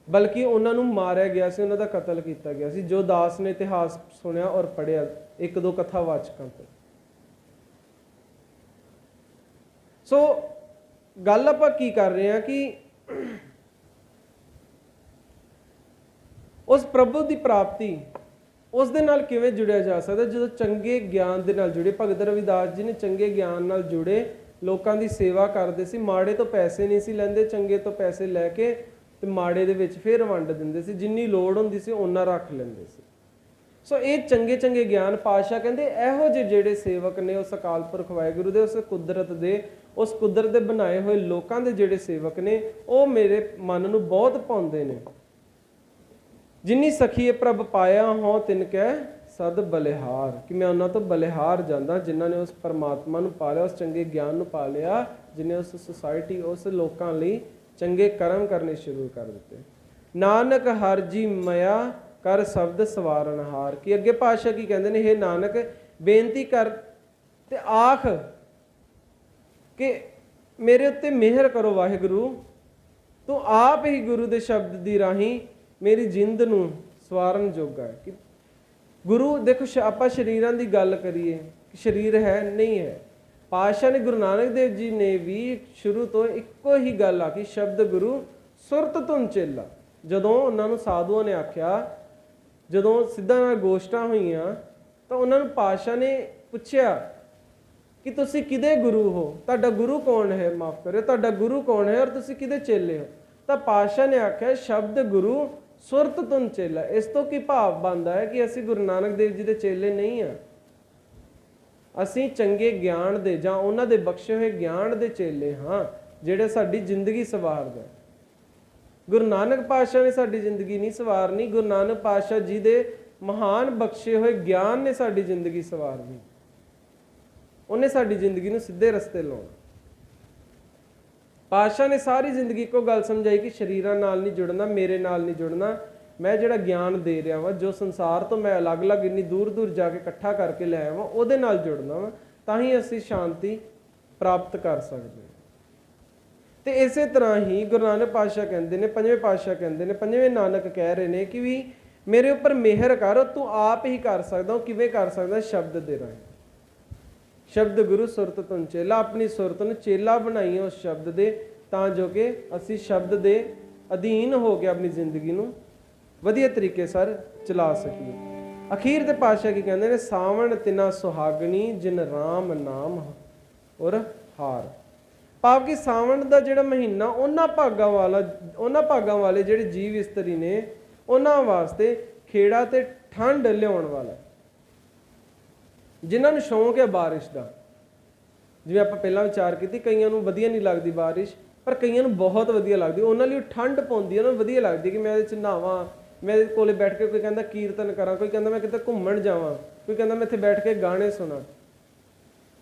ਬਲਕਿ ਉਹਨਾਂ ਨੂੰ ਮਾਰਿਆ ਗਿਆ ਸੀ, ਉਹਨਾਂ ਦਾ ਕਤਲ ਕੀਤਾ ਗਿਆ ਸੀ। ਜੋ ਦਾਸ ਨੇ ਇਤਿਹਾਸ ਸੁਣਿਆ ਔਰ ਪੜ੍ਹਿਆ ਇੱਕ ਦੋ ਕਥਾਵਾਚਕਾਂ ਤੋਂ। ਸੋ ਗੱਲ ਆਪਾਂ ਕੀ ਕਰ ਰਹੇ ਹਾਂ ਕਿ ਉਸ ਪ੍ਰਭੂ ਦੀ ਪ੍ਰਾਪਤੀ ਉਸ ਦੇ ਨਾਲ ਕਿਵੇਂ ਜੁੜਿਆ ਜਾ ਸਕਦਾ, ਜਦੋਂ ਚੰਗੇ ਗਿਆਨ ਦੇ ਨਾਲ ਜੁੜੇ। ਭਗਤ ਰਵਿਦਾਸ ਜੀ ਨੇ ਚੰਗੇ ਗਿਆਨ ਨਾਲ ਜੁੜੇ, ਲੋਕਾਂ ਦੀ ਸੇਵਾ ਕਰਦੇ ਸੀ, ਮਾੜੇ ਤੋਂ ਪੈਸੇ ਨਹੀਂ ਸੀ ਲੈਂਦੇ, ਚੰਗੇ ਤੋਂ ਪੈਸੇ ਲੈ ਕੇ ਤੇ ਮਾੜੇ ਦੇ ਵਿੱਚ ਫਿਰ ਵੰਡ ਦਿੰਦੇ ਸੀ, ਜਿੰਨੀ ਲੋੜ ਹੁੰਦੀ ਸੀ ਉਹਨਾਂ ਰੱਖ ਲੈਂਦੇ ਸੀ। ਸੋ ਇਹ ਚੰਗੇ ਚੰਗੇ ਗਿਆਨ ਪਾਤਸ਼ਾਹ ਕਹਿੰਦੇ ਇਹੋ ਜਿਹੇ ਜਿਹੜੇ ਸੇਵਕ ਨੇ ਉਸ ਅਕਾਲ ਪੁਰਖ ਵਾਹਿਗੁਰੂ ਦੇ, ਉਸ ਕੁਦਰਤ ਦੇ, ਉਸ ਕੁਦਰਤ ਦੇ ਬਣਾਏ ਹੋਏ ਲੋਕਾਂ ਦੇ ਜਿਹੜੇ ਸੇਵਕ ਨੇ, ਉਹ ਮੇਰੇ ਮਨ ਨੂੰ ਬਹੁਤ ਭਾਉਂਦੇ ਨੇ। ਜਿਨੀ ਸਖੀਏ ਪ੍ਰਭ ਪਾਇਆ ਹੋਂ ਤਿਨ ਕੈ ਸਦ ਬਲਿਹਾਰ, ਕਿ ਮੈਂ ਉਹਨਾਂ ਤੋਂ ਬਲਿਹਾਰ ਜਾਂਦਾ ਜਿਨ੍ਹਾਂ ਨੇ ਉਸ ਪਰਮਾਤਮਾ ਨੂੰ ਪਾ ਲਿਆ, ਉਸ ਚੰਗੇ ਗਿਆਨ ਨੂੰ ਪਾ ਲਿਆ, ਜਿਹਨੇ ਉਸ ਸੁਸਾਇਟੀ, ਉਸ ਲੋਕਾਂ ਲਈ ਚੰਗੇ ਕਰਮ ਕਰਨੇ ਸ਼ੁਰੂ ਕਰ ਦਿੱਤੇ। ਨਾਨਕ ਹਰ ਜੀ ਮਇਆ ਕਰ ਸ਼ਬਦ ਸਵਾਰਨ ਹਾਰ, ਕਿ ਅੱਗੇ ਪਾਤਸ਼ਾਹ ਕੀ ਕਹਿੰਦੇ ਨੇ, ਹੇ ਨਾਨਕ ਬੇਨਤੀ ਕਰ ਤੇ ਆਖ ਕਿ ਮੇਰੇ ਉੱਤੇ ਮਿਹਰ ਕਰੋ ਵਾਹਿਗੁਰੂ, ਤੂੰ ਆਪ ਹੀ ਗੁਰੂ ਦੇ ਸ਼ਬਦ ਦੀ ਰਾਹੀਂ ਮੇਰੀ ਜਿੰਦ ਨੂੰ ਸਵਾਰਨ ਜੋਗਾ ਹੈ। ਕਿ ਗੁਰੂ ਦੇਖੋ, ਆਪਾਂ ਸਰੀਰਾਂ ਦੀ ਗੱਲ ਕਰੀਏ ਕਿ ਸਰੀਰ ਹੈ ਨਹੀਂ ਹੈ, ਪਾਤਸ਼ਾਹ ਨੇ, ਗੁਰੂ ਨਾਨਕ ਦੇਵ ਜੀ ਨੇ ਵੀ ਸ਼ੁਰੂ ਤੋਂ ਇੱਕੋ ਹੀ ਗੱਲ ਆਖੀ, ਸ਼ਬਦ ਗੁਰੂ ਸੁਰਤ ਧੁਨ ਚੇਲਾ। ਜਦੋਂ ਉਹਨਾਂ ਨੂੰ ਸਾਧੂਆਂ ਨੇ ਆਖਿਆ, ਜਦੋਂ ਸਿੱਧਾਂ ਨਾਲ ਗੋਸ਼ਟਾਂ ਹੋਈਆਂ ਤਾਂ ਉਹਨਾਂ ਨੂੰ ਪਾਤਸ਼ਾਹ ਨੇ ਪੁੱਛਿਆ ਕਿ ਤੁਸੀਂ ਕਿਹਦੇ ਗੁਰੂ ਹੋ, ਤੁਹਾਡਾ ਗੁਰੂ ਕੌਣ ਹੈ, ਮਾਫ ਕਰਿਓ, ਤੁਹਾਡਾ ਗੁਰੂ ਕੌਣ ਹੈ ਔਰ ਤੁਸੀਂ ਕਿਹਦੇ ਚੇਲੇ ਹੋ। ਤਾਂ ਪਾਤਸ਼ਾਹ ਨੇ ਆਖਿਆ ਸ਼ਬਦ ਗੁਰੂ ਸੁਰਤ ਧੁਨ ਚੇਲਾ। ਇਸ ਤੋਂ ਕੀ ਭਾਵ ਬਣਦਾ ਹੈ ਕਿ ਅਸੀਂ ਗੁਰੂ ਨਾਨਕ ਦੇਵ ਜੀ ਦੇ ਚੇਲੇ ਨਹੀਂ ਹਾਂ, ਅਸੀਂ ਚੰਗੇ ਗਿਆਨ ਦੇ ਜਾਂ ਉਹਨਾਂ ਦੇ ਬਖਸ਼ੇ ਹੋਏ ਗਿਆਨ ਦੇ ਚੇਲੇ ਹਾਂ, ਜਿਹੜੇ ਸਾਡੀ ਜ਼ਿੰਦਗੀ ਸਵਾਰਦਾ। ਗੁਰੂ ਨਾਨਕ ਪਾਤਸ਼ਾਹ ਨੇ ਸਾਡੀ ਜ਼ਿੰਦਗੀ ਨਹੀਂ ਸਵਾਰਨੀ, ਗੁਰੂ ਨਾਨਕ ਪਾਤਸ਼ਾਹ ਜੀ ਦੇ ਮਹਾਨ ਬਖਸ਼ੇ ਹੋਏ ਗਿਆਨ ਨੇ ਸਾਡੀ ਜ਼ਿੰਦਗੀ ਸਵਾਰਨੀ। ਉਹਨੇ ਸਾਡੀ ਜ਼ਿੰਦਗੀ ਨੂੰ ਸਿੱਧੇ ਰਸਤੇ ਲਾਉਣਾ। ਪਾਤਸ਼ਾਹ ਨੇ ਸਾਰੀ ਜ਼ਿੰਦਗੀ ਇੱਕੋ ਗੱਲ ਸਮਝਾਈ ਕਿ ਸਰੀਰਾਂ ਨਾਲ ਨਹੀਂ ਜੁੜਨਾ, ਮੇਰੇ ਨਾਲ ਨਹੀਂ ਜੁੜਨਾ। ਮੈਂ ਜਿਹੜਾ ਗਿਆਨ ਦੇ ਰਿਹਾ ਵਾਂ, ਜੋ ਸੰਸਾਰ ਤੋਂ ਮੈਂ ਅਲੱਗ-ਅਲੱਗ ਇੰਨੀ ਦੂਰ ਦੂਰ ਜਾ ਕੇ ਇਕੱਠਾ ਕਰਕੇ ਲੈ ਆਇਆ ਵਾਂ, ਉਹਦੇ ਨਾਲ ਜੁੜਨਾ ਵਾ, ਤਾਂ ਹੀ ਅਸੀਂ ਸ਼ਾਂਤੀ ਪ੍ਰਾਪਤ ਕਰ ਸਕਦੇ ਹਾਂ। ਤੇ ਇਸੇ ਤਰ੍ਹਾਂ ਹੀ ਗੁਰੂ ਨਾਨਕ ਪਾਤਸ਼ਾਹ ਕਹਿੰਦੇ ਨੇ, ਪੰਜਵੇਂ ਪਾਤਸ਼ਾਹ ਕਹਿੰਦੇ ਨੇ, ਪੰਜਵੇਂ ਨਾਨਕ ਕਹਿ ਰਹੇ ਨੇ ਕਿ ਵੀ ਮੇਰੇ ਉੱਪਰ ਮਿਹਰ ਕਰ, ਤੂੰ ਆਪ ਹੀ ਕਰ ਸਕਦਾ। ਉਹ ਕਿਵੇਂ ਕਰ ਸਕਦਾ? ਸ਼ਬਦ ਦੇ ਰਾਹੀਂ। ਸ਼ਬਦ ਗੁਰੂ ਸੁਰਤ ਤੁਨ ਚੇਲਾ, ਆਪਣੀ ਸੁਰਤ ਨੂੰ ਚੇਲਾ ਬਣਾਈਏ ਉਸ ਸ਼ਬਦ ਦੇ, ਤਾਂ ਜੋ ਕਿ ਅਸੀਂ ਸ਼ਬਦ ਦੇ ਅਧੀਨ ਹੋ ਕੇ ਆਪਣੀ ਜ਼ਿੰਦਗੀ ਨੂੰ ਵਧੀਆ ਤਰੀਕੇ ਸਰ ਚਲਾ ਸਕੀਏ। ਅਖੀਰ ਦੇ ਪਾਤਸ਼ਾਹ ਕੀ ਕਹਿੰਦੇ ਨੇ? ਸਾਵਣ ਤਿਨਾ ਸੁਹਾਗਣੀ ਜਿਨ ਰਾਮ ਨਾਮ ਔਰ ਹਾਰ। ਭਾਵ ਕਿ ਸਾਵਣ ਦਾ ਜਿਹੜਾ ਮਹੀਨਾ ਉਹਨਾਂ ਭਾਗਾਂ ਵਾਲੇ ਜਿਹੜੇ ਜੀਵ ਇਸਤਰੀ ਨੇ, ਉਹਨਾਂ ਵਾਸਤੇ ਖੇੜਾ ਤੇ ਠੰਡ ਲਿਆਉਣ ਵਾਲਾ, ਜਿਨ੍ਹਾਂ ਨੂੰ ਸ਼ੌਂਕ ਹੈ ਬਾਰਿਸ਼ ਦਾ। ਜਿਵੇਂ ਆਪਾਂ ਪਹਿਲਾਂ ਵਿਚਾਰ ਕੀਤੀ, ਕਈਆਂ ਨੂੰ ਵਧੀਆ ਨਹੀਂ ਲੱਗਦੀ ਬਾਰਿਸ਼, ਪਰ ਕਈਆਂ ਨੂੰ ਬਹੁਤ ਵਧੀਆ ਲੱਗਦੀ। ਉਹਨਾਂ ਲਈ ਠੰਡ ਪਾਉਂਦੀ ਹੈ, ਉਹਨਾਂ ਨੂੰ ਵਧੀਆ ਲੱਗਦੀ ਕਿ ਮੈਂ ਇਹਦੇ 'ਚ ਨਹਾਵਾਂ, ਮੈਂ ਇਹਦੇ ਕੋਲੇ ਬੈਠ ਕੇ, ਕੋਈ ਕਹਿੰਦਾ ਕੀਰਤਨ ਕਰਾਂ, ਕੋਈ ਕਹਿੰਦਾ ਮੈਂ ਕਿਤੇ ਘੁੰਮਣ ਜਾਵਾਂ, ਕੋਈ ਕਹਿੰਦਾ ਮੈਂ ਇੱਥੇ ਬੈਠ ਕੇ ਗਾਣੇ ਸੁਣਾ।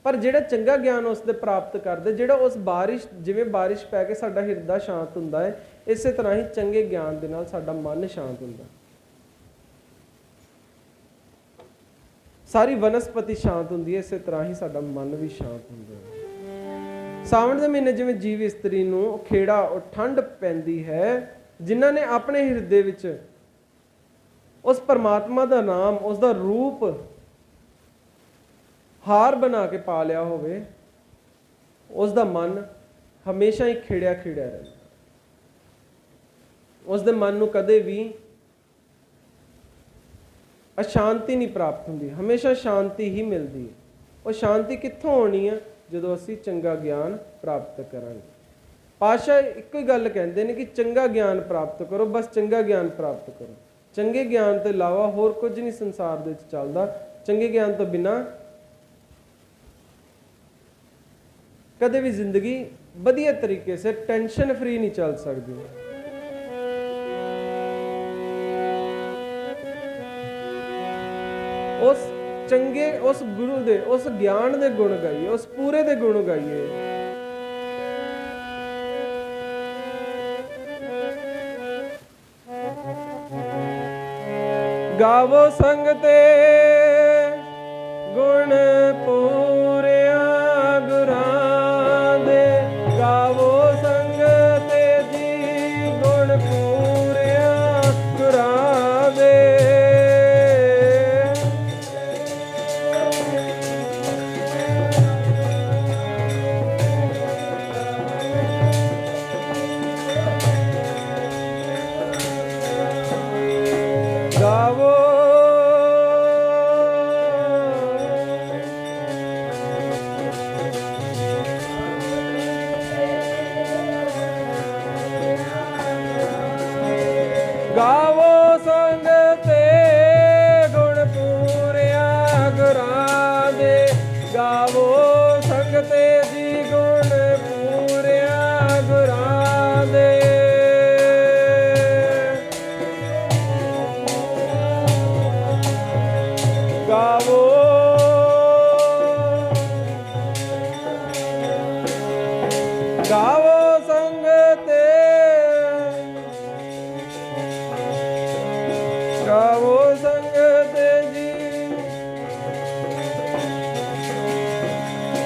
ਪਰ ਜਿਹੜਾ ਚੰਗਾ ਗਿਆਨ ਉਸ ਦੇ ਪ੍ਰਾਪਤ ਕਰਦੇ, ਜਿਹੜਾ ਉਸ ਬਾਰਿਸ਼, ਜਿਵੇਂ ਬਾਰਿਸ਼ ਪੈ ਕੇ ਸਾਡਾ ਹਿਰਦਾ ਸ਼ਾਂਤ ਹੁੰਦਾ ਹੈ, ਇਸੇ ਤਰ੍ਹਾਂ ਹੀ ਚੰਗੇ ਗਿਆਨ ਦੇ ਨਾਲ ਸਾਡਾ ਮਨ ਸ਼ਾਂਤ ਹੁੰਦਾ। ਸਾਰੀ ਵਨਸਪਤੀ ਸ਼ਾਂਤ ਹੁੰਦੀ ਹੈ, ਇਸੇ ਤਰ੍ਹਾਂ ਹੀ ਸਾਡਾ ਮਨ ਵੀ ਸ਼ਾਂਤ ਹੁੰਦਾ ਹੈ। ਸਾਵਣ ਦੇ ਮਹੀਨੇ ਜਿਵੇਂ ਜੀਵ ਇਸਤਰੀ ਨੂੰ ਖੇੜਾ ਉਹ ਠੰਡ ਪੈਂਦੀ ਹੈ, ਜਿਨ੍ਹਾਂ ਨੇ ਆਪਣੇ ਹਿਰਦੇ ਵਿੱਚ ਉਸ ਪਰਮਾਤਮਾ ਦਾ ਨਾਮ, ਉਸ ਦਾ ਰੂਪ ਹਾਰ ਬਣਾ ਕੇ ਪਾ ਲਿਆ ਹੋਵੇ, ਉਸ ਦਾ ਮਨ ਹਮੇਸ਼ਾ ਹੀ ਖਿੜਿਆ ਖਿੜਿਆ ਰਹਿੰਦਾ। ਉਸ ਦੇ ਮਨ ਨੂੰ ਕਦੇ ਵੀ ਅਸ਼ਾਂਤੀ ਨਹੀਂ ਪ੍ਰਾਪਤ ਹੁੰਦੀ, ਹਮੇਸ਼ਾ ਸ਼ਾਂਤੀ ਹੀ ਮਿਲਦੀ ਹੈ। ਉਹ ਸ਼ਾਂਤੀ ਕਿੱਥੋਂ ਆਉਣੀ ਹੈ? ਜਦੋਂ ਅਸੀਂ ਚੰਗਾ ਗਿਆਨ ਪ੍ਰਾਪਤ ਕਰਾਂਗੇ। ਪਾਤਸ਼ਾਹ ਇੱਕੋ ਹੀ ਗੱਲ ਕਹਿੰਦੇ ਨੇ ਕਿ ਚੰਗਾ ਗਿਆਨ ਪ੍ਰਾਪਤ ਕਰੋ, ਬਸ ਚੰਗਾ ਗਿਆਨ ਪ੍ਰਾਪਤ ਕਰੋ। ਚੰਗੇ ਗਿਆਨ ਤੋਂ ਇਲਾਵਾ ਹੋਰ ਕੁਝ ਨਹੀਂ ਸੰਸਾਰ ਦੇ ਵਿੱਚ ਚੱਲਦਾ। ਚੰਗੇ ਗਿਆਨ ਤੋਂ ਬਿਨਾਂ ਕਦੇ ਵੀ ਜ਼ਿੰਦਗੀ ਵਧੀਆ ਤਰੀਕੇ ਸੇ ਟੈਨਸ਼ਨ ਫਰੀ ਨਹੀਂ ਚੱਲ ਸਕਦੀ। ਉਸ ਚੰਗੇ, ਉਸ ਗੁਰੂ ਦੇ, ਉਸ ਗਿਆਨ ਦੇ ਗੁਣ ਗਾਈਏ, ਉਸ ਪੂਰੇ ਦੇ ਗੁਣ ਗਾਈਏ। ਗਾਵੋ ਸੰਗ ਤੇ ਗੁਣ ਪੂਰਿਆ ਗੁਰਾਂ ਦੇ, ਗਾਵੋ ਸੰਗ ਤੇ ਜੀ ਗੁਣ ਪੂਰਿਆ ਗੁਰਾਂ ਦੇ। ਗਾਵੋ ਗਾਵੋ ਸੰਗ ਤੇ ਗੁਣ ਪੂਰਿਆ ਗੁਰਾਂ ਦੇ, ਗਾਵੋ ਸੰਗ ਤੇ ਜੀ ਗੁਣ ਪੂਰਿਆ ਗੁਰਾਂ ਦੇ। ਗਾਵੋ ਗਾਵੋ ਸੰਗ ਤੇ, ਗਾਵੋ ਸੰਗ ਤੇ ਜੀ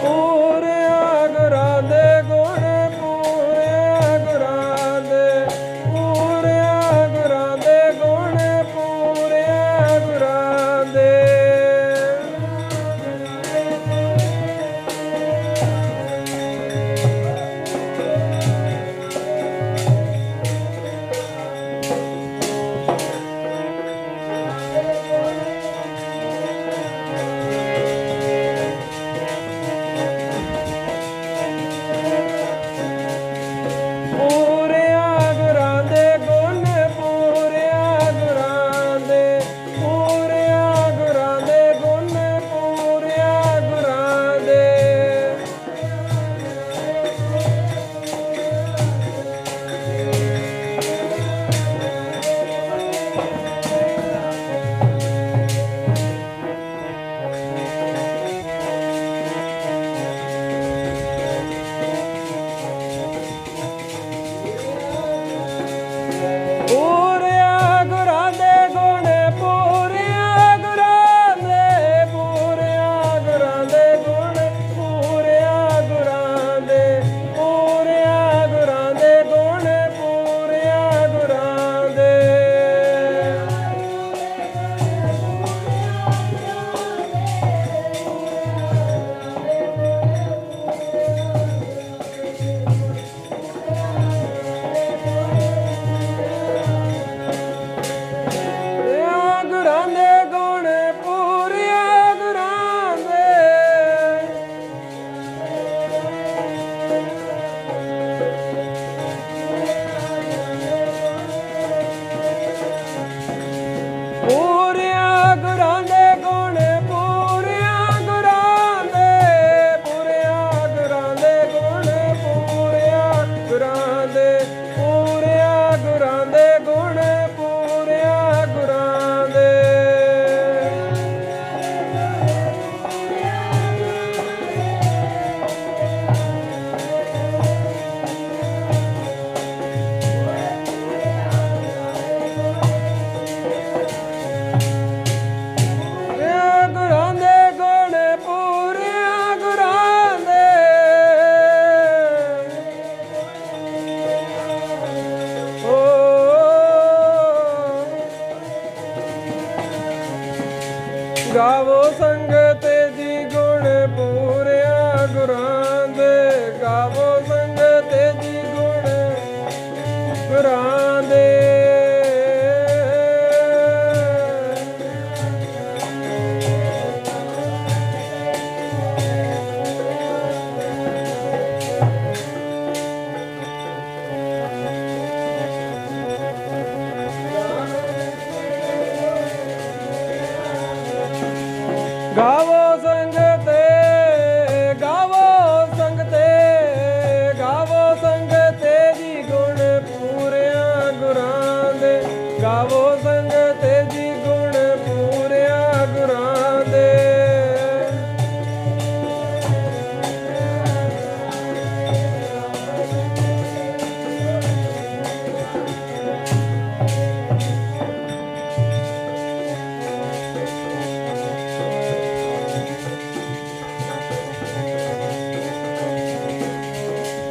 ਪੂਰਿਆ ਗੁਰਾਂ ਦੇ, ਗੁਣ ਪੂਰਿਆ ਗੁਰਾਂ ਦੇ, ਪੂਰਿਆ ਗੁਰਾਂ ਦੇ, ਗੁਣ ਪੂਰਿਆ ਗੁਰਾਂ ਦੇ।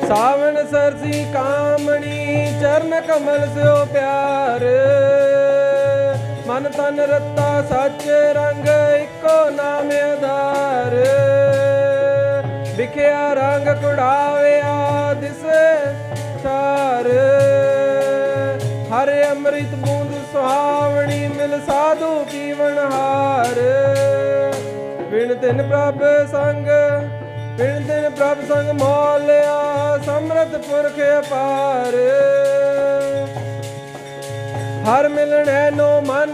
सावन सरसी कामणी चरण कमल स्यो प्यार मन तन रत्ता सच रंग इको नाम आधार विखिया रंग कुड़ाविया दिस सार हरे अमृत बूंद सुहावनी मिल साधु पीवन हार बिन तिन प्रभ संग बिन तिन प्रभ संग मोलिया समृत पुरख अपार हर मिलने नो मन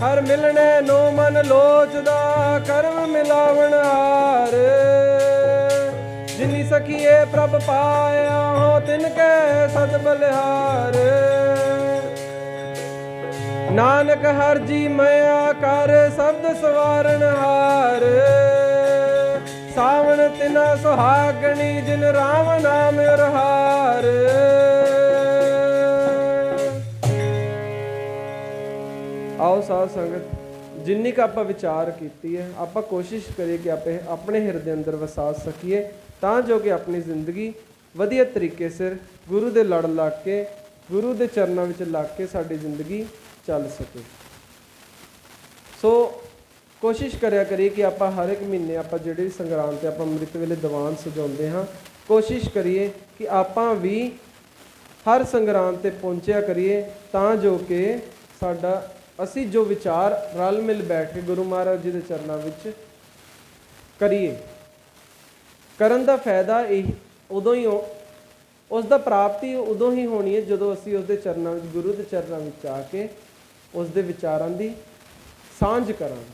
हर मिलने नो मन लोचदा कर्म मिलावन हार जिनी सखिए प्रभ पाया हो तिनके सद बलिहार नानक हर जी मया कर शब्द सवारण हार सावन तिना सुहागणी जिन राम नाम रहार आओ साध संगत जिन्नी का आप विचार की है आप कोशिश करिए कि आप अपने हिरदे अंदर वसा सकीए ਤਾਂ ਜੋ ਕਿ ਆਪਣੀ ਜ਼ਿੰਦਗੀ ਵਧੀਆ ਤਰੀਕੇ ਸਿਰ ਗੁਰੂ ਦੇ ਲੜ ਲੱਗ ਕੇ ਗੁਰੂ ਦੇ ਚਰਨਾਂ ਵਿੱਚ ਲੱਗ ਕੇ ਸਾਡੀ ਜ਼ਿੰਦਗੀ ਚੱਲ ਸਕੇ। ਸੋ ਕੋਸ਼ਿਸ਼ ਕਰਿਆ ਕਰੀਏ ਕਿ ਆਪਾਂ ਹਰ ਇੱਕ ਮਹੀਨੇ ਆਪਾਂ ਜਿਹੜੇ ਸੰਗਰਾਂਦ ਤੇ ਆਪਾਂ ਅੰਮ੍ਰਿਤ ਵੇਲੇ ਦੀਵਾਨ ਸਜਾਉਂਦੇ ਹਾਂ ਕੋਸ਼ਿਸ਼ ਕਰੀਏ ਕਿ ਆਪਾਂ ਵੀ ਹਰ ਸੰਗਰਾਂਦ ਤੇ ਪਹੁੰਚਿਆ ਕਰੀਏ ਤਾਂ ਜੋ ਕਿ ਸਾਡਾ ਅਸੀਂ ਜੋ ਵਿਚਾਰ ਰਲ ਮਿਲ ਬੈਠ ਕੇ ਗੁਰੂ ਮਹਾਰਾਜ ਜੀ ਦੇ ਚਰਨਾਂ ਵਿੱਚ ਕਰੀਏ। ਕਰਨ ਦਾ ਫਾਇਦਾ ਇਹ ਉਦੋਂ ਹੀ ਉਸ ਦਾ ਪ੍ਰਾਪਤੀ ਉਦੋਂ ਹੀ ਹੋਣੀ ਹੈ ਜਦੋਂ ਅਸੀਂ ਉਸ ਦੇ ਚਰਨਾਂ ਵਿੱਚ ਗੁਰੂ ਦੇ ਚਰਨਾਂ ਵਿੱਚ ਆ ਕੇ ਉਸ ਦੇ ਵਿਚਾਰਾਂ ਦੀ ਸਾਂਝ ਕਰਾਂਗੇ।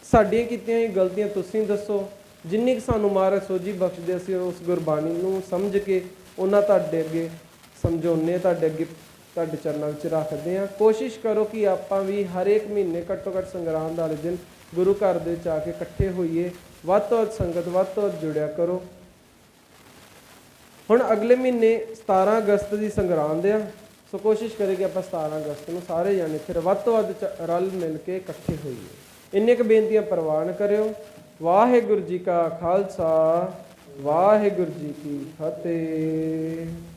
ਸਾਡੀਆਂ ਕੀਤੀਆਂ ਗਲਤੀਆਂ ਤੁਸੀਂ ਦੱਸੋ ਜਿੰਨੀ ਕੁ ਸਾਨੂੰ ਮਹਾਰਾਜ ਸੋਝੀ ਬਖਸ਼ਦੇ ਅਸੀਂ ਉਸ ਗੁਰਬਾਣੀ ਨੂੰ ਸਮਝ ਕੇ ਉਹਨਾਂ ਤੁਹਾਡੇ ਅੱਗੇ ਸਮਝਾਉਂਦੇ ਤੁਹਾਡੇ ਅੱਗੇ ਤੁਹਾਡੇ ਚਰਨਾਂ ਵਿੱਚ ਰੱਖਦੇ ਹਾਂ। ਕੋਸ਼ਿਸ਼ ਕਰੋ ਕਿ ਆਪਾਂ ਵੀ ਹਰੇਕ ਮਹੀਨੇ ਘੱਟੋ ਘੱਟ ਸੰਗਰਾਂਦ ਵਾਲੇ ਦਿਨ ਗੁਰੂ ਘਰ ਦੇ ਵਿੱਚ ਆ ਕੇ ਇਕੱਠੇ ਹੋਈਏ। ਵੱਧ ਤੋਂ ਵੱਧ ਸੰਗਤ ਵੱਧ ਤੋਂ ਵੱਧ ਜੁੜਿਆ ਕਰੋ। ਹੁਣ ਅਗਲੇ ਮਹੀਨੇ 17 ਅਗਸਤ ਦੀ ਸੰਗਰਾਂਦ ਆ ਸੋ ਕੋਸ਼ਿਸ਼ ਕਰੇ ਕਿ ਆਪਾਂ 17 ਅਗਸਤ ਨੂੰ ਸਾਰੇ ਜਾਣੇ ਫਿਰ ਵੱਧ ਤੋਂ ਵੱਧ ਰਲ ਮਿਲ ਕੇ ਇਕੱਠੇ ਹੋਈਏ। ਇੰਨੇ ਕੁ ਬੇਨਤੀਆਂ ਪ੍ਰਵਾਨ ਕਰਿਓ। ਵਾਹਿਗੁਰੂ ਜੀ ਕਾ ਖਾਲਸਾ ਵਾਹਿਗੁਰੂ ਜੀ ਕੀ ਫਤਿਹ।